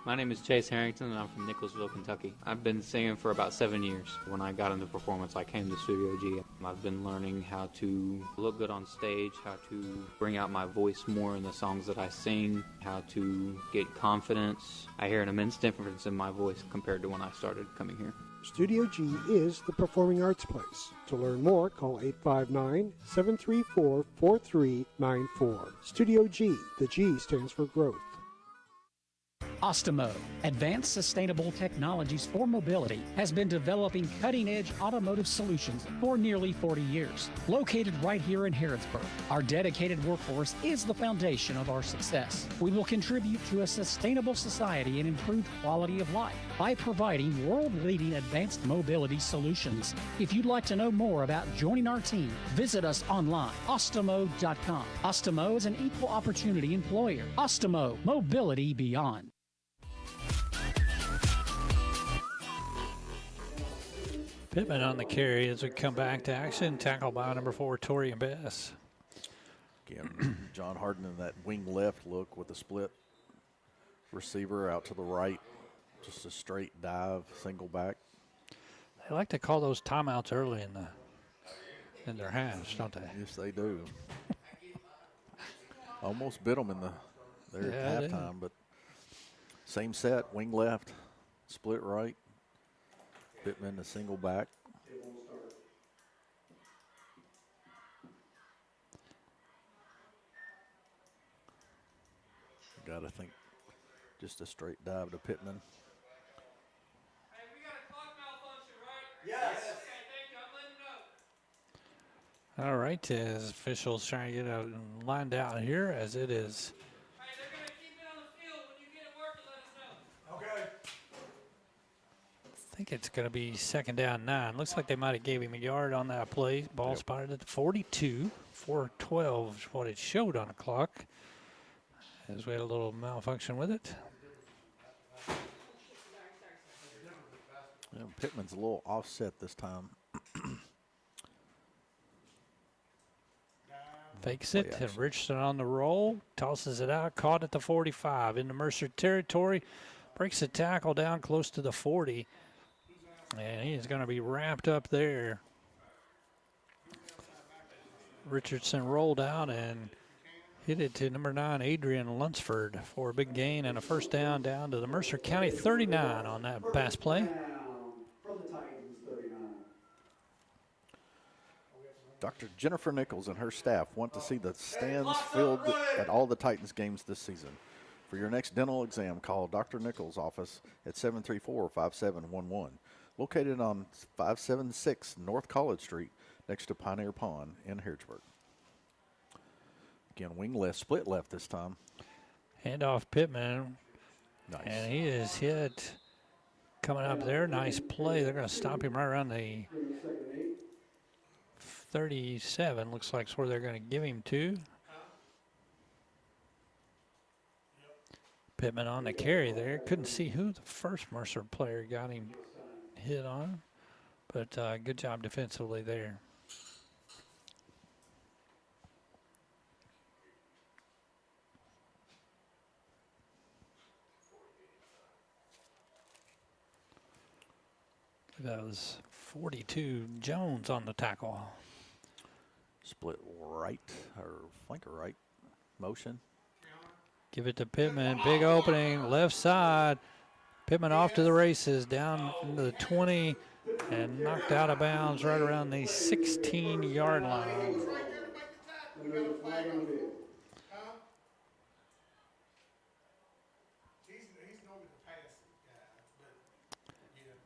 My name is Chase Harrington, and I'm from Nicholsville, Kentucky. I've been singing for about 7 years. When I got into performance, I came to Studio G. I've been learning how to look good on stage, how to bring out my voice more in the songs that I sing, how to get confidence. I hear an immense difference in my voice compared to when I started coming here. Studio G is the performing arts place. To learn more, call 859-734-4394. Studio G. The G stands for growth. Ostimo, Advanced Sustainable Technologies for Mobility, has been developing cutting-edge automotive solutions for nearly 40 years. Located right here in Harrodsburg, our dedicated workforce is the foundation of our success. We will contribute to a sustainable society and improved quality of life by providing world-leading advanced mobility solutions. If you'd like to know more about joining our team, visit us online, ostimo.com. Ostimo is an equal opportunity employer. Ostimo, mobility beyond. Pittman on the carry as we come back to action. Tackled by number 4, Torian Bass. Again, John Hardin in that wing left look with the split receiver out to the right. Just a straight dive, single back. They like to call those timeouts early in their halves, don't they? Yes, they do. Almost bit them in there at halftime, but same set, wing left, split right. Pittman, a single back. Got to think just a straight dive to Pittman. Hey, we got a clock malfunction, right? Yes. Okay, thank you. I'm letting you know. All right, as officials trying to get out and lined out here as it is. Hey, they're going to keep it on the field. When you get it working, let us know. Okay. I think it's going to be second down 9. Looks like they might have gave him a yard on that play. Ball spotted at the 42. 4:12 is what it showed on the clock. As we had a little malfunction with it. Yeah, Pittman's a little offset this time. Fakes it, and Richardson on the roll, tosses it out, caught at the 45 into Mercer territory, breaks the tackle down close to the 40, and he's going to be wrapped up there. Richardson rolled out and hit it to number 9, Adrian Lunsford, for a big gain and a first down to the Mercer County 39 on that pass play. Dr. Jennifer Nichols and her staff want to see the stands filled at all the Titans games this season. For your next dental exam, call Dr. Nichols' office at 734-5711, located on 576 North College Street next to Pioneer Pond in Harrodsburg. Again, wing left, split left this time. Handoff Pittman. Nice. And he is hit coming up there. Nice play. They're going to stop him right around the 37. Looks like it's where they're going to give him to. Pittman on the carry there. Couldn't see who the first Mercer player got him hit on. But good job defensively there. That was 42 Jones on the tackle. Split right or flanker right motion. Give it to Pittman. Big opening, left side. Pittman off to the races, down into the 20 and knocked out of bounds right around the 16-yard line.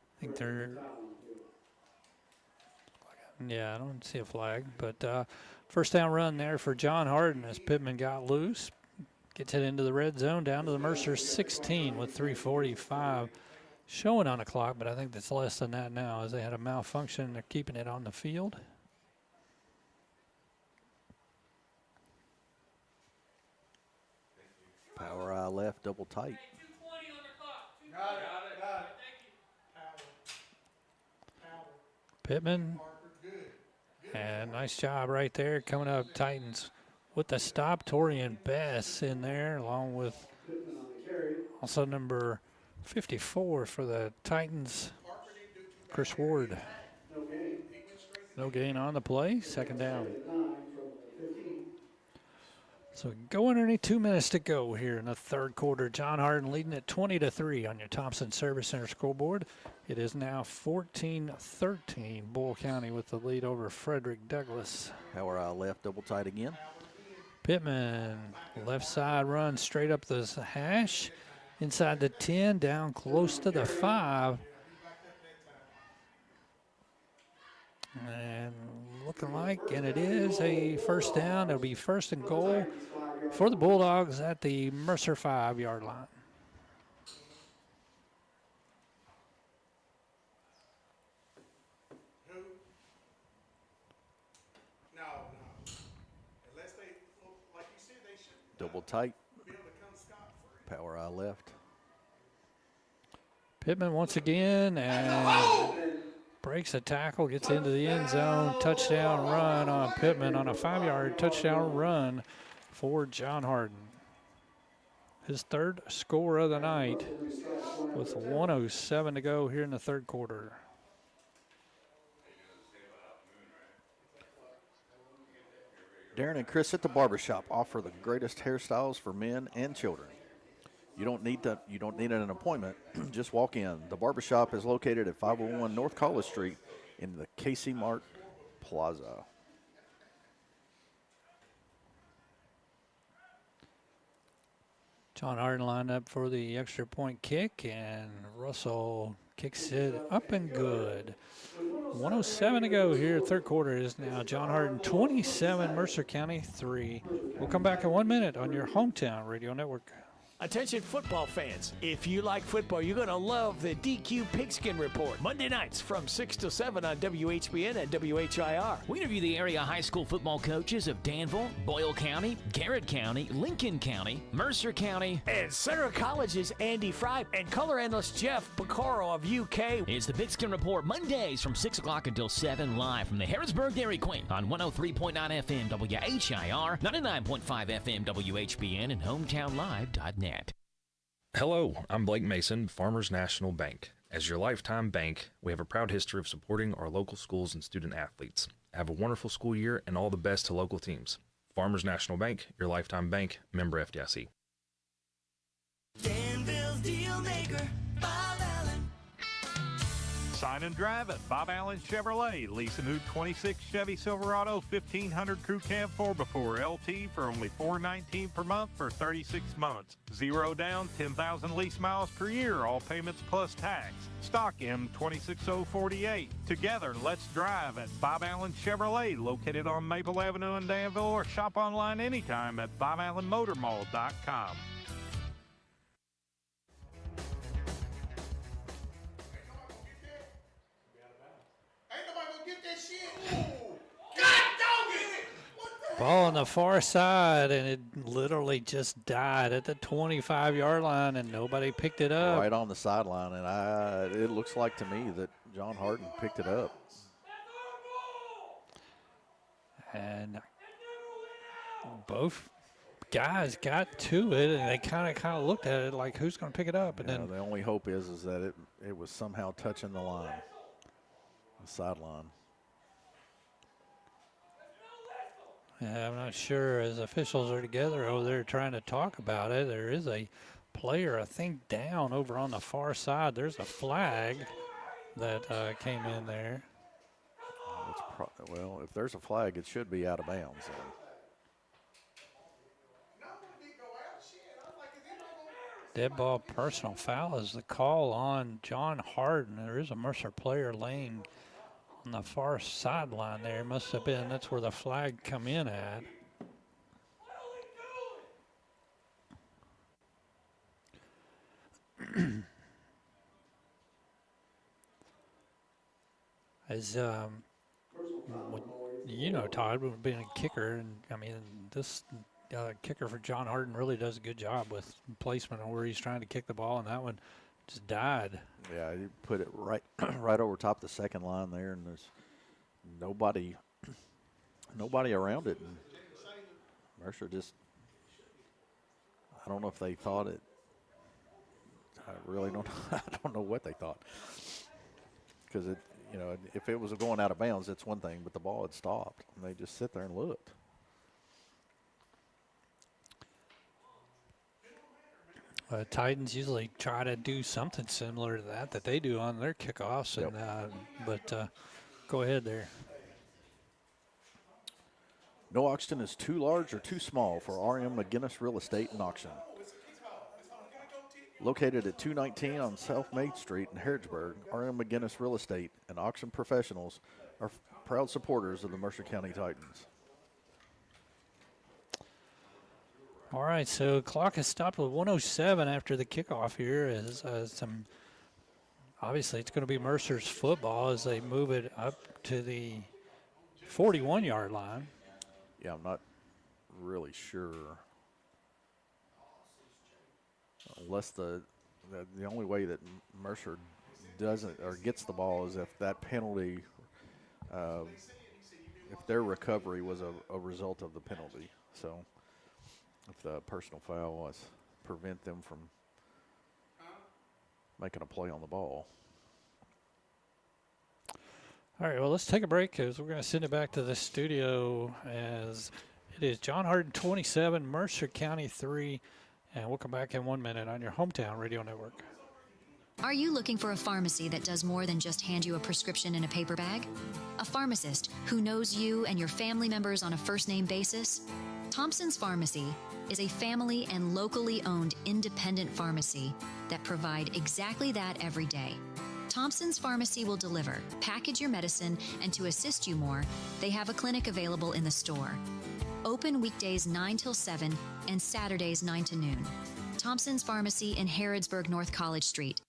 I think they're, yeah, I don't see a flag, but first down run there for John Harden as Pittman got loose. Gets it into the red zone, down to the Mercer 16 with 3:45 showing on the clock, but I think that's less than that now as they had a malfunction. They're keeping it on the field. Power eye left, double tight. Pittman, and nice job right there coming up. Titans with the stop. Torian Bass in there along with also number 54 for the Titans, Chris Ward. No gain on the play, second down. So going underneath 2 minutes to go here in the third quarter. John Harden leading at 20-3 on your Thompson Service Center scoreboard. It is now 14-13. Bull County with the lead over Frederick Douglass. Power eye left, double tight again. Pittman, left side run straight up the hash. Inside the 10, down close to the 5. And looking like, and it is a first down. It'll be first and goal for the Bulldogs at the Mercer 5-yard line. Double tight. Power eye left. Pittman once again, and breaks a tackle, gets into the end zone. Touchdown run on Pittman on a 5-yard touchdown run for John Harden. His third score of the night with 1:07 to go here in the third quarter. Darren and Chris at the barbershop offer the greatest hairstyles for men and children. You don't need an appointment. Just walk in. The barbershop is located at 501 North College Street in the Casey Mart Plaza. John Harden lined up for the extra point kick, and Russell kicks it up and good. 1:07 to go here. Third quarter is now John Harden 27, Mercer County 3. We'll come back in 1 minute on your hometown radio network. Attention football fans, if you like football, you're going to love the DQ Pigskin Report. Monday nights from 6 to 7 on WHBN and WHIR. We interview the area high school football coaches of Danville, Boyle County, Garrett County, Lincoln County, Mercer County, and Center College's Andy Fry and color analyst Jeff Picaro of UK. It's the Pigskin Report Mondays from 6 o'clock until 7 live from the Harrodsburg Dairy Queen on 103.9 FM WHIR, 99.5 FM WHBN, and HometownLive.net. Hello, I'm Blake Mason, Farmers National Bank. As your lifetime bank, we have a proud history of supporting our local schools and student athletes. Have a wonderful school year and all the best to local teams. Farmers National Bank, your lifetime bank, member FDIC. Danville's deal maker, Bob Allen. Sign and drive at Bob Allen Chevrolet. Lease a new 26 Chevy Silverado 1500 Crew Cab 4x4 LT for only $419 per month for 36 months. 0 down, 10,000 lease miles per year, all payments plus tax. Stock M26048. Together, let's drive at Bob Allen Chevrolet, located on Maple Avenue in Danville, or shop online anytime at BobAllenMotorMall.com. Ball on the far side, and it literally just died at the 25-yard line, and nobody picked it up. Right on the sideline, and it looks like to me that John Harden picked it up. And both guys got to it, and they kind of looked at it like, who's going to pick it up? And then the only hope is that it was somehow touching the line. the sideline. Yeah, I'm not sure. As officials are together over there trying to talk about it, there is a player, I think, down over on the far side. There's a flag that came in there. Well, if there's a flag, it should be out of bounds. Dead ball personal foul is the call on John Harden. There is a Mercer player laying on the far sideline there. Must have been, that's where the flag come in at. As you know, Todd, being a kicker, and I mean, this kicker for John Harden really does a good job with placement on where he's trying to kick the ball, and that one just died. Yeah, you put it right over top of the second line there, and there's nobody around it. And Mercer just, I don't know if they thought it. I really don't. I don't know what they thought, because it, you know, if it was going out of bounds, it's one thing, but the ball had stopped, and they just sit there and looked. Titans usually try to do something similar to that they do on their kickoffs, and but go ahead there. No auction is too large or too small for RM McGinnis Real Estate and Auction. Located at 219 on South Main Street in Harrodsburg, RM McGinnis Real Estate and Auction Professionals are proud supporters of the Mercer County Titans. All right, so clock has stopped with 1:07 after the kickoff here. As obviously it's going to be Mercer's football as they move it up to the 41-yard line. Yeah, I'm not really sure. Unless the only way that Mercer doesn't or gets the ball is if that penalty, if their recovery was a result of the penalty. So if the personal foul was prevent them from making a play on the ball. All right, well, let's take a break because we're going to send it back to the studio as it is John Harden 27, Mercer County 3. And we'll come back in 1 minute on your hometown radio network. Are you looking for a pharmacy that does more than just hand you a prescription in a paper bag? A pharmacist who knows you and your family members on a first-name basis? Thompson's Pharmacy is a family and locally owned independent pharmacy that provide exactly that every day. Thompson's Pharmacy will deliver, package your medicine, and to assist you more, they have a clinic available in the store. Open weekdays 9 till 7 and Saturdays 9 to noon. Thompson's Pharmacy in Harrodsburg, North College Street.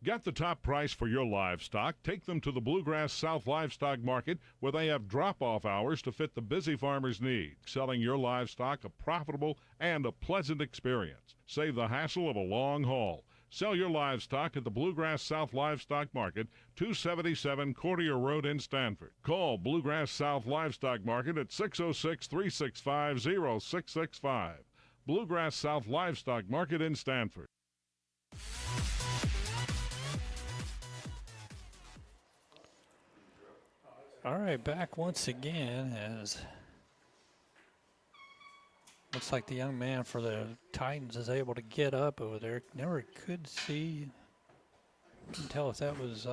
Get the top price for your livestock. Take them to the Bluegrass South Livestock Market where they have drop-off hours to fit the busy farmer's need. Selling your livestock a profitable and a pleasant experience. Save the hassle of a long haul. Sell your livestock at the Bluegrass South Livestock Market, 277 Courtier Road in Stanford. Call Bluegrass South Livestock Market at 606-365-0665. Bluegrass South Livestock Market in Stanford. All right, back once again as looks like the young man for the Titans is able to get up over there. Never could see, couldn't tell if that was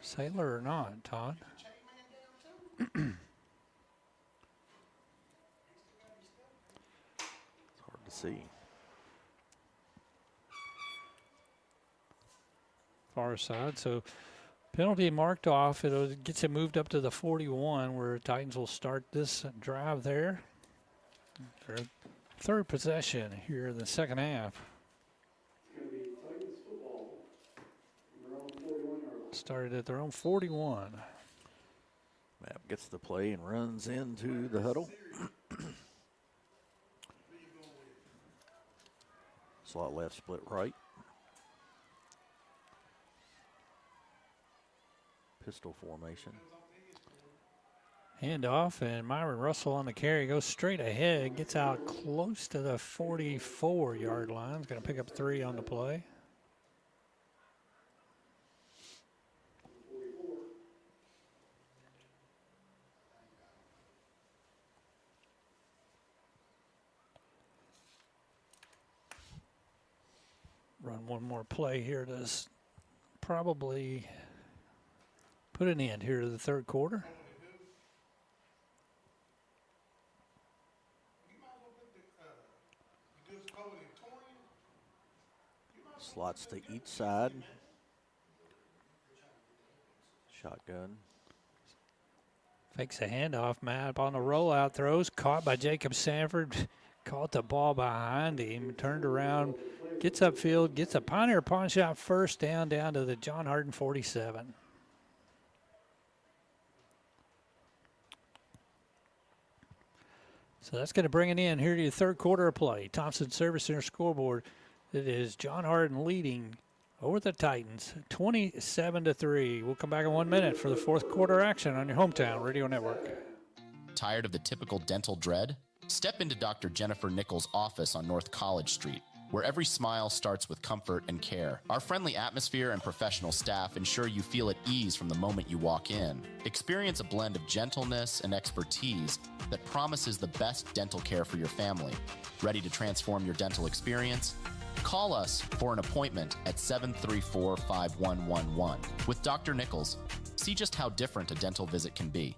Sailor or not, Todd. It's hard to see. Far side, so penalty marked off. It gets it moved up to the 41 where Titans will start this drive there. Their third possession here in the second half. Started at their own 41. Map gets the play and runs into the huddle. Slot left, split right. Pistol formation. Handoff, and Myron Russell on the carry goes straight ahead, gets out close to the 44-yard line. He's going to pick up 3 on the play. one more play here to probably put an end here to the third quarter. Slots to each side. Shotgun. Fakes a handoff. Map on the rollout. Throws. Caught by Jacob Sanford. Caught the ball behind him. Turned around. Gets upfield. Gets a Pioneer Pawn Shop first down to the John Hardin 47. So that's going to bring it in here to the third quarter of play. Thompson Service Center scoreboard. It is John Hardin leading over the Titans, 27-3. We'll come back in 1 minute for the fourth quarter action on your hometown radio network. Tired of the typical dental dread? Step into Dr. Jennifer Nichols' office on North College Street, where every smile starts with comfort and care. Our friendly atmosphere and professional staff ensure you feel at ease from the moment you walk in. Experience a blend of gentleness and expertise that promises the best dental care for your family. Ready to transform your dental experience? Call us for an appointment at 734-5111. With Dr. Nichols, see just how different a dental visit can be.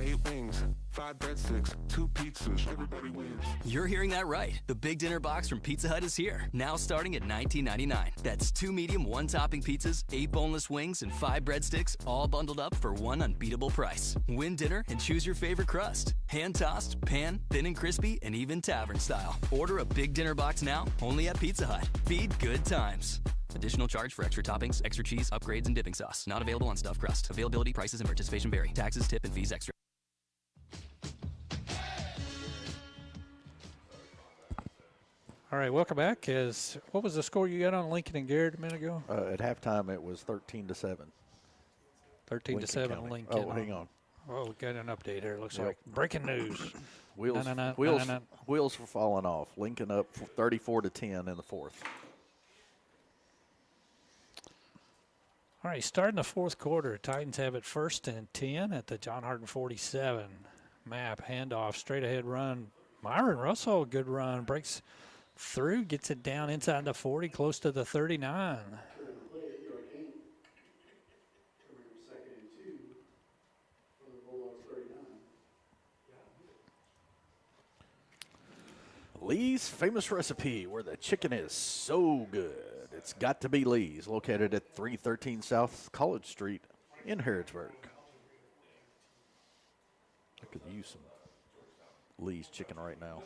8 wings, 5 breadsticks, 2 pizzas, everybody wins. You're hearing that right. The Big Dinner Box from Pizza Hut is here, now starting at $19.99. That's 2 medium, 1 topping pizzas, 8 boneless wings, and 5 breadsticks, all bundled up for one unbeatable price. Win dinner and choose your favorite crust. Hand-tossed, pan, thin and crispy, and even tavern style. Order a Big Dinner Box now, only at Pizza Hut. Feed good times. Additional charge for extra toppings, extra cheese, upgrades, and dipping sauce. Not available on stuffed crust. Availability, prices, and participation vary. Taxes, tip, and fees extra. All right, welcome back. What was the score you got on Lincoln and Garrett a minute ago? At halftime, it was 13-7. 13-7 Lincoln. Oh, hang on. Oh, we got an update here. Looks like breaking news. Wheels were falling off. Lincoln up 34-10 in the fourth. All right, starting the fourth quarter, Titans have it 1st and 10 at the John Hardin 47. Map, handoff, straight ahead run. Myron Russell, good run, breaks through, gets it down inside the 40, close to the 39. Lee's famous recipe, where the chicken is so good. It's got to be Lee's, located at 313 South College Street in Harrodsburg. I could use some Lee's chicken right now.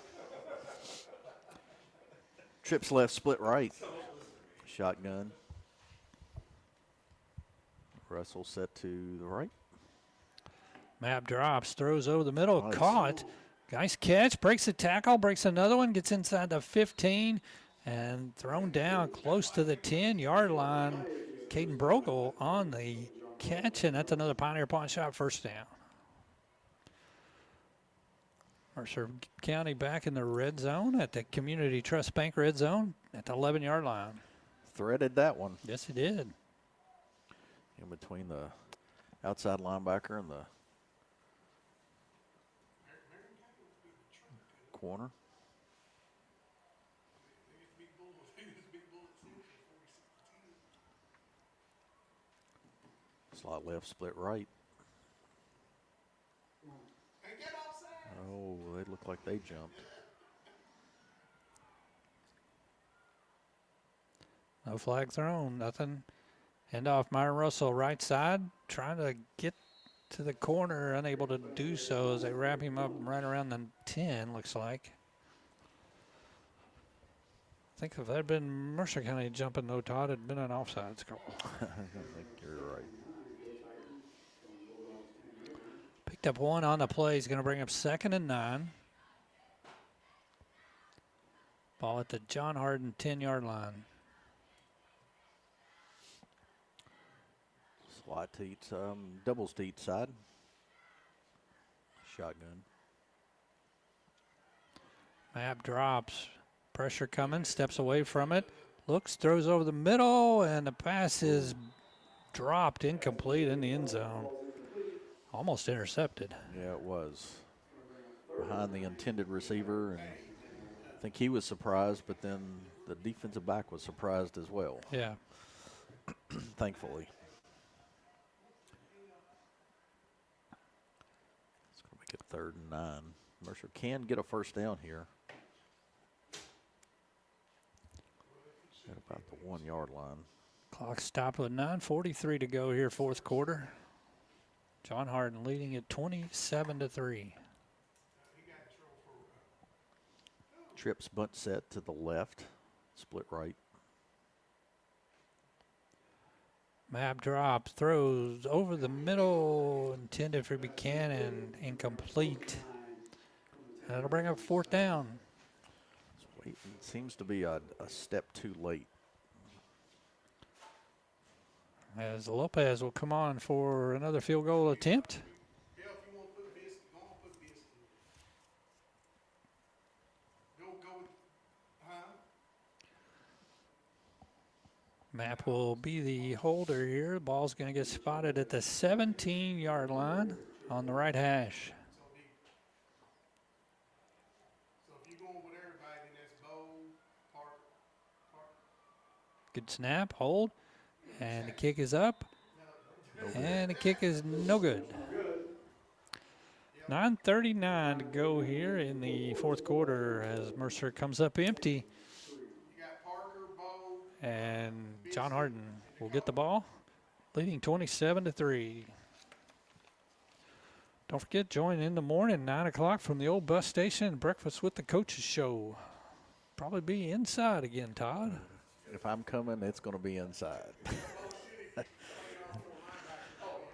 Trips left, split right. Shotgun. Russell set to the right. Map drops, throws over the middle, Nice. Caught. Nice catch, breaks a tackle, breaks another one, gets inside the 15, and thrown down close to the 10-yard line. Caden Brogel on the catch, and that's another Pioneer Pawn Shop first down. Mercer County back in the red zone at the Community Trust Bank red zone at the 11-yard line. Threaded that one. Yes, he did. In between the outside linebacker and the corner. Slot left, split right. Oh, they look like they jumped. No flag thrown, nothing. Hand off Myron Russell, right side, trying to get to the corner, unable to do so as they wrap him up right around the 10, looks like. I think if that had been Mercer County jumping, though, Todd, it had been an offsides call. I think you're right. Picked up one on the play. He's going to bring up 2nd and 9. Ball at the John Hardin 10-yard line. Slot to each, doubles to each side. Shotgun. Map drops. Pressure coming. Steps away from it. Looks, throws over the middle, and the pass is dropped, incomplete in the end zone. Almost intercepted. Yeah, it was. Behind the intended receiver, and I think he was surprised, but then the defensive back was surprised as well. Yeah. Thankfully. It's going to make it 3rd and 9. Mercer can get a first down here. At about the 1 yard line. Clock stopped with 9:43 to go here, 4th quarter. John Harden leading at 27-3. Trips bunt set to the left, split right. Map drop, throws over the middle, intended for Buchanan, incomplete. That'll bring up 4th down. It seems to be a step too late. As Lopez will come on for another field goal attempt. Map will be the holder here. The ball's going to get spotted at the 17-yard line on the right hash. Good snap, hold, and the kick is up, and the kick is no good. 9:39 to go here in the 4th quarter as Mercer comes up empty. And John Harden will get the ball, leading 27-3. Don't forget, join in the morning, 9 o'clock from the old bus station, Breakfast with the Coaches show. Probably be inside again, Todd. If I'm coming, it's going to be inside.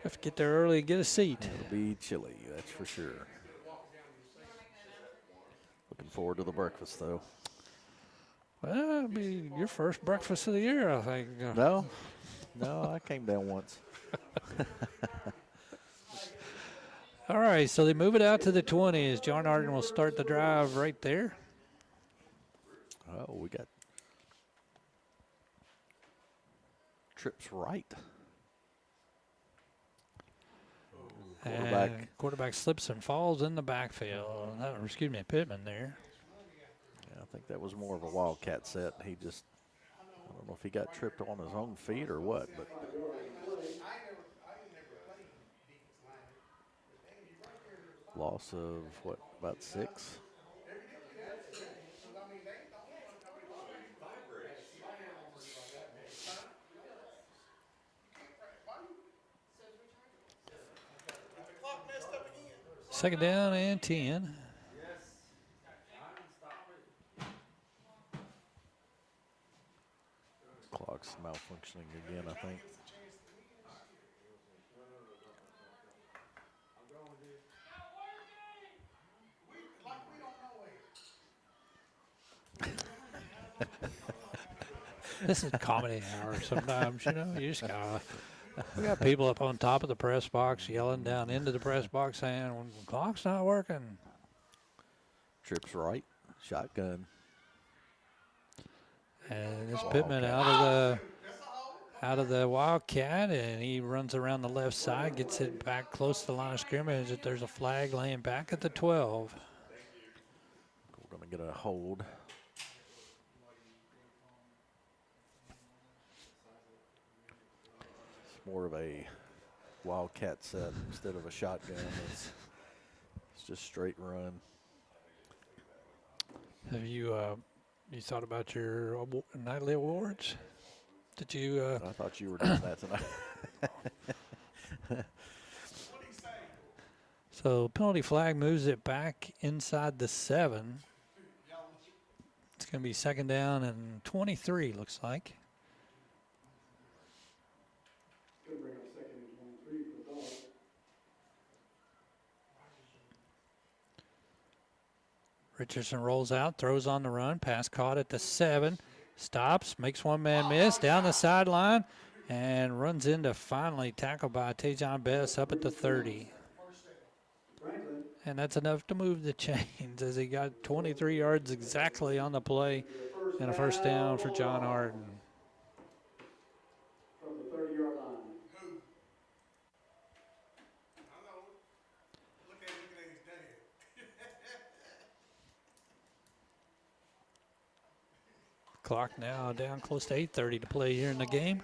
Have to get there early and get a seat. It'll be chilly, that's for sure. Looking forward to the breakfast, though. Well, it'll be your first breakfast of the year, I think. No, I came down once. All right, so they move it out to the 20s. John Harden will start the drive right there. Oh, we got trips right. Quarterback slips and falls in the backfield. Excuse me, Pittman there. Yeah, I think that was more of a Wildcat set. He just, I don't know if he got tripped on his own feet or what, but. Loss of what, about 6? Second down and 10. Clock's malfunctioning again, I think. This is comedy hour sometimes, you know. You just gotta. We got people up on top of the press box yelling down into the press box saying, "When the clock's not working." Trips right, shotgun. And it's Pittman out of the Wildcat, and he runs around the left side, gets it back close to the line of scrimmage. There's a flag laying back at the 12. We're going to get a hold. It's more of a Wildcat set instead of a shotgun. It's just straight run. Have you thought about your nightly awards? Did you? I thought you were doing that tonight. So penalty flag moves it back inside the 7. It's going to be second down and 23, looks like. Richardson rolls out, throws on the run, pass caught at the 7, stops, makes one man miss, down the sideline, and runs into finally tackled by Tajon Bess up at the 30. And that's enough to move the chains as he got 23 yards exactly on the play and a first down for John Harden. From the 30-yard line. Clock now down close to 8:30 to play here in the game.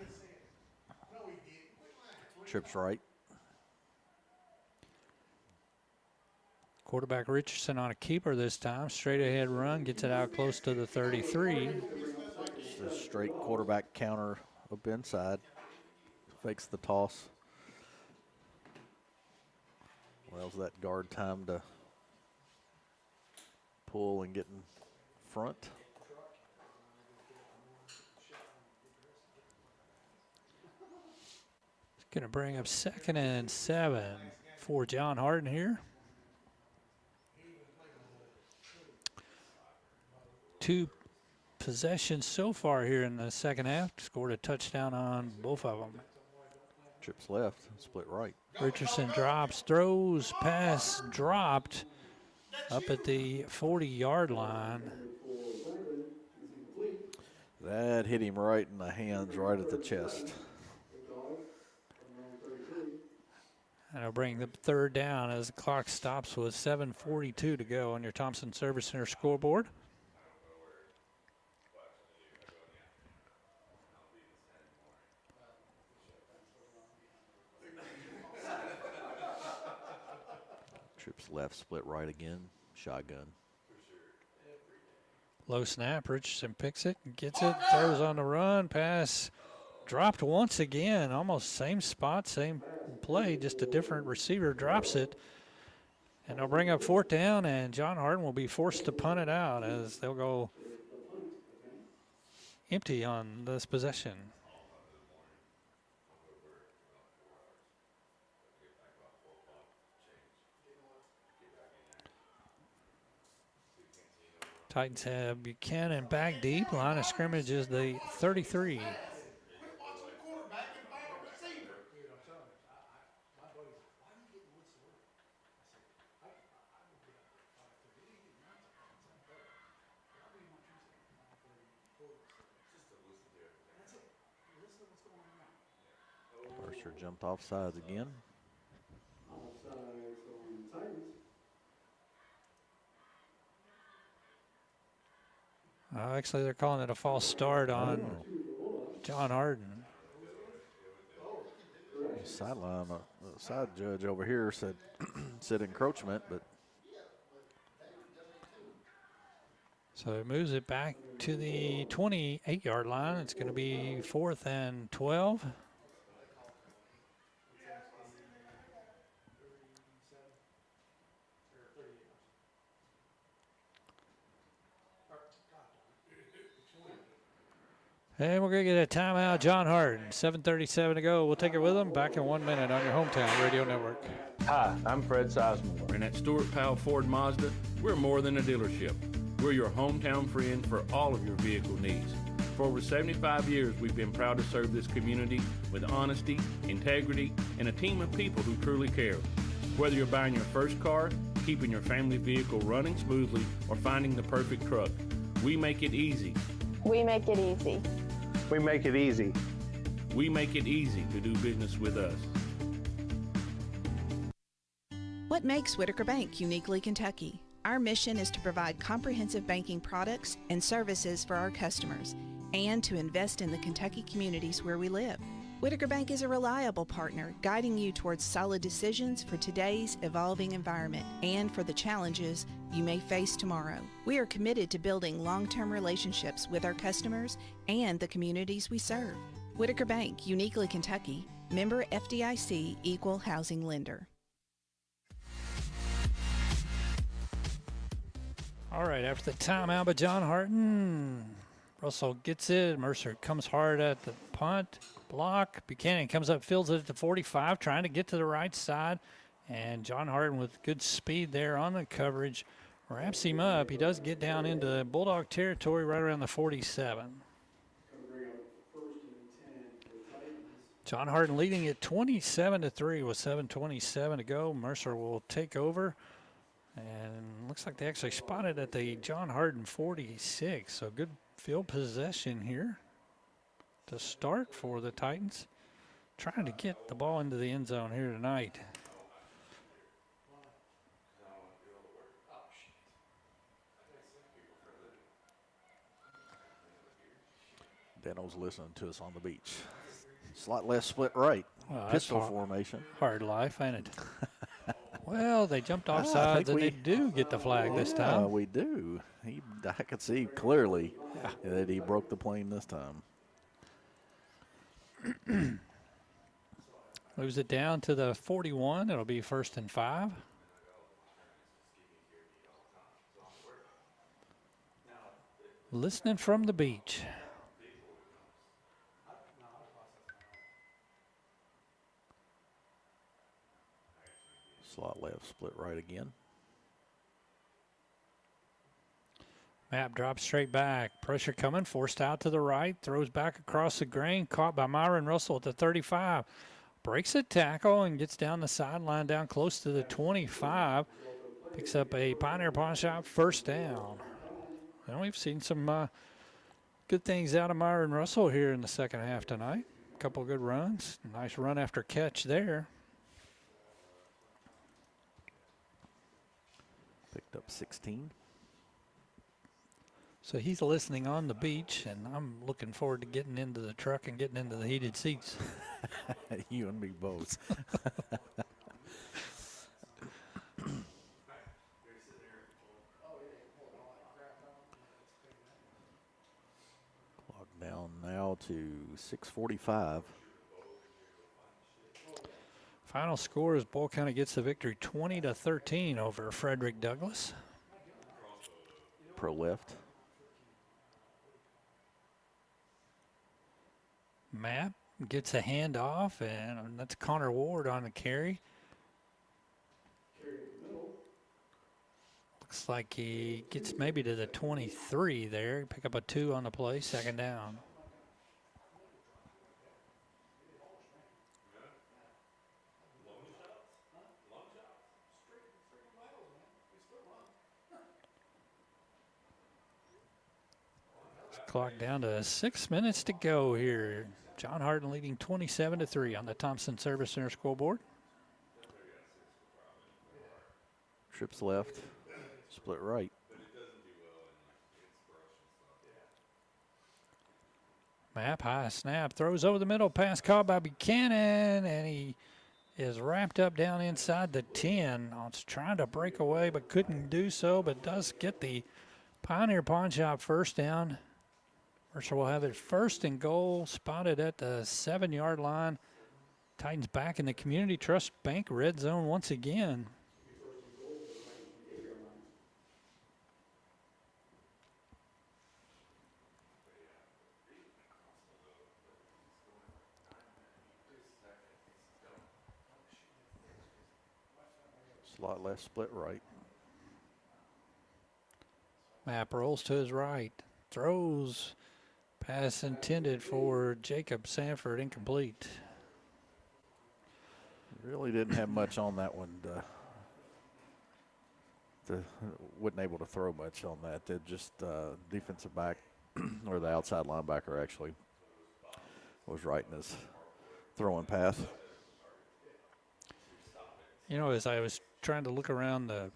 Trips right. Quarterback Richardson on a keeper this time. Straight ahead run, gets it out close to the 33. Just a straight quarterback counter up inside. Fakes the toss. Allows that guard time to pull and get in front. It's going to bring up 2nd and 7 for John Harden here. 2 possessions so far here in the second half. Scored a touchdown on both of them. Trips left, split right. Richardson drops, throws, pass dropped up at the 40-yard line. That hit him right in the hands, right at the chest. And it'll bring the 3rd down as the clock stops with 7:42 to go on your Thompson Service Center scoreboard. Trips left, split right again, shotgun. Low snap, Richardson picks it, gets it, throws on the run, pass dropped once again, almost same spot, same play, just a different receiver drops it. And they'll bring up 4th down, and John Harden will be forced to punt it out as they'll go empty on this possession. Titans have Buchanan back deep. Line of scrimmage is the 33. Mercer jumped off sides again. Actually, they're calling it a false start on John Harden. Sideline, the side judge over here said encroachment, but so it moves it back to the 28-yard line. It's going to be 4th and 12. And we're going to get a timeout. John Harden, 7:37 to go. We'll take it with them. Back in 1 minute on your hometown radio network. Hi, I'm Fred Sizemore, and at Stuart Powell Ford Mazda, we're more than a dealership. We're your hometown friend for all of your vehicle needs. For over 75 years, we've been proud to serve this community with honesty, integrity, and a team of people who truly care. Whether you're buying your first car, keeping your family vehicle running smoothly, or finding the perfect truck, we make it easy. We make it easy. We make it easy. We make it easy to do business with us. What makes Whitaker Bank uniquely Kentucky? Our mission is to provide comprehensive banking products and services for our customers and to invest in the Kentucky communities where we live. Whitaker Bank is a reliable partner, guiding you towards solid decisions for today's evolving environment and for the challenges you may face tomorrow. We are committed to building long-term relationships with our customers and the communities we serve. Whitaker Bank, uniquely Kentucky, member FDIC, equal housing lender. All right, after the timeout by John Harden, Russell gets it. Mercer comes hard at the punt. Block. Buchanan comes up, fills it at the 45, trying to get to the right side. And John Harden with good speed there on the coverage wraps him up. He does get down into Bulldog territory right around the 47. John Harden leading at 27-3 with 7:27 to go. Mercer will take over. And looks like they actually spotted at the John Harden 46. So good field possession here to start for the Titans. Trying to get the ball into the end zone here tonight. those listening to us on the beach. Slot left, split right. Well, Pistol that's formation. Hard life, ain't it? Well, they jumped off sides, and they do get the flag this time. We do. I could see clearly that he broke the plane this time. Moves it down to the 41. It'll be 1st and 5. Listening from the beach. Slot left, split right again. Map drops straight back. Pressure coming, forced out to the right. Throws back across the grain. Caught by Myron Russell at the 35. Breaks a tackle and gets down the sideline, down close to the 25. Picks up a Pioneer Pawn Shop first down. Well, we've seen some good things out of Myron Russell here in the second half tonight. A couple of good runs. Nice run after catch there. Picked up 16. So he's listening on the beach, and I'm looking forward to getting into the truck and getting into the heated seats. You and me both. Clock down now to 6:45. Final score is Bull County gets the victory 20-13 over Frederick Douglass. Pro left. Map gets a handoff, and that's Connor Ward on the carry. Looks like he gets maybe to the 23 there. Pick up a 2 on the play, second down. Clock down to 6 minutes to go here. John Harden leading 27-3 on the Thompson Service Center scoreboard. Trips left, split right. Map, high snap, throws over the middle, pass caught by Buchanan, and he is wrapped up down inside the 10. It's trying to break away, but couldn't do so, but does get the Pioneer Pawn Shop first down. Mercer will have it 1st and goal, spotted at the 7-yard line. Titans back in the Community Trust Bank red zone once again. Slot left, split right. Map rolls to his right, throws. Pass intended for Jacob Sanford, incomplete. Really didn't have much on that one. Wasn't able to throw much on that. They just defensive back, or the outside linebacker actually, was right in his throwing path. You know, as I was trying to look around the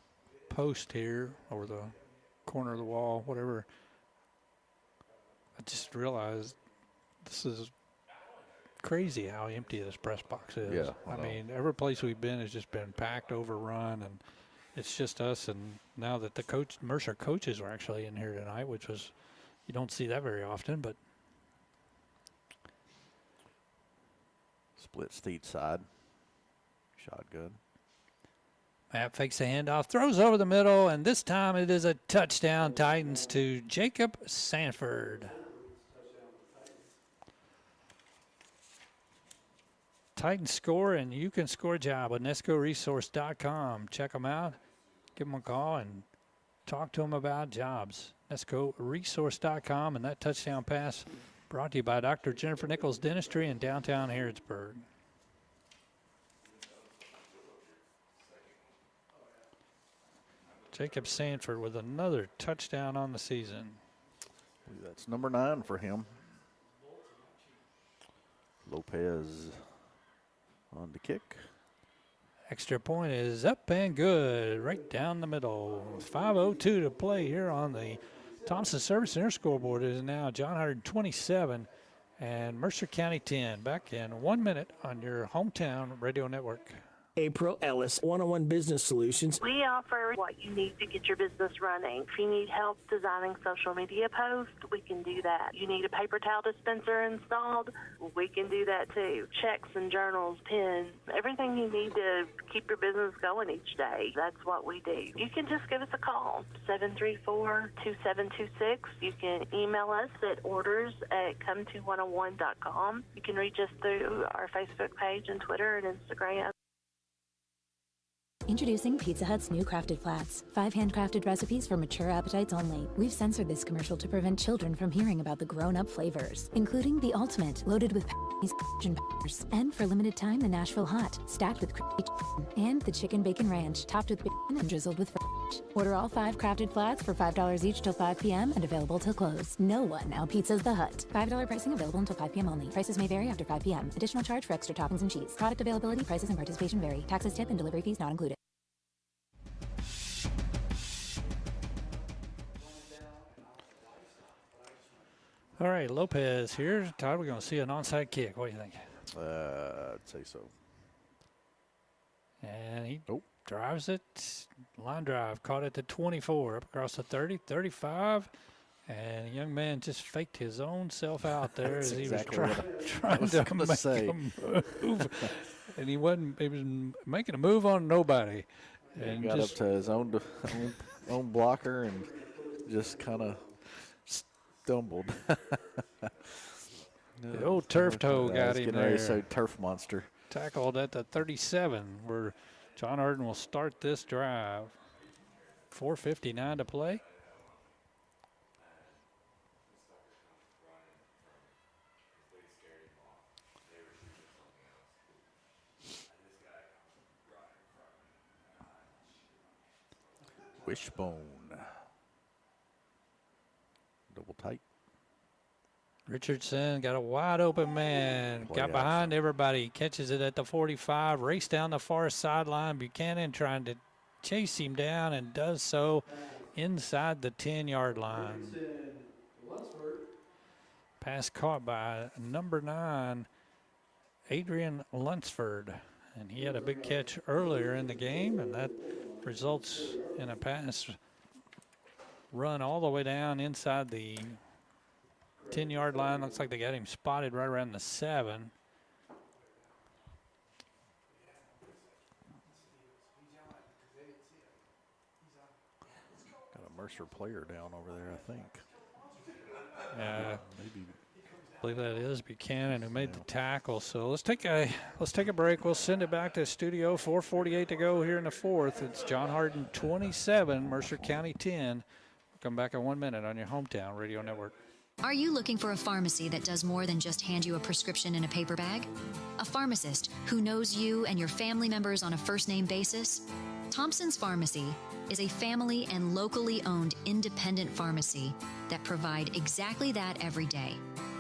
post here, or the corner of the wall, whatever, I just realized this is crazy how empty this press box is. Yeah, I mean, every place we've been has just been packed, overrun, and it's just us. And now that the Mercer coaches are actually in here tonight, which was, you don't see that very often, but. Split steep side, shotgun. Map fakes a handoff, throws over the middle, and this time it is a touchdown, Titans, to Jacob Sanford. Titans score, and you can score a job at nescoresource.com. Check them out, give them a call, and talk to them about jobs. nescoresource.com, and that touchdown pass brought to you by Dr. Jennifer Nichols Dentistry in downtown Harrodsburg. Jacob Sanford with another touchdown on the season. That's number 9 for him. Lopez on the kick. Extra point is up and good, right down the middle. 5:02 to play here on the Thompson Service Center scoreboard. It is now John Harden 27, and Mercer County 10. Back in 1 minute on your hometown radio network. April Ellis, 101 Business Solutions. We offer what you need to get your business running. If you need help designing social media posts, we can do that. You need a paper towel dispenser installed, we can do that too. Checks and journals, pens, everything you need to keep your business going each day. That's what we do. You can just give us a call, 734-2726. You can email us at orders@come2101.com. You can reach us through our Facebook page and Twitter and Instagram. Introducing Pizza Hut's new Crafted Flats. 5 handcrafted recipes for mature appetites only. We've censored this commercial to prevent children from hearing about the grown-up flavors, including the ultimate, loaded with and peppers. And for limited time, the Nashville Hot, stacked with crispy chicken. And the Chicken Bacon Ranch, topped with bacon and drizzled with fresh. Order all 5 crafted flats for $5 each till 5 p.m. and available till close. No one out-pizzas the Hut. $5 pricing available until 5 p.m. only. Prices may vary after 5 p.m. Additional charge for extra toppings and cheese. Product availability, prices, and participation vary. Taxes, tip, and delivery fees not included. All right, Lopez here. Todd, we're going to see an onside kick. What do you think? I'd say so. And he drives it. Line drive. Caught at the 24. Up across the 30, 35. And the young man just faked his own self out there as he exactly was trying to make say. a move. And he was making a move on nobody. And got up to his own blocker and just kind of stumbled. The old turf toe got him there. So turf monster. Tackled at the 37, where John Harden will start this drive. 4:59 to play. Wishbone. Double tight. Richardson got a wide open man. Got behind everybody. Catches it at the 45. Race down the far sideline. Buchanan trying to chase him down and does so inside the 10-yard line. Pass caught by number 9, Adrian Lunsford. And he had a big catch earlier in the game, and that results in a pass run all the way down inside the 10-yard line. Looks like they got him spotted right around the 7. Got a Mercer player down over there, I think. Maybe. I believe that is Buchanan who made the tackle. So let's take a break. We'll send it back to the studio. 4:48 to go here in the fourth. It's John Harden 27, Mercer County 10. We'll come back in 1 minute on your hometown radio network. Are you looking for a pharmacy that does more than just hand you a prescription in a paper bag? A pharmacist who knows you and your family members on a first-name basis? Thompson's Pharmacy is a family and locally owned independent pharmacy that provide exactly that every day.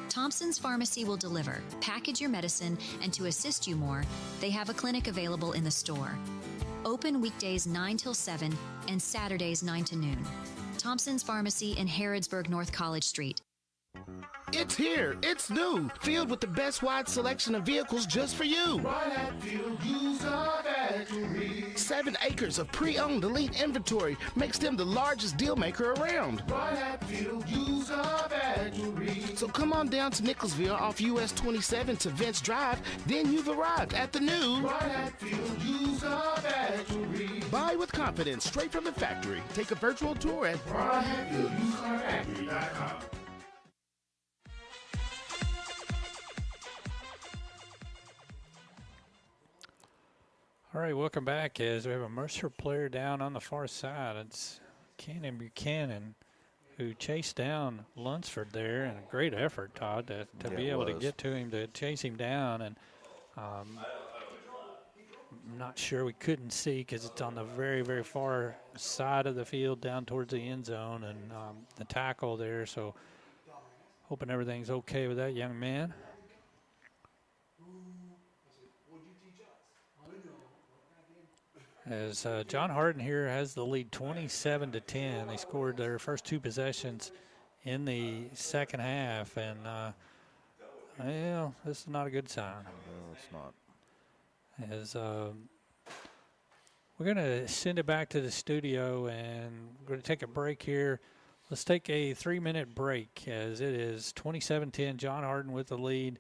Thompson's Pharmacy will deliver, package your medicine, and to assist you more, they have a clinic available in the store. Open weekdays 9 till 7 and Saturdays 9 to noon. Thompson's Pharmacy in Harrodsburg, North College Street. It's here. It's new. Filled with the best wide selection of vehicles just for you. 7 acres of pre-owned elite inventory makes them the largest deal maker around. So come on down to Nicholsville off US 27 to Vince Drive. Then you've arrived at the new Buy with confidence straight from the factory. Take a virtual tour at BrianHatfieldUseCarFactory.com. All right, welcome back as we have a Mercer player down on the far side. It's Cannon Buchanan who chased down Lunsford there, and a great effort, Todd, to be able to get to him, to chase him down. And I'm not sure, we couldn't see because it's on the very, very far side of the field down towards the end zone, and the tackle there. So hoping everything's okay with that young man. As John Harden here has the lead 27-10. They scored their first 2 possessions in the second half, and Well, this is not a good sign. No, it's not. As we're going to send it back to the studio, and we're going to take a break here. Let's take a 3-minute break, as it is 27-10. John Harden with the lead.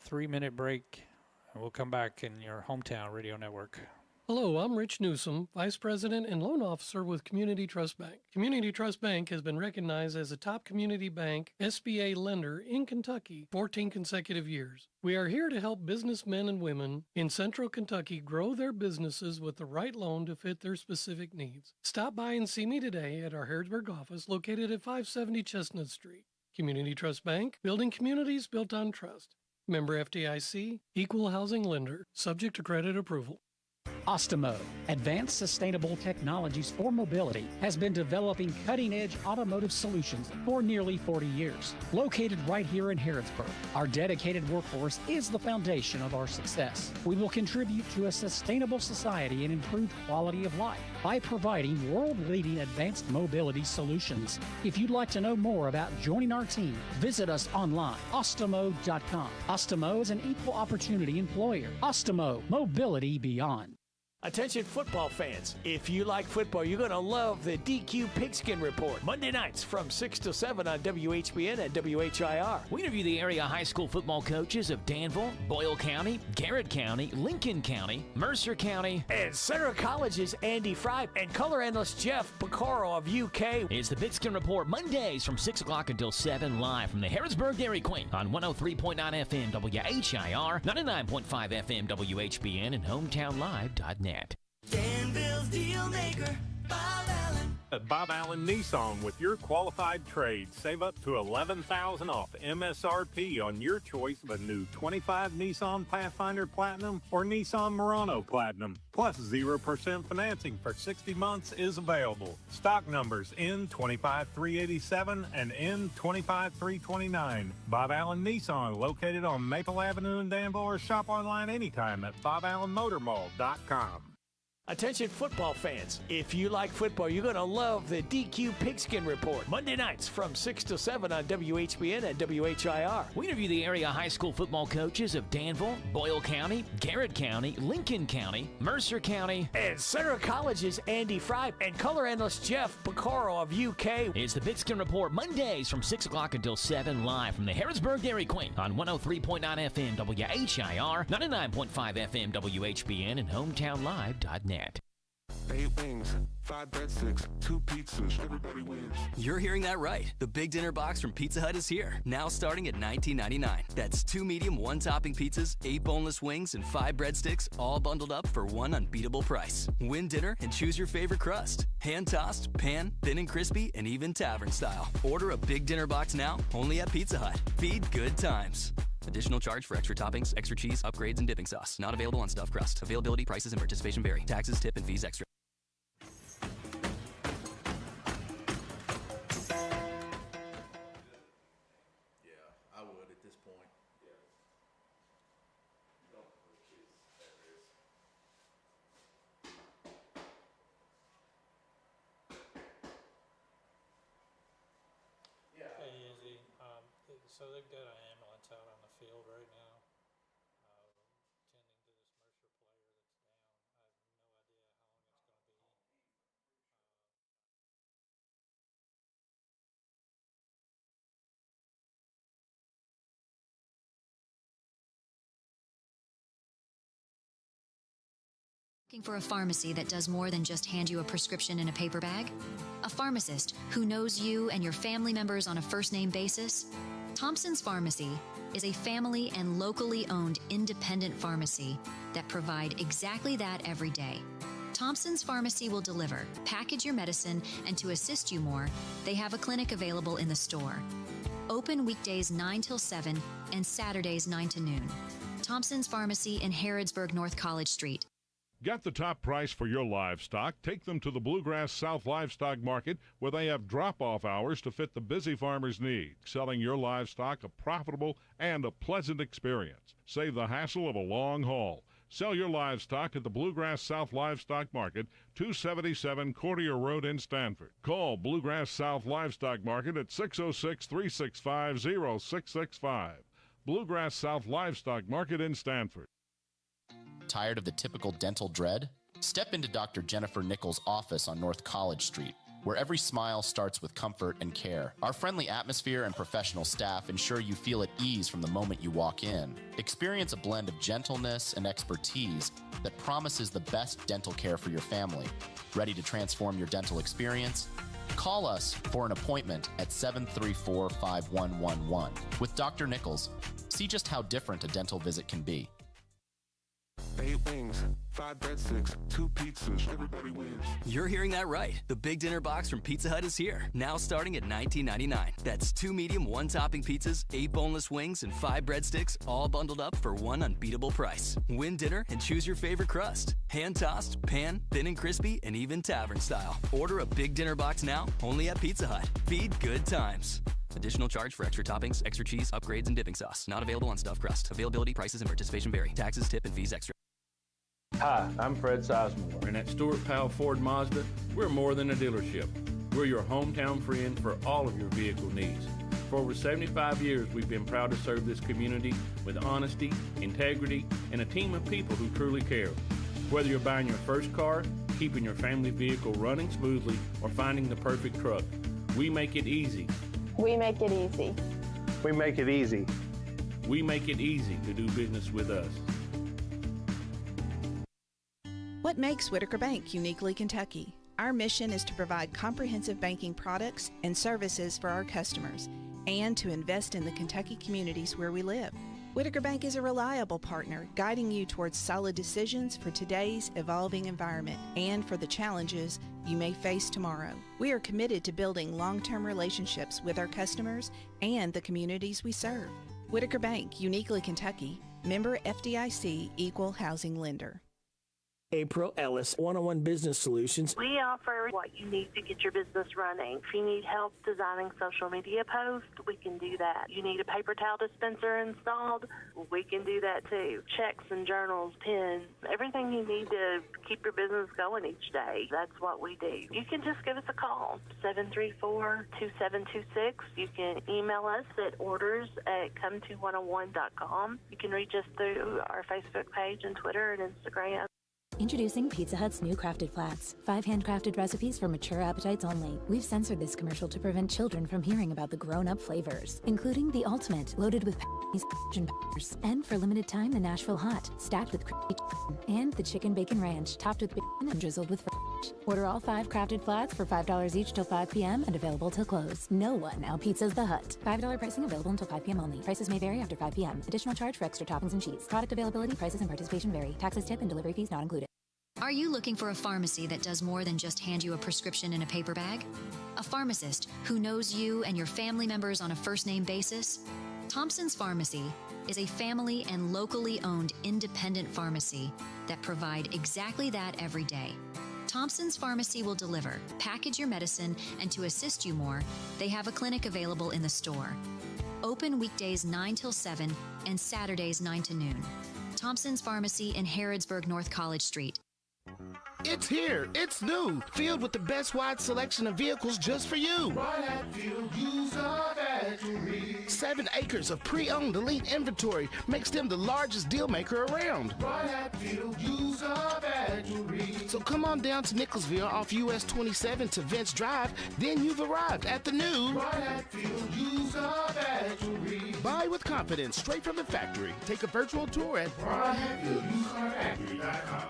3-minute break, and we'll come back in your hometown radio network. Hello, I'm Rich Newsom, Vice President and Loan Officer with Community Trust Bank. Community Trust Bank has been recognized as a top community bank SBA lender in Kentucky 14 consecutive years. We are here to help businessmen and women in Central Kentucky grow their businesses with the right loan to fit their specific needs. Stop by and see me today at our Harrodsburg office located at 570 Chestnut Street. Community Trust Bank, building communities built on trust. Member FDIC, equal housing lender, subject to credit approval. Ostemo, advanced sustainable technologies for mobility, has been developing cutting-edge automotive solutions for nearly 40 years. Located right here in Harrodsburg, our dedicated workforce is the foundation of our success. We will contribute to a sustainable society and improved quality of life by providing world-leading advanced mobility solutions. If you'd like to know more about joining our team, visit us online, ostemo.com. Ostemo is an equal opportunity employer. Ostemo, mobility beyond. Attention football fans, if you like football, you're going to love the DQ Pigskin Report. Monday nights from 6 to 7 on WHBN and WHIR. We interview the area high school football coaches of Danville, Boyle County, Garrett County, Lincoln County, Mercer County, and Centre College's Andy Fry and color analyst Jeff Picaro of UK. It's the Pigskin Report, Mondays from 6 o'clock until 7, live from the Harrodsburg Dairy Queen on 103.9 FM WHIR, 99.5 FM WHBN, and HometownLive.net. Danville's deal maker, Bob Allen. At Bob Allen Nissan, with your qualified trade, save up to $11,000 off MSRP on your choice of a new 25 Nissan Pathfinder Platinum or Nissan Murano Platinum. Plus 0% financing for 60 months is available. Stock numbers N25387 and N25329. Bob Allen Nissan, located on Maple Avenue in Danville, or shop online anytime at BobAllenMotorMall.com. Attention football fans, if you like football, you're going to love the DQ Pigskin Report. Monday nights from 6 to 7 on WHBN and WHIR. We interview the area high school football coaches of Danville, Boyle County, Garrett County, Lincoln County, Mercer County, and Centre College's Andy Fry and color analyst Jeff Picaro of UK. It's the Pigskin Report, Mondays from 6 o'clock until 7, live from the Harrodsburg Dairy Queen on 103.9 FM WHIR, 99.5 FM WHBN, and HometownLive.net. 8 wings, 5 breadsticks, 2 pizzas, everybody wins. You're hearing that right. The big dinner box from Pizza Hut is here, now starting at $19.99. That's 2 medium, 1-topping pizzas, 8 boneless wings, and 5 breadsticks, all bundled up for one unbeatable price. Win dinner and choose your favorite crust. Hand-tossed, pan, thin and crispy, and even tavern style. Order a big dinner box now, only at Pizza Hut. Feed good times. Additional charge for extra toppings, extra cheese, upgrades, and dipping sauce. Not available on stuffed crust. Availability, prices, and participation vary. Taxes, tip, and fees extra. Yeah, I would at this point. Hey, Izzy, so they've got an ambulance out on the field right now, tending to this Mercer player that's down. I have no idea how long it's going to be. Looking for a pharmacy that does more than just hand you a prescription in a paper bag? A pharmacist who knows you and your family members on a first-name basis? Thompson's Pharmacy is a family and locally owned independent pharmacy that provide exactly that every day. Thompson's Pharmacy will deliver, package your medicine, and to assist you more, they have a clinic available in the store. Open weekdays 9 till 7 and Saturdays 9 to noon. Thompson's Pharmacy in Harrodsburg, North College Street. Get the top price for your livestock. Take them to the Bluegrass South Livestock Market, where they have drop-off hours to fit the busy farmer's needs. Selling your livestock a profitable and a pleasant experience. Save the hassle of a long haul. Sell your livestock at the Bluegrass South Livestock Market, 277 Courtier Road in Stanford. Call Bluegrass South Livestock Market at 606-365-0665. Bluegrass South Livestock Market in Stanford. Tired of the typical dental dread? Step into Dr. Jennifer Nichols' office on North College Street, where every smile starts with comfort and care. Our friendly atmosphere and professional staff ensure you feel at ease from the moment you walk in. Experience a blend of gentleness and expertise that promises the best dental care for your family. Ready to transform your dental experience? Call us for an appointment at 734-5111. With Dr. Nichols, see just how different a dental visit can be. 8 wings, 5 breadsticks, 2 pizzas, everybody wins. You're hearing that right. The big dinner box from Pizza Hut is here, now starting at $19.99. That's 2 medium, 1-topping pizzas, 8 boneless wings, and 5 breadsticks, all bundled up for one unbeatable price. Win dinner and choose your favorite crust. Hand-tossed, pan, thin and crispy, and even tavern style. Order a big dinner box now, only at Pizza Hut. Feed good times. Additional charge for extra toppings, extra cheese, upgrades, and dipping sauce. Not available on stuffed crust. Availability, prices, and participation vary. Taxes, tip, and fees extra. Hi, I'm Fred Sizemore, and at Stewart Powell Ford Mazda, we're more than a dealership. We're your hometown friend for all of your vehicle needs. For over 75 years, we've been proud to serve this community with honesty, integrity, and a team of people who truly care. Whether you're buying your first car, keeping your family vehicle running smoothly, or finding the perfect truck, we make it easy. We make it easy. We make it easy. We make it easy to do business with us. What makes Whitaker Bank uniquely Kentucky? Our mission is to provide comprehensive banking products and services for our customers and to invest in the Kentucky communities where we live. Whitaker Bank is a reliable partner, guiding you towards solid decisions for today's evolving environment and for the challenges you may face tomorrow. We are committed to building long-term relationships with our customers and the communities we serve. Whitaker Bank, uniquely Kentucky, member FDIC, equal housing lender. April Ellis, 101 Business Solutions. We offer what you need to get your business running. If you need help designing social media posts, we can do that. You need a paper towel dispenser installed, we can do that too. Checks and journals, pens, everything you need to keep your business going each day. That's what we do. You can just give us a call, 734-2726. You can email us at orders@come2101.com. You can reach us through our Facebook page and Twitter and Instagram. Introducing Pizza Hut's new Crafted Flats. 5 handcrafted recipes for mature appetites only. We've censored this commercial to prevent children from hearing about the grown-up flavors, including the ultimate, loaded with and peppers. And for limited time, the Nashville Hot, stacked with crispy chicken. And the Chicken Bacon Ranch, topped with bacon and drizzled with fresh. Order all 5 crafted flats for $5 each till 5 p.m. and available till close. No one outpizzas the Hut. $5 pricing available until 5 p.m. only. Prices may vary after 5 p.m. Additional charge for extra toppings and cheese. Product availability, prices, and participation vary. Taxes, tip, and delivery fees not included. Are you looking for a pharmacy that does more than just hand you a prescription in a paper bag? A pharmacist who knows you and your family members on a first-name basis? Thompson's Pharmacy is a family and locally owned independent pharmacy that provide exactly that every day. Thompson's Pharmacy will deliver, package your medicine, and to assist you more, they have a clinic available in the store. Open weekdays 9 till 7 and Saturdays 9 to noon. Thompson's Pharmacy in Harrodsburg, North College Street. It's here. It's new. Filled with the best wide selection of vehicles just for you. Right at Field User Factory. 7 acres of pre-owned elite inventory makes them the largest deal maker around. Right at Field User Factory. So come on down to Nicholsville off US 27 to Vince Drive. Then you've arrived at the new Right at Field User Factory. Buy with confidence straight from the factory. Take a virtual tour at RightAtFieldUserFactory.com.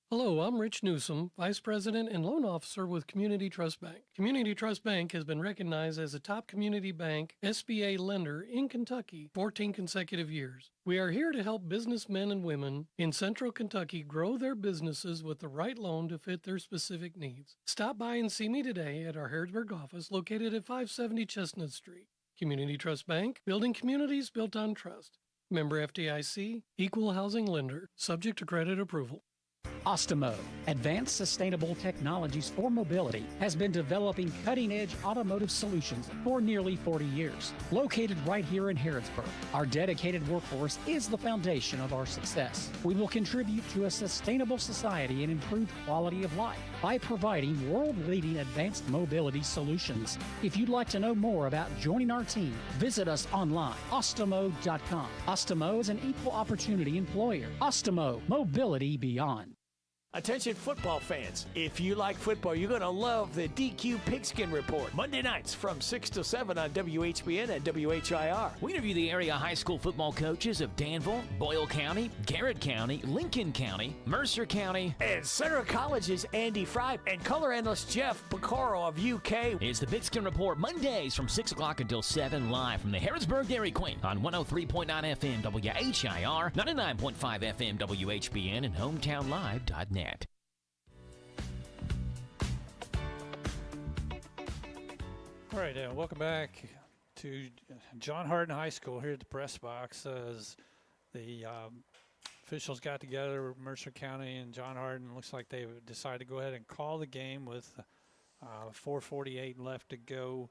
Hello, I'm Rich Newsom, Vice President and Loan Officer with Community Trust Bank. Community Trust Bank has been recognized as a top community bank SBA lender in Kentucky 14 consecutive years. We are here to help businessmen and women in Central Kentucky grow their businesses with the right loan to fit their specific needs. Stop by and see me today at our Harrodsburg office located at 570 Chestnut Street. Community Trust Bank, building communities built on trust. Member FDIC, equal housing lender, subject to credit approval. Ostemo, advanced sustainable technologies for mobility, has been developing cutting-edge automotive solutions for nearly 40 years. Located right here in Harrodsburg, our dedicated workforce is the foundation of our success. We will contribute to a sustainable society and improved quality of life by providing world-leading advanced mobility solutions. If you'd like to know more about joining our team, visit us online, ostemo.com. Ostemo is an equal opportunity employer. Ostemo, mobility beyond. Attention football fans, if you like football, you're going to love the DQ Pigskin Report. Monday nights from 6 to 7 on WHBN and WHIR. We interview the area high school football coaches of Danville, Boyle County, Garrett County, Lincoln County, Mercer County, and Center College's Andy Fry and color analyst Jeff Picaro of UK. It's the Pigskin Report Mondays from 6 o'clock until 7 live from the Harrodsburg Dairy Queen on 103.9 FM WHIR, 99.5 FM WHBN, and hometownlive.net. All right, welcome back to John Hardin High School here at the press box as the officials got together, Mercer County and John Hardin. Looks like they decided to go ahead and call the game with 4:48 left to go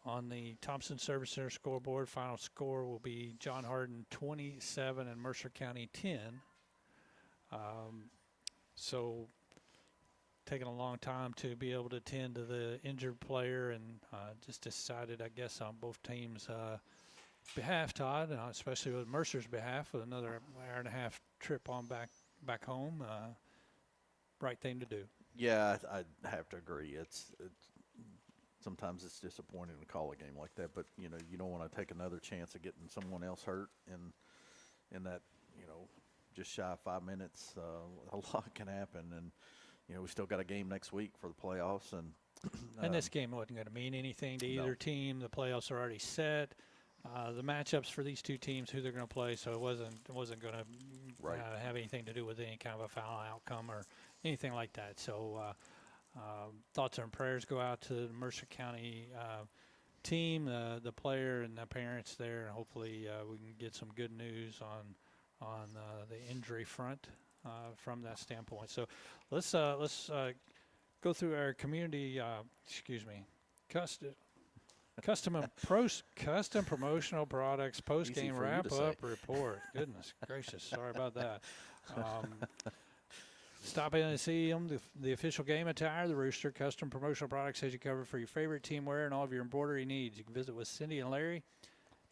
on the Thompson Service Center scoreboard. Final score will be John Hardin 27 and Mercer County 10. So taking a long time to be able to tend to the injured player, and just decided, I guess, on both teams' behalf, Todd, especially with Mercer's behalf, with another hour and a half trip on back home. Right thing to do. Yeah, I have to agree. It's sometimes it's disappointing to call a game like that, but you don't want to take another chance of getting someone else hurt in that just shy of 5 minutes. A lot can happen, and we still got a game next week for the playoffs, and this game wasn't going to mean anything to either team. The playoffs are already set. The matchups for these two teams, who they're going to play, so it wasn't going to have anything to do with any kind of a foul outcome or anything like that. So thoughts and prayers go out to the Mercer County team, the player and the parents there, and hopefully we can get some good news on the injury front from that standpoint. So let's go through our community, custom promotional products post-game wrap-up report. Goodness gracious, sorry about that. Stop in and see them, the official game attire, the Rooster Custom Promotional Products has you covered for your favorite team wear and all of your embroidery needs. You can visit with Cindy and Larry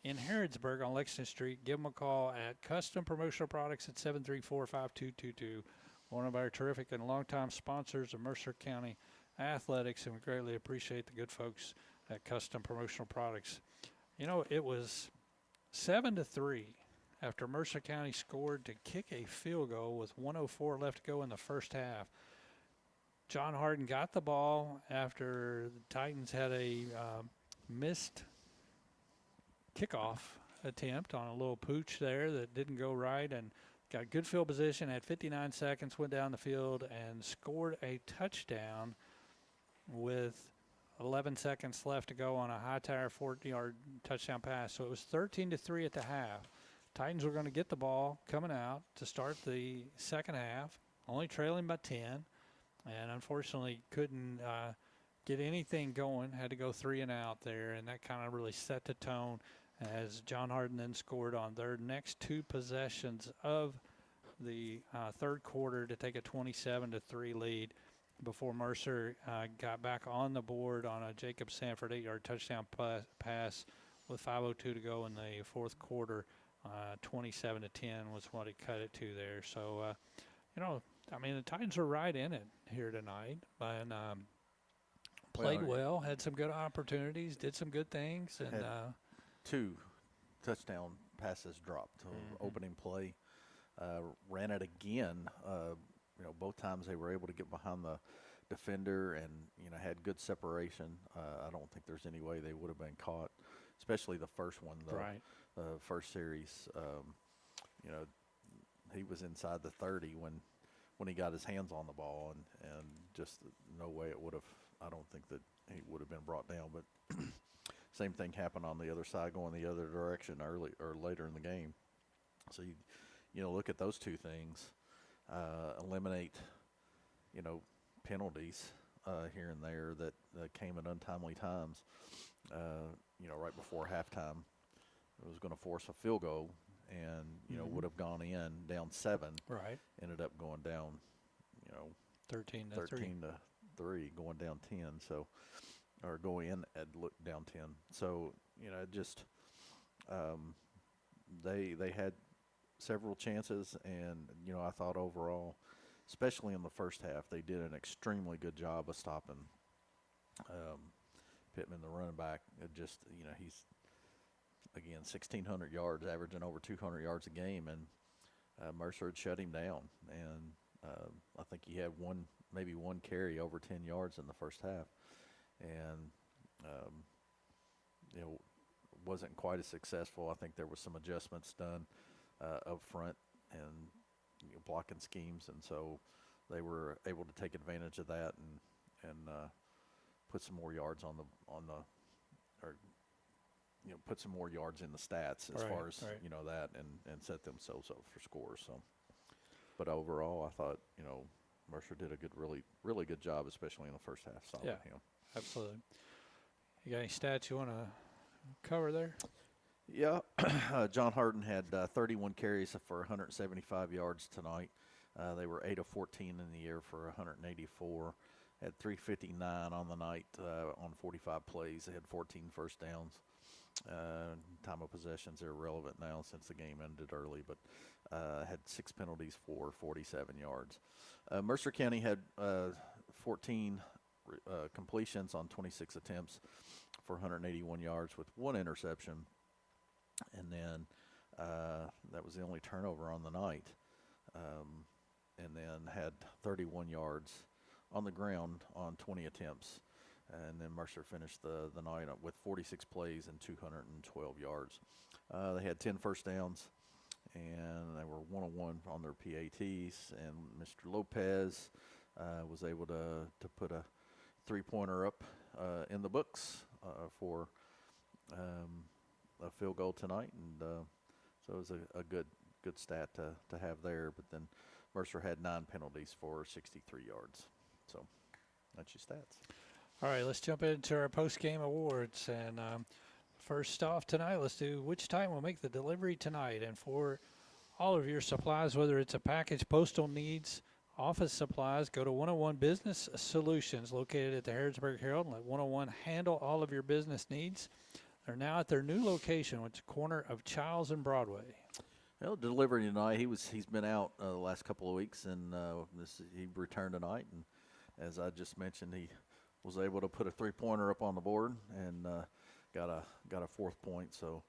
in Harrodsburg on Lexington Street. Give them a call at Custom Promotional Products at 734-5222. One of our terrific and longtime sponsors of Mercer County Athletics, and we greatly appreciate the good folks at Custom Promotional Products. It was 7-3 after Mercer County scored to kick a field goal with 1:04 left to go in the first half. John Hardin got the ball after the Titans had a missed kickoff attempt on a little pooch there that didn't go right, and got good field position, had 59 seconds, went down the field and scored a touchdown with 11 seconds left to go on a high-tire 40-yard touchdown pass. So it was 13-3 at the half. Titans were going to get the ball coming out to start the second half, only trailing by 10, and unfortunately couldn't get anything going, had to go 3 and out there, and that kind of really set the tone as John Hardin then scored on their next 2 possessions of the third quarter to take a 27-3 lead before Mercer got back on the board on a Jacob Sanford 8-yard touchdown pass with 5:02 to go in the fourth quarter. 27-10 was what he cut it to there. So, the Titans are right in it here tonight, and played well, had some good opportunities, did some good things, and 2 touchdown passes dropped. Opening play, ran it again. Both times they were able to get behind the defender and had good separation. I don't think there's any way they would have been caught, especially the first one. The first series, he was inside the 30 when he got his hands on the ball, and just no way it would have. I don't think that he would have been brought down, but same thing happened on the other side, going the other direction early or later in the game. So you look at those 2 things. eliminate, penalties here and there that came at untimely times. Right before halftime, it was going to force a field goal, and would have gone in down 7. Right. Ended up going down, 13 to 3, going down 10. So, or going in at down 10. So just they had several chances, and I thought overall, especially in the first half, they did an extremely good job of stopping Pittman, the running back. It just he's again 1,600 yards, averaging over 200 yards a game, and Mercer had shut him down. And I think he had maybe one carry over 10 yards in the first half, and wasn't quite as successful. I think there was some adjustments done up front and blocking schemes, and so they were able to take advantage of that and put some more yards put some more yards in the stats as far as that, and set themselves up for scores. So, but overall, I thought Mercer did a really good job, especially in the first half. Solid. Yeah, absolutely. You got any stats you want to cover there? Yeah, John Harden had 31 carries for 175 yards tonight. They were 8 of 14 in the air for 184. Had 359 on the night on 45 plays. They had 14 first downs. Time of possessions are irrelevant now since the game ended early, but had 6 penalties for 47 yards. Mercer County had 14 completions on 26 attempts for 181 yards with 1 interception. And then that was the only turnover on the night. And then had 31 yards on the ground on 20 attempts. And then Mercer finished the night up with 46 plays and 212 yards. They had 10 first downs, and they were 1-on-1 on their PATs. And Mr. Lopez was able to put a 3-pointer up in the books for a field goal tonight, and so it was a good stat to have there. But then Mercer had 9 penalties for 63 yards. So that's your stats. All right, let's jump into our post-game awards. And first off tonight, let's do which Titan will make the delivery tonight. And for all of your supplies, whether it's a package, postal needs, office supplies, go to 101 Business Solutions, located at the Harrodsburg Herald. And let 101 handle all of your business needs. They're now at their new location, which is the corner of Childs and Broadway. Well, delivery tonight. He's been out the last couple of weeks, and he returned tonight. And as I just mentioned, he was able to put a 3-pointer up on the board and got a 4th point. So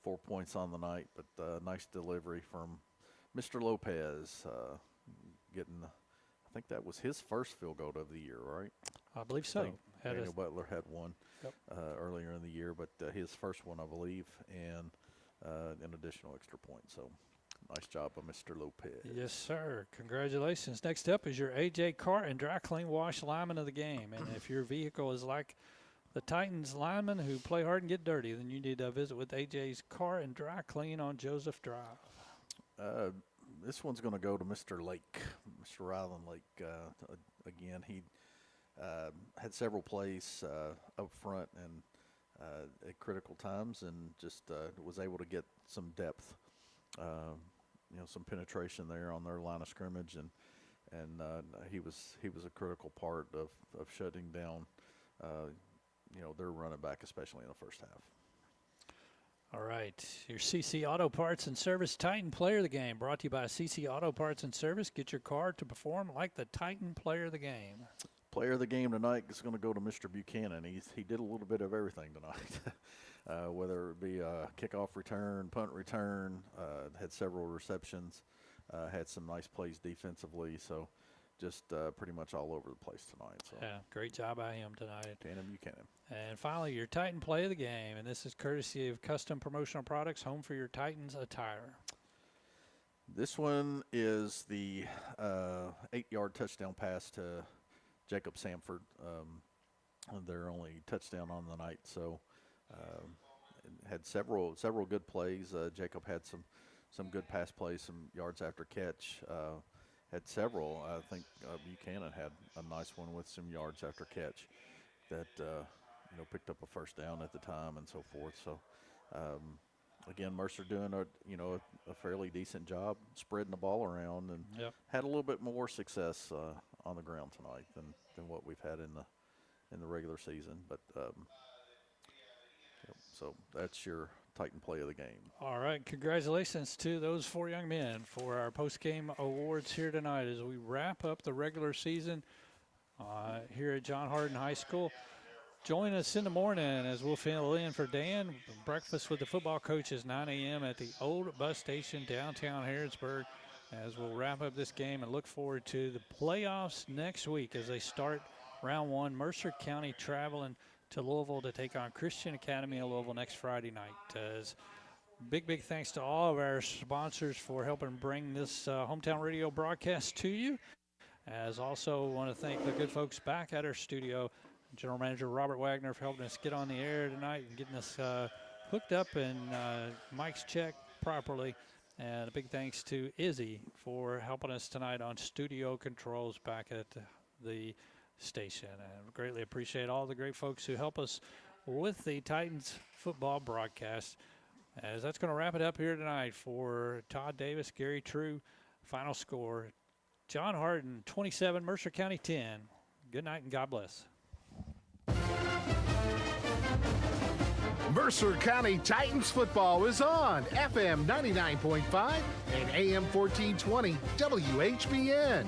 4 points on the night, but nice delivery from Mr. Lopez, getting. I think that was his first field goal of the year, right? I believe so. Daniel Butler had one earlier in the year, but his first one, I believe, and an additional extra point. So nice job by Mr. Lopez. Yes, sir. Congratulations. Next up is your AJ Car and Dry Clean Wash lineman of the game. And if your vehicle is like the Titans linemen who play hard and get dirty, then you need to visit with AJ's Car and Dry Clean on Joseph Drive. This one's going to go to Mr. Lake, Mr. Ryland Lake. Again, he had several plays up front and at critical times, and just was able to get some depth, some penetration there on their line of scrimmage, and he was a critical part of shutting down, their running back, especially in the first half. All right, your CC Auto Parts and Service Titan Player of the Game, brought to you by CC Auto Parts and Service. Get your car to perform like the Titan Player of the Game. Player of the game tonight is going to go to Mr. Buchanan. He did a little bit of everything tonight, whether it be a kickoff return, punt return, had several receptions, had some nice plays defensively. So just pretty much all over the place tonight. So. Yeah, great job by him tonight. Tanner Buchanan. And finally, your Titan Play of the Game, and this is courtesy of Custom Promotional Products, home for your Titans attire. This one is the 8-yard touchdown pass to Jacob Samford, their only touchdown on the night. So had several good plays. Jacob had some good pass plays, some yards after catch, had several. I think Buchanan had a nice one with some yards after catch that picked up a first down at the time and so forth. So again, Mercer doing a fairly decent job spreading the ball around, and had a little bit more success on the ground tonight than what we've had in the regular season. But so that's your Titan play of the game. All right, congratulations to those 4 young men for our post-game awards here tonight as we wrap up the regular season here at John Hardin High School. Join us in the morning as we'll fill in for Dan. Breakfast with the football coaches, 9 a.m. at the old bus station downtown Harrodsburg, as we'll wrap up this game and look forward to the playoffs next week as they start round 1. Mercer County traveling to Louisville to take on Christian Academy of Louisville next Friday night. As big thanks to all of our sponsors for helping bring this hometown radio broadcast to you. As also want to thank the good folks back at our studio, General Manager Robert Wagner, for helping us get on the air tonight and getting us hooked up and mics checked properly. And a big thanks to Izzy for helping us tonight on studio controls back at the station. And greatly appreciate all the great folks who help us with the Titans football broadcast. As that's going to wrap it up here tonight for Todd Davis, Gary True. Final score, John Hardin 27, Mercer County 10. Good night and God bless. Mercer County Titans football is on FM 99.5 and AM 1420 WHBN.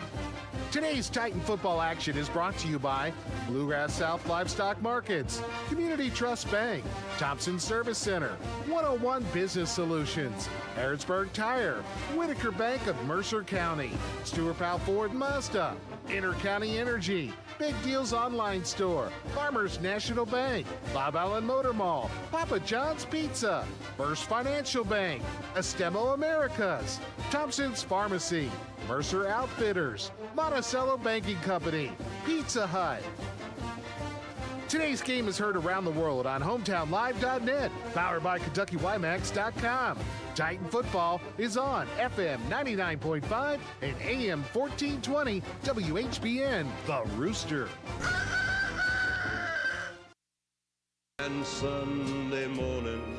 Today's Titan football action is brought to you by Bluegrass South Livestock Markets, Community Trust Bank, Thompson Service Center, 101 Business Solutions, Harrodsburg Tire, Whitaker Bank of Mercer County, Stewart Powell Ford Mazda, Intercounty Energy, Big Deals Online Store, Farmers National Bank, Bob Allen Motor Mall, Papa John's Pizza, First Financial Bank, Estemo Americas, Thompson's Pharmacy, Mercer Outfitters, Monticello Banking Company, Pizza Hut. Today's game is heard around the world on HometownLive.net, powered by KentuckyWiMAX.com. Titan football is on FM 99.5 and AM 1420 WHBN, The Rooster. And Sunday morning